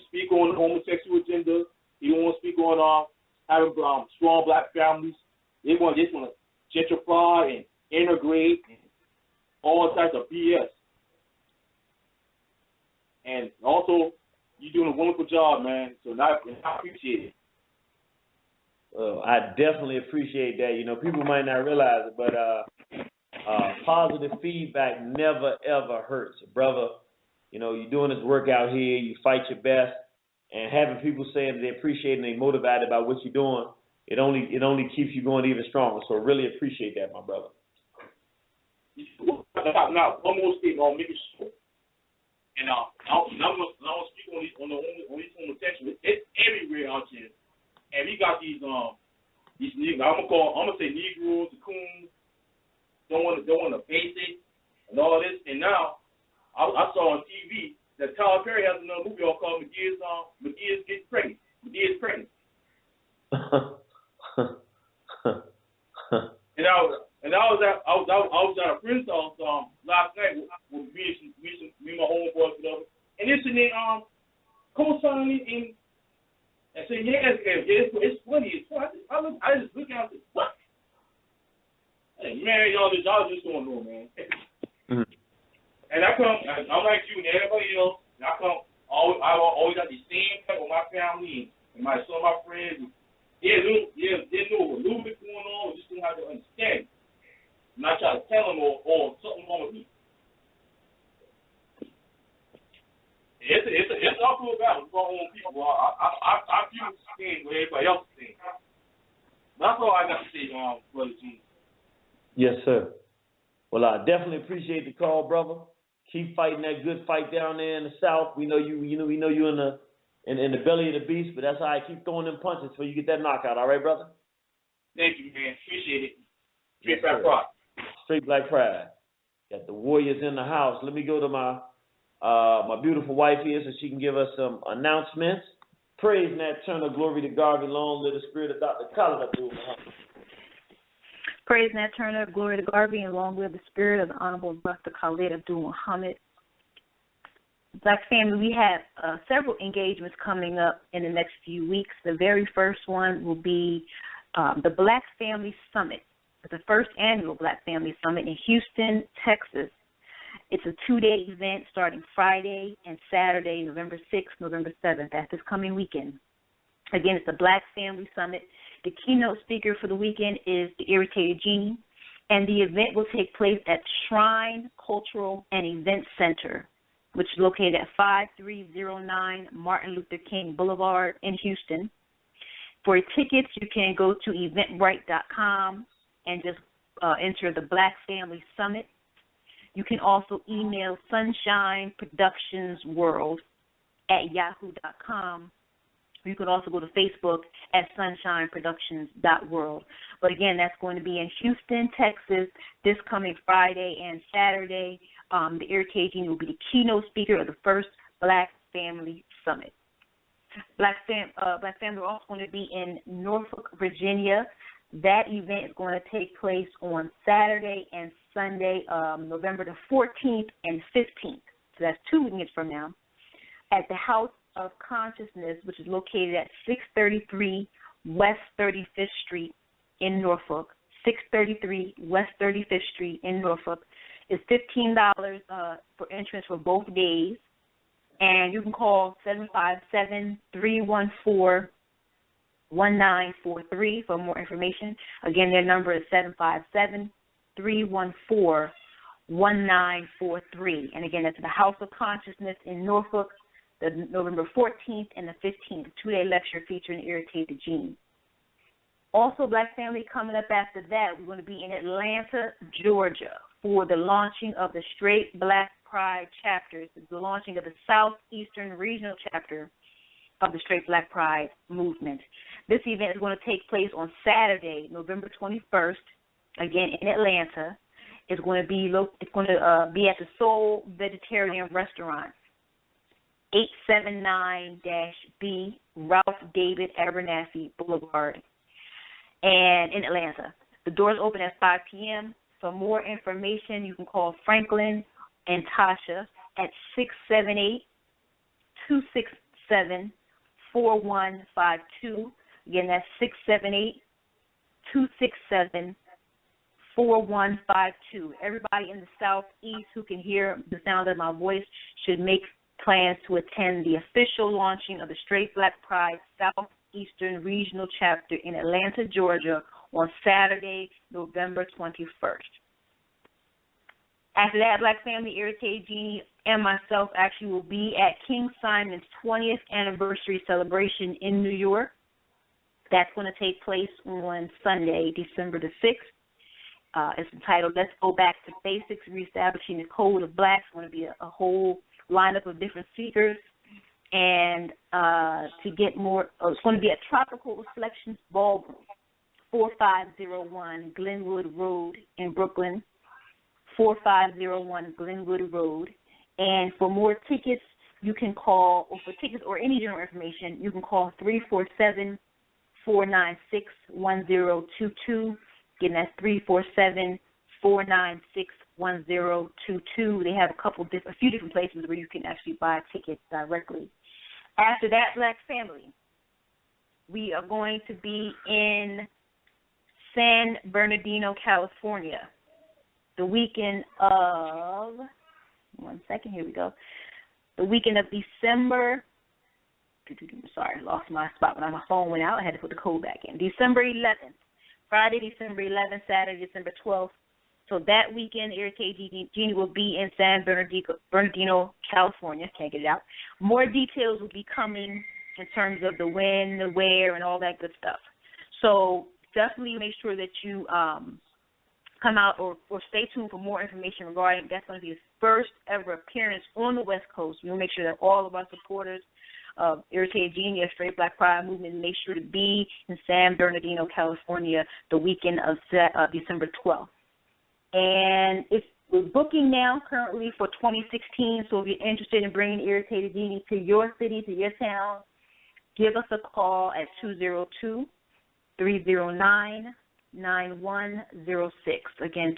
speak on the homosexual agenda. He don't want to speak on having strong black families. They just want to gentrify and integrate and all types of BS. And also, you're doing a wonderful job, man. So I appreciate it. Well, I definitely appreciate that. People might not realize it, but positive feedback never, ever hurts. Brother, you're doing this work out here. You fight your best. And having people saying they appreciate and they motivated by what you're doing, it only keeps you going even stronger. So I really appreciate that, my brother. Now, one more statement on making sure. And I'm going to speak on these homosexuals. It's everywhere out here. And we got these I'm gonna say Negroes, the coons, don't want to face it. and all this. And now, I saw on TV that Tyler Perry has another movie called McGee's Getting Pregnant. McGee is pregnant. And I was at a friend's house last night with me and my homeboys, whatever. And this and they co-signing and saying, it's funny. I just look at it, what? Hey, man, y'all just don't know, man. Mm-hmm. And I'm like you and everybody else. I always got the same type with my family and some of my friends. They know a little bit going on. Just don't have to understand. I'm not trying to tell them or something wrong with me. It's also a battle for our own people. I feel the same way everybody else is saying. That's all I got to say, Brother Gene. Yes, sir. Well, I definitely appreciate the call, brother. Keep fighting that good fight down there in the South. We know you in the belly of the beast, but that's all right. Keep throwing them punches so you get that knockout. All right, brother? Thank you, man. Appreciate it. Straight Black Pride. Straight Black Pride. Got the warriors in the house. Let me go to my beautiful wife here so she can give us some announcements. Praise Nat Turner, glory to Garvey, long live the spirit of Dr. Khalid Abdul Muhammad. Praise Nat Turner, glory to Garvey, and long live the spirit of the Honorable Dr. Khalid Abdul Muhammad. Black family, we have several engagements coming up in the next few weeks. The very first one will be the Black Family Summit, the first annual Black Family Summit in Houston, Texas. It's a 2-day event starting Friday and Saturday, November 6th, November 7th. That's this coming weekend. Again, it's the Black Family Summit. The keynote speaker for the weekend is the Irritated Genie, and the event will take place at Shrine Cultural and Event Center, which is located at 5309 Martin Luther King Boulevard in Houston. For tickets, you can go to eventbrite.com and just enter the Black Family Summit. You can also email sunshineproductionsworld@yahoo.com. You can also go to Facebook at sunshineproductions.world. But again, that's going to be in Houston, Texas, this coming Friday and Saturday. The Irritated Genie will be the keynote speaker of the first Black Family Summit. Black Family are also going to be in Norfolk, Virginia. That event is going to take place on Saturday and Sunday, November the 14th and 15th. So that's 2 weekends from now, at the House of Consciousness, which is located at 633 West 35th Street in Norfolk. 633 West 35th Street in Norfolk. It's $15 for entrance for both days. And you can call 757-314-1943 for more information. Again, their number is 757-314-1943. And again, that's the House of Consciousness in Norfolk, the November 14th and the 15th, 2-day lecture featuring Irritated Genie. Also, Black Family, coming up after that, we're going to be in Atlanta, Georgia, for the launching of the Straight Black Pride chapters, the launching of the Southeastern Regional Chapter of the Straight Black Pride movement. This event is going to take place on Saturday, November 21st, again in Atlanta. It's going to be at the Soul Vegetarian Restaurant, 879-B Ralph David Abernathy Boulevard, and in Atlanta. The doors open at 5 p.m. For more information, you can call Franklin and Tasha at 678-267-4152. Again, that's 678-267-4152. Everybody in the Southeast who can hear the sound of my voice should make plans to attend the official launching of the Straight Black Pride Southeastern Regional Chapter in Atlanta, Georgia on Saturday, November 21st. After that, Black Family, Irritated Genie, and myself actually will be at King Simon's 20th anniversary celebration in New York. That's going to take place on Sunday, December the 6th. It's entitled, Let's Go Back to Basics, Reestablishing the Code of Blacks. It's going to be a whole lineup of different speakers. And to get more, it's going to be at Tropical Reflections Ballroom, 4501 Glenwood Road in Brooklyn, 4501 Glenwood Road. And for more tickets, you can call, or for tickets or any general information, you can call 347-496-1022. Again, that's 347-496-1022. They have a few different places where you can actually buy tickets directly. After that, Black family, we are going to be in San Bernardino, California, the weekend of, here we go, the weekend of December, sorry, I lost my spot when my phone went out. I had to put the code back in. December 11th, Friday, December 11th, Saturday, December 12th. So that weekend, Irritated Genie will be in San Bernardino, California. Can't get it out. More details will be coming in terms of the when, the where, and all that good stuff. So definitely make sure that you come out or stay tuned for more information regarding. That's going to be his first ever appearance on the West Coast. We'll make sure that all of our supporters of Irritated Genie, Straight Black Pride Movement, make sure to be in San Bernardino, California, the weekend of December 12th. And we're booking now currently for 2016, so if you're interested in bringing Irritated Genie to your city, to your town, give us a call at 202-309-9106. Again,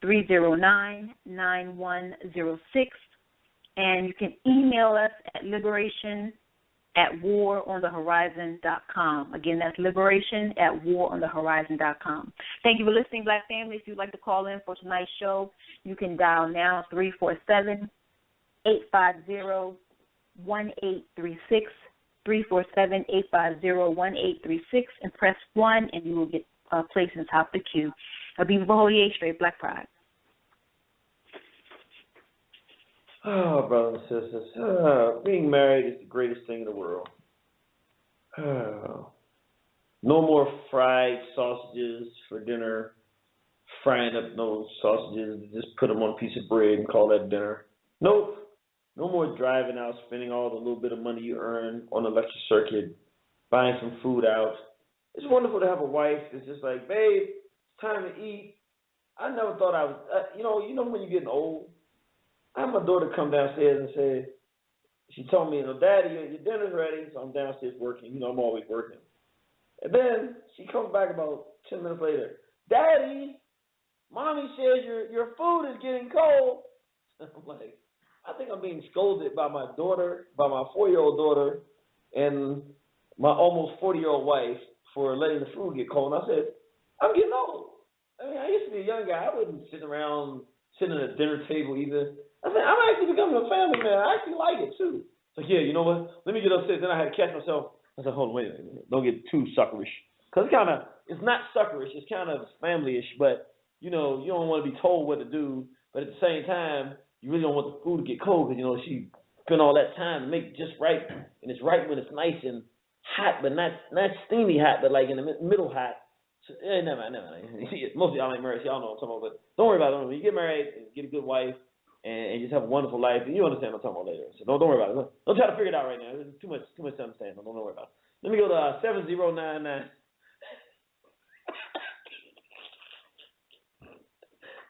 202-309-9106. And you can email us at liberation@waronthehorizon.com. Again, that's liberation@waronthehorizon.com. Thank you for listening, Black family. If you'd like to call in for tonight's show, you can dial now 347-850-1836, 347-850-1836, and press 1, and you will get placed in the top of the queue. Abiba Baholier, Straight Black Pride. Oh, brothers and sisters, being married is the greatest thing in the world. No more fried sausages for dinner, frying up those sausages, just put them on a piece of bread and call that dinner. Nope. No more driving out, spending all the little bit of money you earn on the electric circuit, buying some food out. It's wonderful to have a wife that's just like, babe, it's time to eat. I never thought I was, you know when you're getting old, I had my daughter come downstairs and say, she told me, Daddy, your dinner's ready. So I'm downstairs working. I'm always working. And then she comes back about 10 minutes later. Daddy, Mommy says your food is getting cold. I'm like, I think I'm being scolded by my daughter, by my 4-year-old daughter, and my almost 40-year-old wife for letting the food get cold. And I said, I'm getting old. I mean, I used to be a young guy. I wouldn't sit around, sitting at a dinner table either. I said, I'm actually becoming a family man. I actually like it, too. It's like, yeah, you know what? Let me get upset. Then I had to catch myself. I said, hold on, wait a minute. Don't get too suckerish. Because it's not suckerish. It's kind of family-ish. But, you don't want to be told what to do. But at the same time, you really don't want the food to get cold because, she spent all that time to make it just right. And it's right when it's nice and hot, but not steamy hot, but like in the middle hot. So, never mind. Most of y'all ain't married, so y'all know what I'm talking about. But don't worry about it. When you get married, get a good wife, and just have a wonderful life, and you understand what I'm talking about later. So don't worry about it. Don't try to figure it out right now. There's too much to understand. Don't worry about it. Let me go to 7099.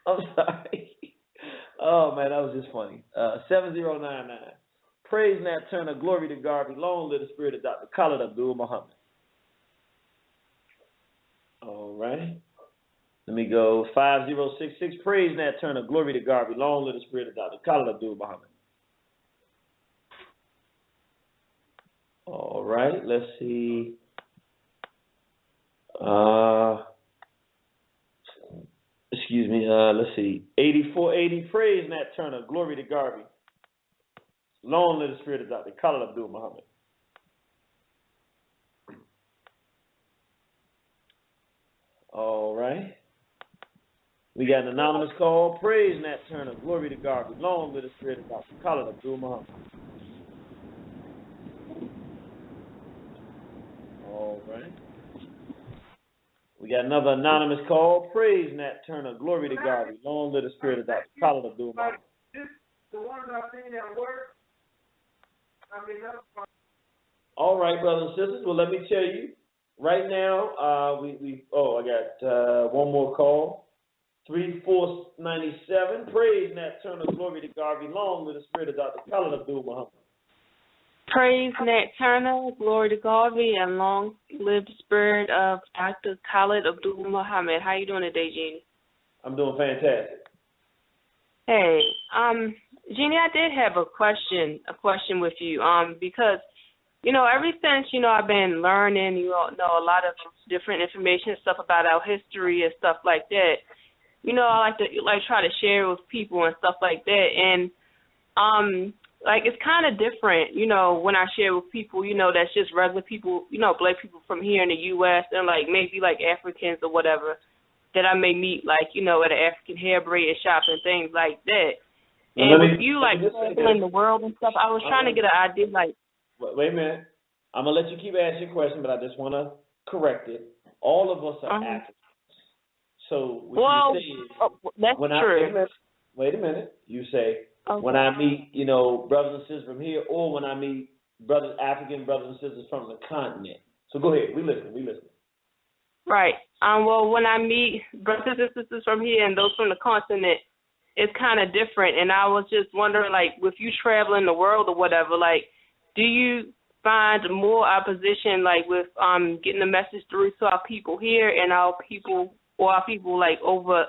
I'm sorry. Oh, man, that was just funny. 7099. Praise Nat Turner, glory to Garvey, long live the spirit of Dr. Khalid Abdul Muhammad. All right. Let me go 5066. Praise Nat Turner, glory to Garvey, long live the spirit of Dr. Khalid Abdul Muhammad. All right, let's see. Excuse me, let's see. 8480. Praise Nat Turner, glory to Garvey, long live the spirit of Dr. Khalid Abdul Muhammad. All right. We got an anonymous call. Praise Nat Turner, glory to Garvey, long live the spirit of Dr. Khalid Abdul Muhammad. All right. We got another anonymous call. Praise Nat Turner, glory to Garvey, long live the spirit of Dr. Khalid Abdul Muhammad. The one I seen at work, All right, brothers and sisters. Well, let me tell you. Right now, I got one more call. 3497. Praise Nat Turner, glory to Garvey Long, with the spirit of Dr. Khalid Abdul Muhammad. Praise Nat Turner, glory to Garvey, and long live the spirit of Dr. Khalid Abdul Muhammad. How you doing today, Jeannie? I'm doing fantastic. Hey, Jeannie, I did have a question with you, because, ever since, I've been learning, a lot of different information and stuff about our history and stuff like that. I like to try to share with people and stuff like that, and it's kind of different, when I share with people, that's just regular people, black people from here in the U.S. and maybe Africans or whatever that I may meet, at an African hair braid shop and things like that. And with you, people in the world and stuff, I was trying to get an idea, Wait a minute. I'm going to let you keep asking your question, but I just want to correct it. All of us are Africans. So what you say is, that's true. Wait a minute. You say, when I meet, brothers and sisters from here, or when I meet African brothers and sisters from the continent. So go ahead. We listen. Right. Well, when I meet brothers and sisters from here and those from the continent, it's kind of different. And I was just wondering, with you traveling the world or whatever, do you find more opposition, with getting the message through to our people here and our people over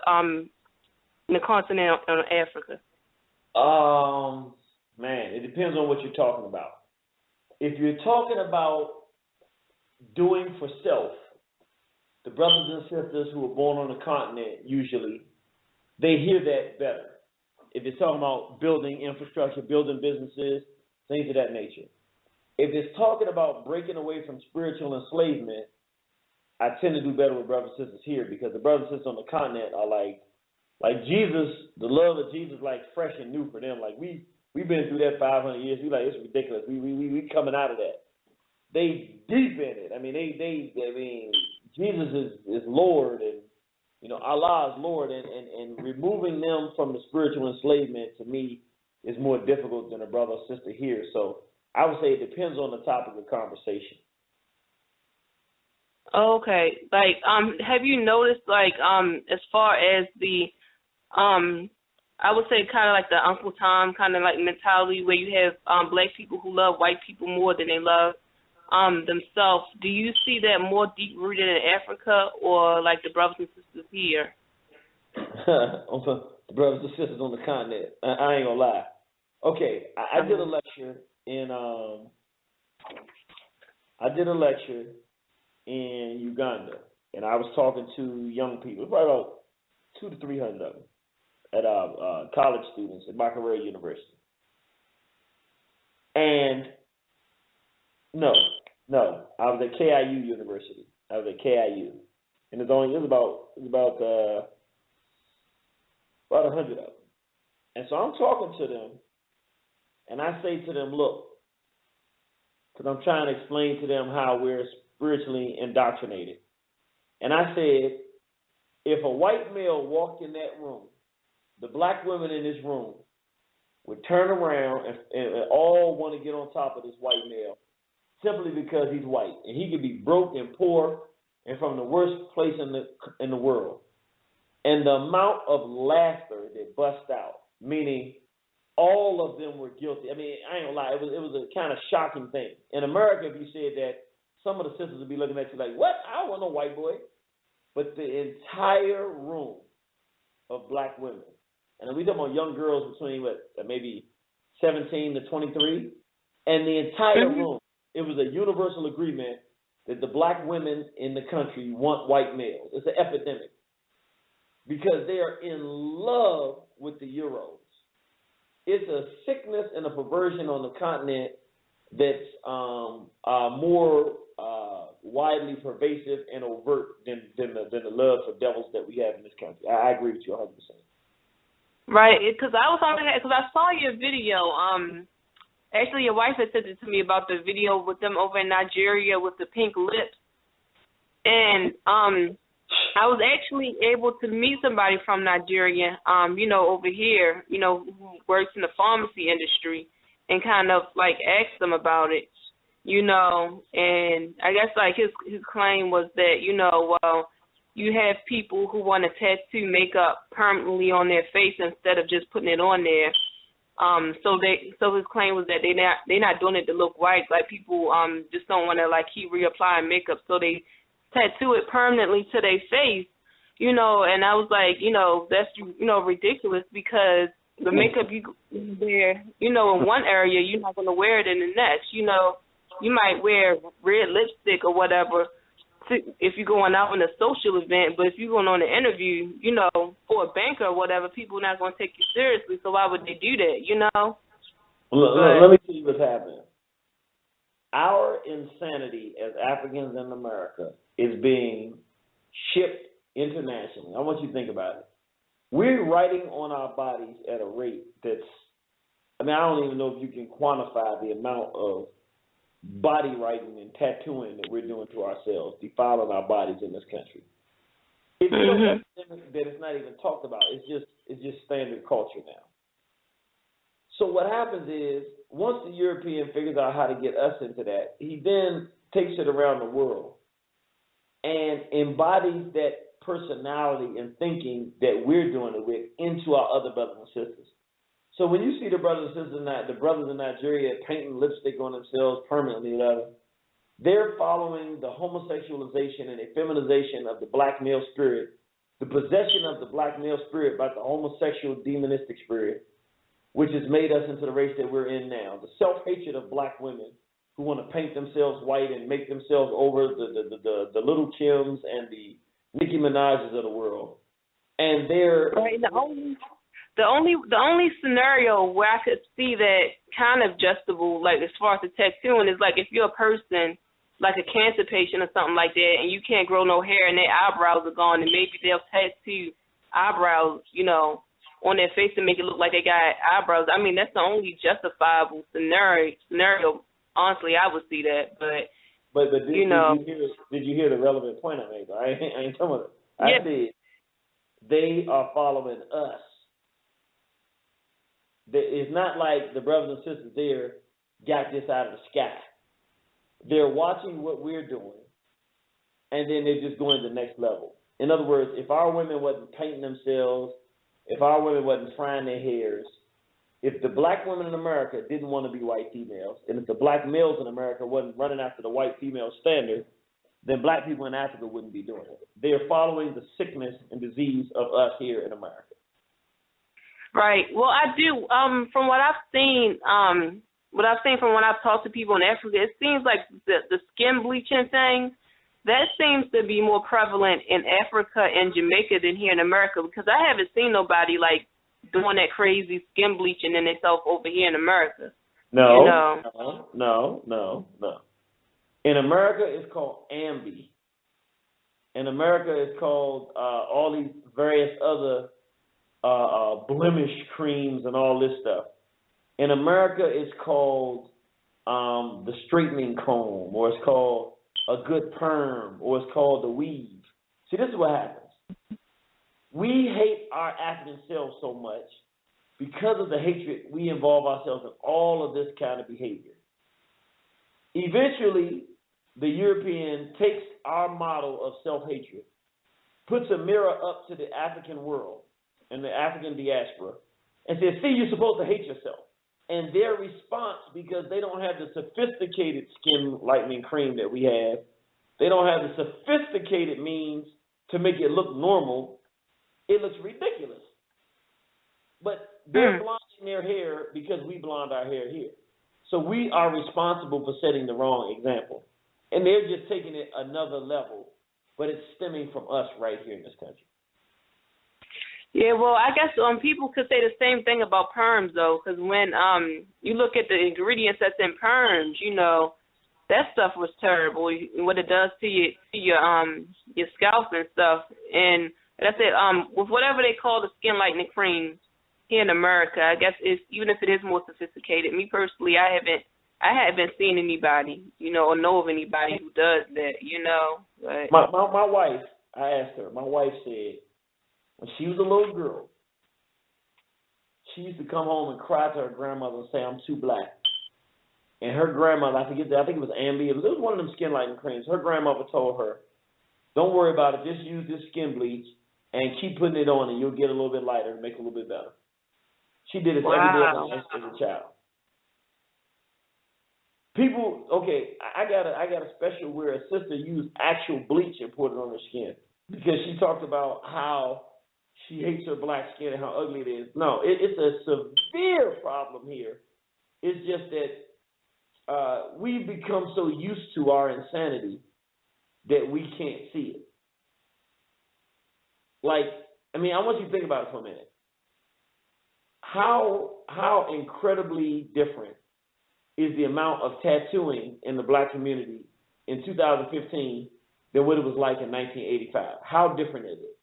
in the continent of Africa? Man, it depends on what you're talking about. If you're talking about doing for self, the brothers and sisters who are born on the continent, usually, they hear that better. If it's talking about building infrastructure, building businesses, things of that nature. If it's talking about breaking away from spiritual enslavement, I tend to do better with brothers and sisters here, because the brothers and sisters on the continent are like Jesus, the love of Jesus, fresh and new for them. We've been through that 500 years. We it's ridiculous. We coming out of that. They deep in it. I mean, Jesus is Lord, and Allah is Lord, and removing them from the spiritual enslavement to me is more difficult than a brother or sister here. So I would say it depends on the topic of conversation. Okay. Have you noticed, as far as the, I would say kind of the Uncle Tom kind of mentality, where you have black people who love white people more than they love themselves. Do you see that more deep-rooted in Africa, or the brothers and sisters here? The brothers and sisters on the continent. I ain't gonna lie. Okay, I did a lecture in Uganda, and I was talking to young people, probably about 200 to 300 of them, at college students at Makerere University. And no, I was at KIU University. And it was about 100 of them. And so I'm talking to them, and I say to them, look, because I'm trying to explain to them how we're spiritually indoctrinated. And I said, if a white male walked in that room, the black women in this room would turn around and all want to get on top of this white male simply because he's white. And he could be broke and poor and from the worst place in the world. And the amount of laughter that bust out, meaning all of them were guilty. I mean, I ain't gonna lie, it was a kind of shocking thing. In America, if you said that, some of the sisters would be looking at you like, what? I don't want no white boy. But the entire room of black women, and we talking about young girls between, maybe 17 to 23, and the entire room, it was a universal agreement that the black women in the country want white males. It's an epidemic. Because they are in love with the Euros. It's a sickness and a perversion on the continent that's more widely pervasive and overt than the love for devils that we have in this country. I agree with you 100%. Right, because I saw your video. Actually, your wife had sent it to me about the video with them over in Nigeria with the pink lips, and I was actually able to meet somebody from Nigeria, over here, who works in the pharmacy industry, and kind of asked them about it, and I guess his claim was that, you have people who want to tattoo makeup permanently on their face instead of just putting it on there. So his claim was that they're not doing it to look white. Like people just don't want to like keep reapplying makeup, so they tattoo it permanently to their face. You know, and I was like, you know, that's ridiculous because the makeup you wear, you know, in one area, you're not going to wear it in the next. You know, you might wear red lipstick or whatever if you're going out in a social event, but if you're going on an interview, you know, for a banker or whatever, people are not going to take you seriously, so why would they do that, you know? Let me tell you what's happening. Our insanity as Africans in America is being shipped internationally. I want you to think about it. We're writing on our bodies at a rate that's, I mean, I don't even know if you can quantify the amount of body writing and tattooing that we're doing to ourselves, defiling our bodies in this country. It's so epidemic that it's not even talked about. It's just standard culture now. So what happens is, once the European figures out how to get us into that, he then takes it around the world and embodies that personality and thinking that we're doing it with into our other brothers and sisters. So when you see the brothers and sisters, the brothers in Nigeria painting lipstick on themselves permanently, they're following the homosexualization and effeminization of the black male spirit, the possession of the black male spirit by the homosexual demonistic spirit, which has made us into the race that we're in now. The self-hatred of black women who want to paint themselves white and make themselves over the Little Kims and the Nicki Minaj's of the world. And they're... Right, the only scenario where I could see that kind of justable, like as far as the tattooing, is like if you're a person, like a cancer patient or something like that, and you can't grow no hair and their eyebrows are gone, and maybe they'll tattoo eyebrows, you know, on their face to make it look like they got eyebrows. I mean, that's the only justifiable scenario. Honestly, I would see that, but did you hear the relevant point I made? I ain't talking about it. I said they are following us. It's not like the brothers and sisters there got this out of the sky. They're watching what we're doing, and then they're just going to the next level. In other words, if our women wasn't painting themselves, if our women wasn't frying their hairs, if the black women in America didn't want to be white females, and if the black males in America wasn't running after the white female standard, then black people in Africa wouldn't be doing it. They're following the sickness and disease of us here in America. Right. Well, I do. From what I've seen, from when I've talked to people in Africa, it seems like the skin bleaching thing, that seems to be more prevalent in Africa and Jamaica than here in America, because I haven't seen nobody like doing that crazy skin bleaching in itself over here in America. No, you know? No. In America, it's called Ambi. In America, it's called all these various other blemish creams and all this stuff. In America, it's called the straightening comb, or it's called a good perm, or it's called the weave. See, this is what happens. We hate our African selves so much because of the hatred we involve ourselves in all of this kind of behavior. Eventually, the European takes our model of self-hatred, puts a mirror up to the African world and the African diaspora, and says, see, you're supposed to hate yourself. And their response, because they don't have the sophisticated skin lightening cream that we have, they don't have the sophisticated means to make it look normal, it looks ridiculous. But they're blonding their hair because we blonde our hair here. So we are responsible for setting the wrong example. And they're just taking it another level, but it's stemming from us right here in this country. Yeah, well, I guess people could say the same thing about perms, though, because when you look at the ingredients that's in perms, you know, that stuff was terrible, what it does to your scalp and stuff. And like I said, with whatever they call the skin lightening cream here in America, I guess even if it is more sophisticated, me personally, I haven't seen anybody, you know, or know of anybody who does that, you know. But my wife, I asked her, my wife said, when she was a little girl, she used to come home and cry to her grandmother and say, I'm too black. And her grandmother, I think it was Ambi, it was one of them skin lightening creams. Her grandmother told her, Don't worry about it. Just use this skin bleach and keep putting it on, and you'll get a little bit lighter and make it a little bit better. She did this every day of her life as a child. People, okay, I got a special where a sister used actual bleach and put it on her skin because she talked about how she hates her black skin and how ugly it is. No, it's a severe problem here. It's just that we've become so used to our insanity that we can't see it. Like, I mean, I want you to think about it for a minute. How incredibly different is the amount of tattooing in the black community in 2015 than what it was like in 1985? How different is it?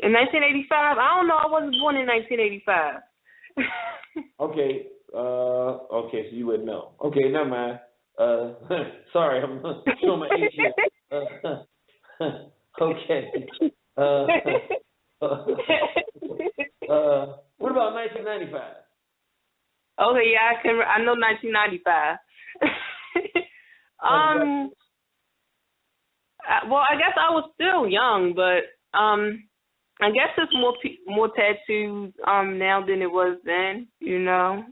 In 1985? I don't know. I wasn't born in 1985. Okay, so you wouldn't know. Okay, never mind. Sorry, I'm showing my age here. Okay. What about 1995? Okay, yeah, I know 1995. Well, I guess I was still young, but I guess it's more tattoos now than it was then. You know.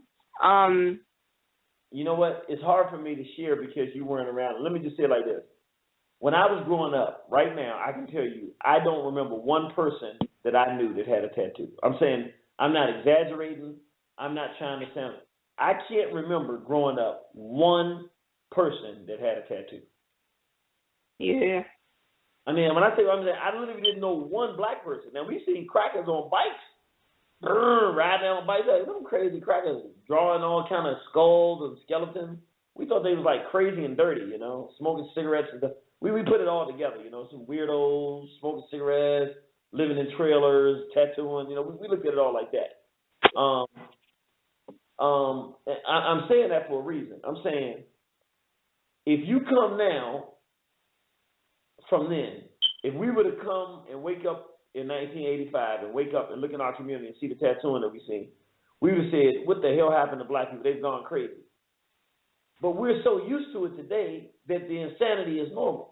You know what? It's hard for me to share because you weren't around. Let me just say it like this. When I was growing up, right now, I can tell you, I don't remember one person that I knew that had a tattoo. I'm saying, I'm not exaggerating. I'm not trying to sound. I can't remember growing up one person that had a tattoo. Yeah. I mean, when I say I literally didn't know one black person. Now, we seen crackers on bikes, riding on bikes. Them crazy crackers drawing all kind of skulls and skeletons. We thought they was like crazy and dirty, you know, smoking cigarettes and stuff. We put it all together, you know, some weirdos smoking cigarettes, living in trailers, tattooing, you know, we looked at it all like that. I'm saying that for a reason. I'm saying if you come now from then, if we were to come and wake up in 1985 and wake up and look in our community and see the tattooing that we seen, we would have said, what the hell happened to black people? They've gone crazy. But we're so used to it today that the insanity is normal.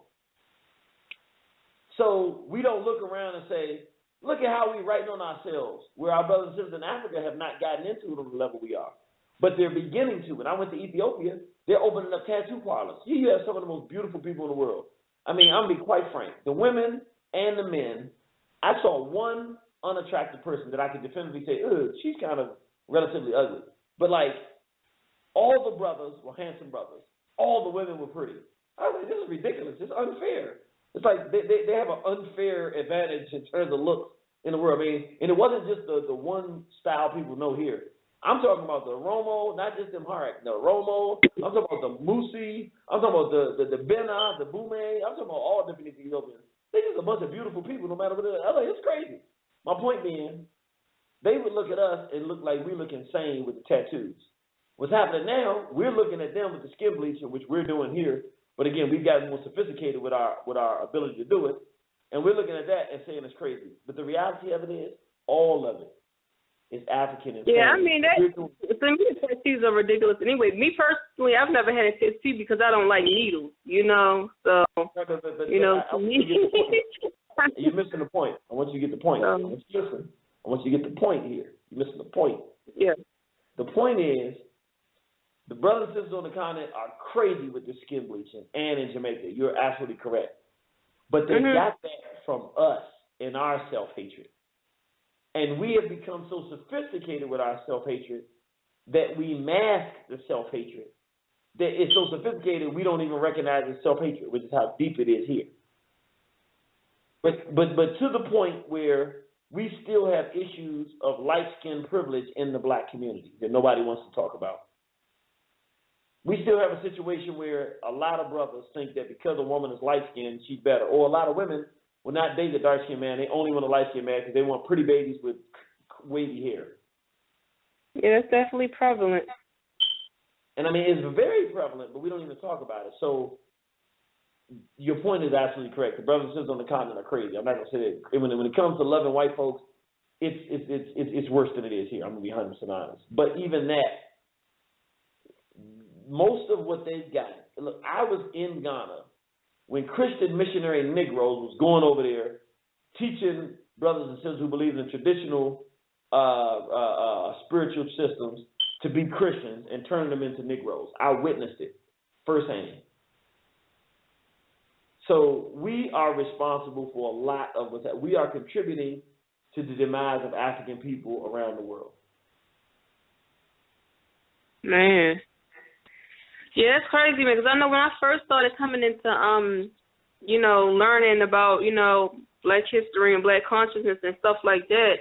So we don't look around and say, look at how we're writing on ourselves, where our brothers and sisters in Africa have not gotten into it on the level we are. But they're beginning to. When I went to Ethiopia, they're opening up tattoo parlors. Here you have some of the most beautiful people in the world. I mean, I'm going to be quite frank. The women and the men, I saw one unattractive person that I could definitively say, she's kind of relatively ugly. But like, all the brothers were handsome brothers. All the women were pretty. I was like, this is ridiculous. It's unfair. It's like they have an unfair advantage in terms of looks in the world. I mean, and it wasn't just the one style people know here. I'm talking about the Romo, not just them Harak, the Romo. I'm talking about the Musi. I'm talking about the Bena, the Bume. I'm talking about all different Ethiopians. They're just a bunch of beautiful people, no matter what it is. I was like, it's crazy. My point being, they would look at us and look like we look insane with the tattoos. What's happening now, we're looking at them with the skin bleaching, which we're doing here. But again, we've gotten more sophisticated with our ability to do it. And we're looking at that and saying it's crazy. But the reality of it is, all of it is African and yeah, I mean, to me, tattoos are ridiculous. Anyway, me personally, I've never had a tattoo because I don't like needles, you know. So, you know, to me. You're missing the point. I want you to get the point. Listen, I want you to get the point here. You're missing the point. Yeah. The point is, the brothers and sisters on the continent are crazy with the skin bleaching, and in Jamaica. You're absolutely correct. But they got that from us in our self-hatred. And we have become so sophisticated with our self-hatred that we mask the self-hatred. That it's so sophisticated we don't even recognize it's self-hatred, which is how deep it is here. But to the point where we still have issues of light-skin privilege in the black community that nobody wants to talk about. We still have a situation where a lot of brothers think that because a woman is light-skinned, she's better. Or a lot of women will not date a dark-skinned man. They only want a light-skinned man because they want pretty babies with wavy hair. Yeah, that's definitely prevalent. And I mean, it's very prevalent, but we don't even talk about it. So your point is absolutely correct. The brothers and sisters on the continent are crazy. I'm not going to say that. When it comes to loving white folks, it's worse than it is here. I'm going to be 100% honest. But even that, most of what they've got, look, I was in Ghana when Christian missionary Negroes was going over there teaching brothers and sisters who believe in traditional spiritual systems to be Christians and turning them into Negroes. I witnessed it firsthand. So we are responsible for a lot of what's happening. We are contributing to the demise of African people around the world. Man. Yeah, that's crazy, man, because I know when I first started coming into, learning about, Black history and Black consciousness and stuff like that,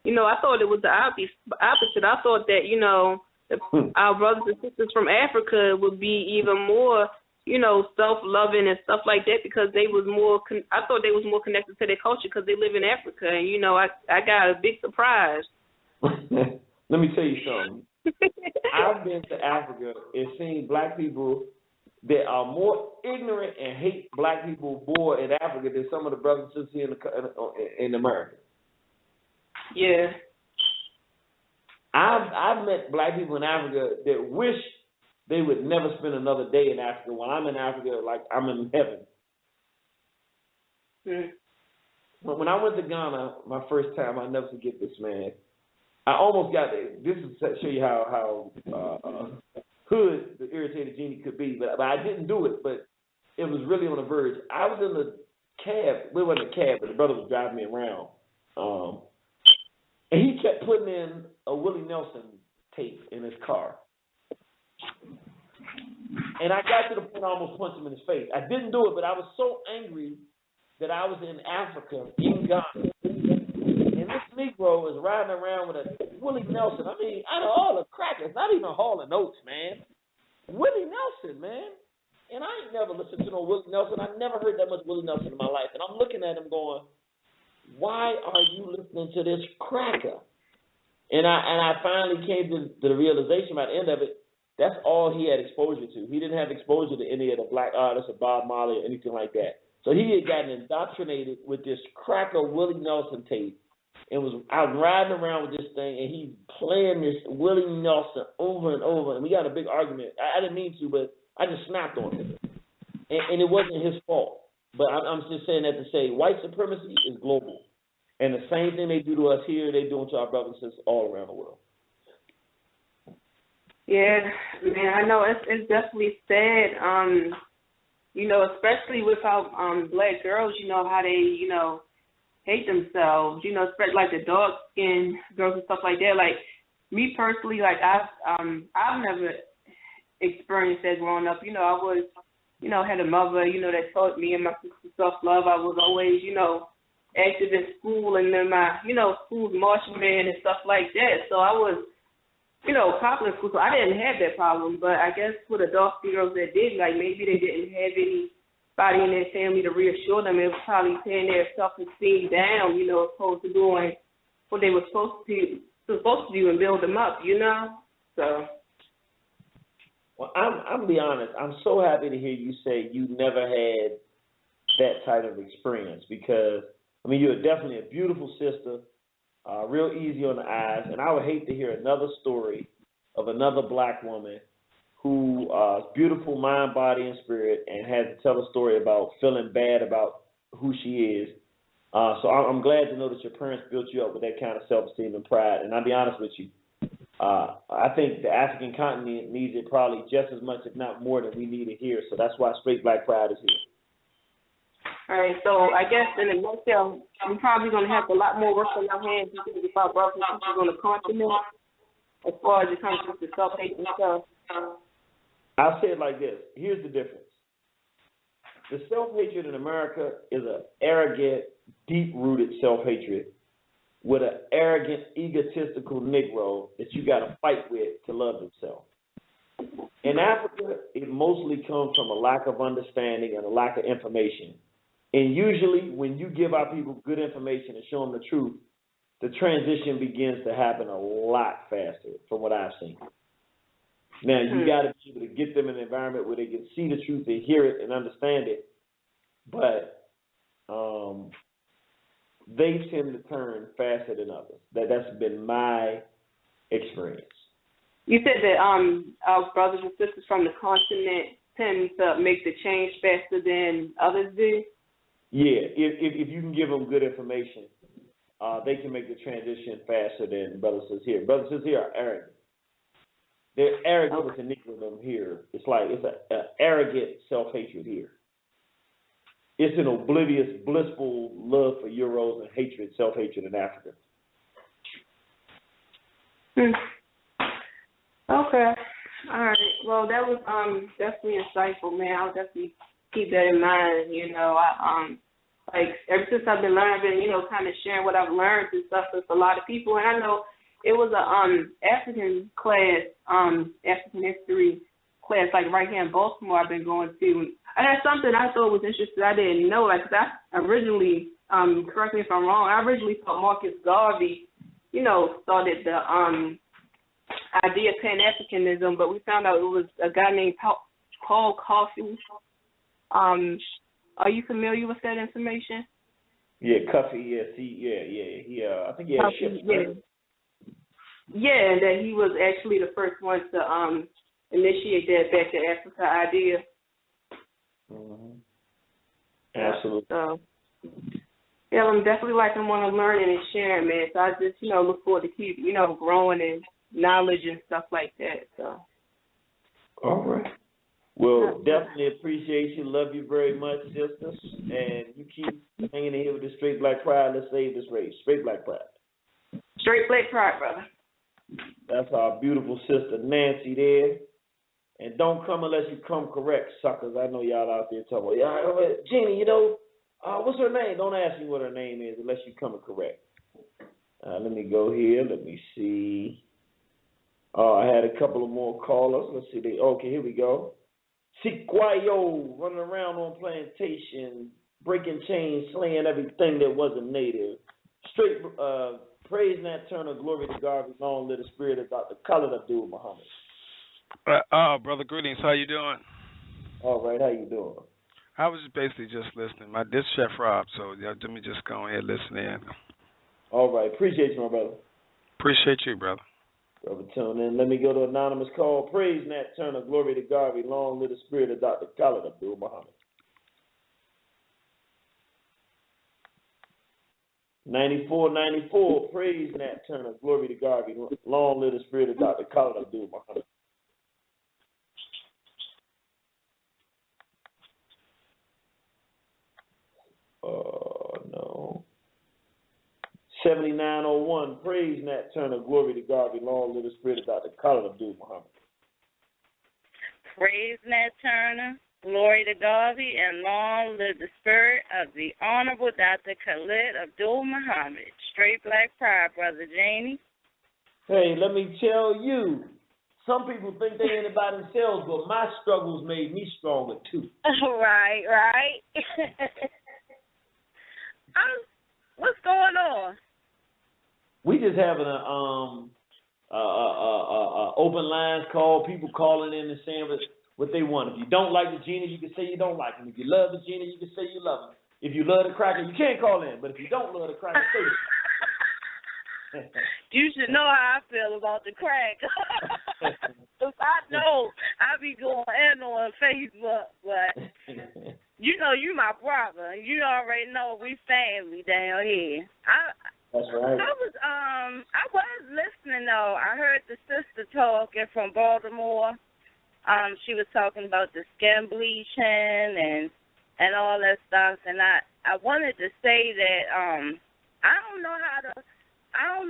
I thought it was the opposite. I thought that, our brothers and sisters from Africa would be even more, self-loving and stuff like that because they was more, I thought they was more connected to their culture because they live in Africa. And, I got a big surprise. Let me tell you something. I've been to Africa and seen Black people that are more ignorant and hate Black people more in Africa than some of the brothers and sisters here in America. Yeah. I've met Black people in Africa that wish they would never spend another day in Africa. When I'm in Africa, like I'm in heaven. When I went to Ghana my first time, I'll never forget this, man. I almost got it. This is to show you how hood the Irritated Genie could be, but I didn't do it. But it was really on the verge. I was in the cab. We were in the cab, but the brother was driving me around, and he kept putting in a Willie Nelson tape in his car. And I got to the point I almost punched him in his face. I didn't do it, but I was so angry that I was in Africa, in Ghana. And this Negro is riding around with a Willie Nelson. I mean, out of all the crackers, not even Hall & Oates, man. Willie Nelson, man. And I ain't never listened to no Willie Nelson. I never heard that much Willie Nelson in my life. And I'm looking at him going, why are you listening to this cracker? And I finally came to the realization by the end of it, that's all he had exposure to. He didn't have exposure to any of the black artists or Bob Marley or anything like that. So he had gotten indoctrinated with this cracker Willie Nelson tape. And I was riding around with this thing, and he's playing this Willie Nelson over and over. And we got a big argument. I didn't mean to, but I just snapped on him. And it wasn't his fault. But I'm just saying that to say white supremacy is global. And the same thing they do to us here, they do to our brothers and sisters all around the world. Yeah, man, I know it's definitely sad, especially with our Black girls, how they, hate themselves, especially like the dark-skinned girls and stuff like that. Like, me personally, like, I've never experienced that growing up. I was, had a mother, that taught me and my sister self-love. I was always, active in school and then my, school's marching band and stuff like that. So I was, popular in school, so I didn't have that problem. But I guess for the dark-skinned girls that did, like, maybe they didn't have anybody in their family to reassure them. It was probably tearing their self-esteem down, opposed to doing what they were supposed to do and build them up, So. Well, I'm be honest. I'm so happy to hear you say you never had that type of experience because, you're definitely a beautiful sister, real easy on the eyes, and I would hate to hear another story of another Black woman who is beautiful mind, body, and spirit and has to tell a story about feeling bad about who she is. So I'm glad to know that your parents built you up with that kind of self-esteem and pride. And I'll be honest with you, I think the African continent needs it probably just as much, if not more, than we need it here. So that's why Straight Black Pride is here. All right, so I guess in a nutshell, we're probably going to have a lot more work on our hands because of our brothers and sisters on the continent as far as it comes to self-hate and stuff. I'll say it like this. Here's the difference. The self-hatred in America is an arrogant, deep-rooted self-hatred with an arrogant, egotistical Negro that you got to fight with to love themselves. In Africa, it mostly comes from a lack of understanding and a lack of information. And usually when you give our people good information and show them the truth, the transition begins to happen a lot faster from what I've seen. Now, you got to be able to get them in an environment where they can see the truth and hear it and understand it. But they tend to turn faster than others. That's been my experience. You said that our brothers and sisters from the continent tend to make the change faster than others do? Yeah, if you can give them good information, they can make the transition faster than brothers is here. Brothers is here are arrogant. They're arrogant with the Negro here. It's like it's an arrogant self-hatred here. It's an oblivious, blissful love for Euros and hatred, self-hatred in Africa. Okay. All right. Well, that was definitely insightful, man. I'll definitely keep that in mind. You know, like ever since I've been learning, I've been, you know, kind of sharing what I've learned and stuff with a lot of people. And I know it was a African class, African history class, like right here in Baltimore. I've been going to, and that's something I thought was interesting. I didn't know, like, 'cause I originally, correct me if I'm wrong, I originally thought Marcus Garvey, you know, started the idea of Pan-Africanism, but we found out it was a guy named Paul Coffey. Are you familiar with that information? Yeah, Cuffy. Yes, he. I think he had ships. Yeah, that he was actually the first one to initiate that back to Africa idea. Mm-hmm. Absolutely. So, yeah, I'm definitely liking what I'm learning and sharing, man. So I just, you know, look forward to keep, you know, growing in knowledge and stuff like that. So. All right. Well, definitely appreciate you. Love you very much, sisters. And you keep hanging in here with the Straight Black Pride. Let's save this race. Straight Black Pride. Straight Black Pride, brother. That's our beautiful sister Nancy there. And don't come unless you come correct, suckers. I know y'all out there talking about, yeah, Jeannie, you know, what's her name? Don't ask me what her name is unless you come correct. Let me go here. Let me see. I had a couple of more callers. Let's see. Okay, here we go. Sikwayo, running around on plantation, breaking chains, slaying everything that wasn't native. Straight, praise Nat Turner, glory to God, long live the spirit of Dr. Khalid Abdul Muhammad. Brother, greetings. How you doing? All right, how you doing? I was basically just listening. This is Chef Rob, so let me just go ahead and listen in. All right, appreciate you, my brother. Appreciate you, brother. Brother, tune in. Let me go to anonymous call. Praise Nat Turner, glory to God, long live the spirit of Dr. Khalid Abdul Muhammad. 9494, praise Nat Turner, glory to God, long live the spirit of Dr. Khalid Abdul Muhammad. No. 7901, praise Nat Turner, glory to God, long live the spirit of Dr. Khalid Abdul Muhammad. Praise Nat Turner, glory to God, and long live the spirit of the Honorable Dr. Khalid Abdul Muhammad. Straight Black Pride, Brother Janie. Hey, let me tell you, some people think they ain't about themselves, but my struggles made me stronger too. Right. What's going on? We just having a open lines call, people calling in and saying what they want. If you don't like the Genie, you can say you don't like him. If you love the Genie, you can say you love him. If you love the cracker, you can't call in. But if you don't love the cracker, say it. You should know how I feel about the crack. Because I know I be going in on Facebook, but you know you my brother. You already know we family down here. That's right. I was listening though. I heard the sister talking from Baltimore. She was talking about the skin bleaching and all that stuff, and I wanted to say that I don't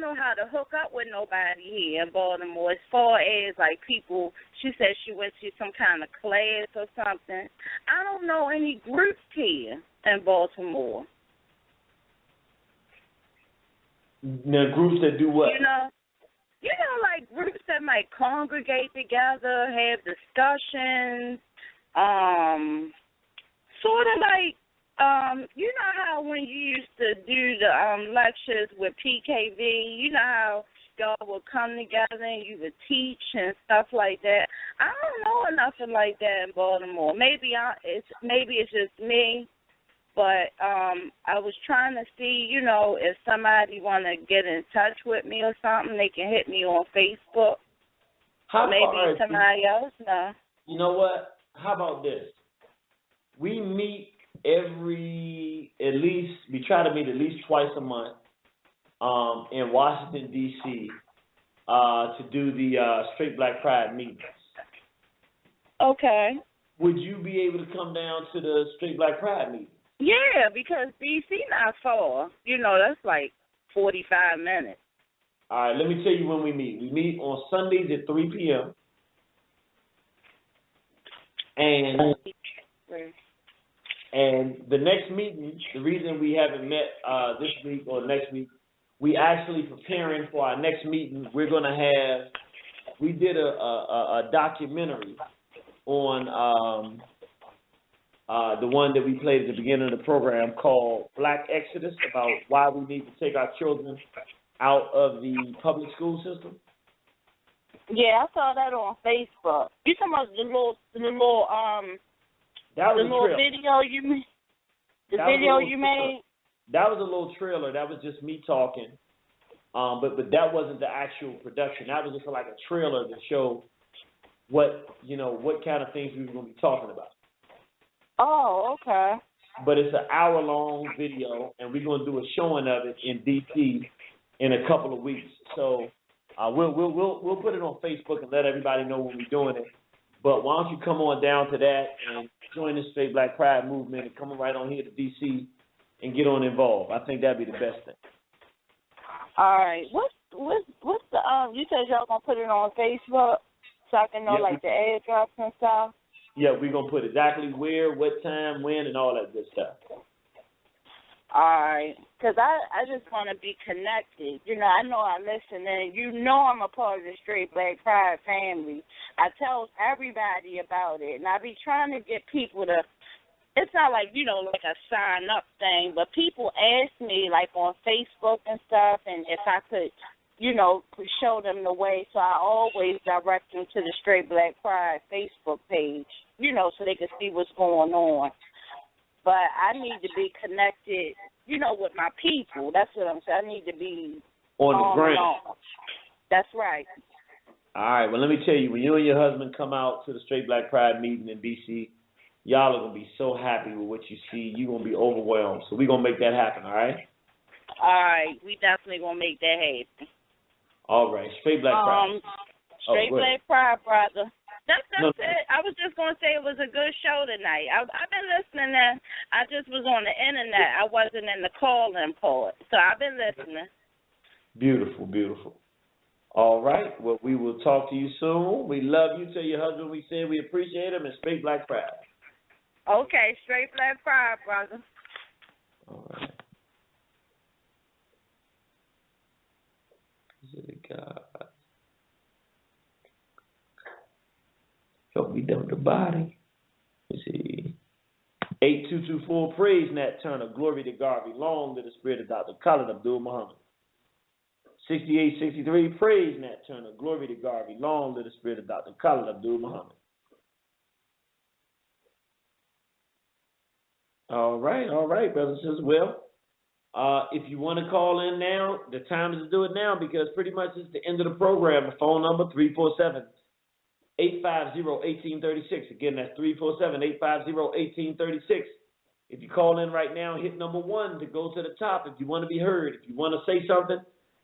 know how to hook up with nobody here in Baltimore as far as like people. She said she went to some kind of class or something. I don't know any groups here in Baltimore. Now, groups that do what? You know, like groups that might congregate together, have discussions, sort of like, you know how when you used to do the lectures with PKV, you know how y'all would come together and you would teach and stuff like that. I don't know nothing like that in Baltimore. Maybe it's just me. But I was trying to see, you know, if somebody want to get in touch with me or something, they can hit me on Facebook. How Maybe somebody else know. You know what? how about this? We meet we try to meet at least twice a month in Washington, D.C. To do the Straight Black Pride meetings. Okay. Would you be able to come down to the Straight Black Pride meeting? Yeah, because DC not far. You know, that's like 45 minutes. All right, let me tell you when we meet. We meet on Sundays at 3 p.m. And the next meeting, the reason we haven't met this week or next week, we actually preparing for our next meeting. We did a documentary on the one that we played at the beginning of the program called Black Exodus, about why we need to take our children out of the public school system. Yeah, I saw that on Facebook. You talking about the little video you made? The video you made? That was a little trailer. That was just me talking. But that wasn't the actual production. That was just like a trailer to show what kind of things we were going to be talking about. Oh, okay. But it's an hour-long video, and we're going to do a showing of it in D.C. in a couple of weeks. So we'll put it on Facebook and let everybody know when we're doing it. But why don't you come on down to that and join the Straight Black Pride movement and come right on here to D.C. and get on involved. I think that'd be the best thing. All right. What's the you said y'all gonna put it on Facebook so I can know the airdrops and stuff? Yeah, we're gonna put exactly where, what time, when, and all that good stuff. All right, because I just want to be connected. You know, I know I listen, and you know I'm a part of the Straight Black Pride family. I tell everybody about it, and I be trying to get people to, it's not like, like a sign-up thing, but people ask me, like, on Facebook and stuff, and if I could, show them the way, so I always direct them to the Straight Black Pride Facebook page, so they can see what's going on. But I need to be connected, with my people. That's what I'm saying. I need to be on the ground. That's right. All right. Well, let me tell you, when you and your husband come out to the Straight Black Pride meeting in D.C., y'all are going to be so happy with what you see. You're going to be overwhelmed. So we're going to make that happen, all right? All right. We definitely going to make that happen. All right. Straight Black Pride. Straight Black Pride, brother. That's it. I was just going to say it was a good show tonight. I've been listening and I just was on the internet. I wasn't in the call-in part. So I've been listening. Beautiful, beautiful. All right. Well, we will talk to you soon. We love you. Tell your husband we said we appreciate him, and Straight Black Pride. Okay. Straight Black Pride, brother. All right. God. Help me down the body. Let's see. 8224, praise Nat Turner, glory to Garvey, long to the spirit of Dr. Khalid Abdul Muhammad. 6863, praise Nat Turner, glory to Garvey, long to the spirit of Dr. Khalid Abdul Muhammad. All right, brothers and sisters. Well, if you want to call in now, the time is to do it now because pretty much it's the end of the program. The phone number, 347-850-1836. Again, that's 347-850-1836. If you call in right now, hit number 1 to go to the top. If you want to be heard, if you want to say something,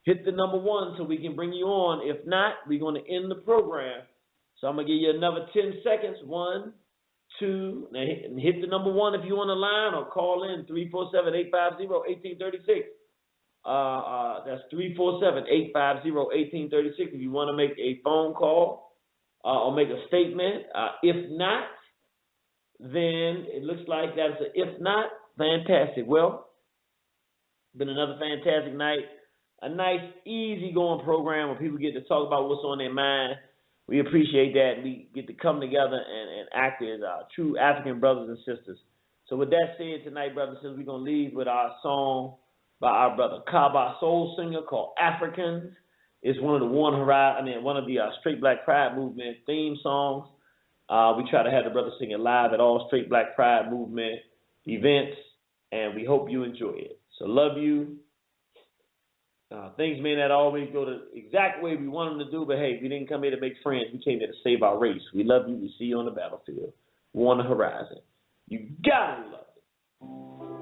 hit the number 1 so we can bring you on. If not, we're going to end the program. So I'm going to give you another 10 seconds. 1, 2, and hit the number 1 if you're on the line, or call in 347-850-1836. That's 347-850-1836 if you want to make a phone call or make a statement. If not, then it looks like that's a if not. Fantastic. Well, been another fantastic night. A nice, easy-going program where people get to talk about what's on their mind. We appreciate that. We get to come together and act as true African brothers and sisters. So with that said, tonight, brothers and sisters, we're going to leave with our song by our brother Kaba, soul singer, called Africans. It's one of the Straight Black Pride Movement theme songs. We try to have the brothers sing it live at all Straight Black Pride Movement events, and we hope you enjoy it. So love you. Things may not always go the exact way we want them to do, but hey, we didn't come here to make friends. We came here to save our race. We love you. We see you on the battlefield. on the horizon. You gotta love it.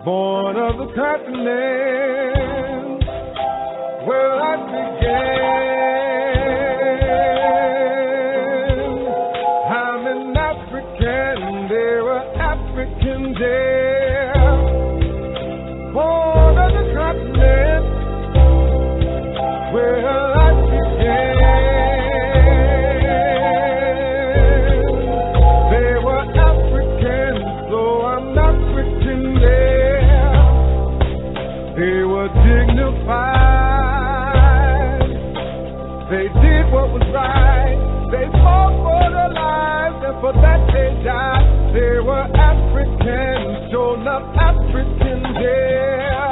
Born of the continent where I began. I'm an African, there were Africans there. Born of the continent where I began. There were Africans, so I'm African there. They were dignified. They did what was right. They fought for their lives, and for that they died. They were Africans, shown up Africans there.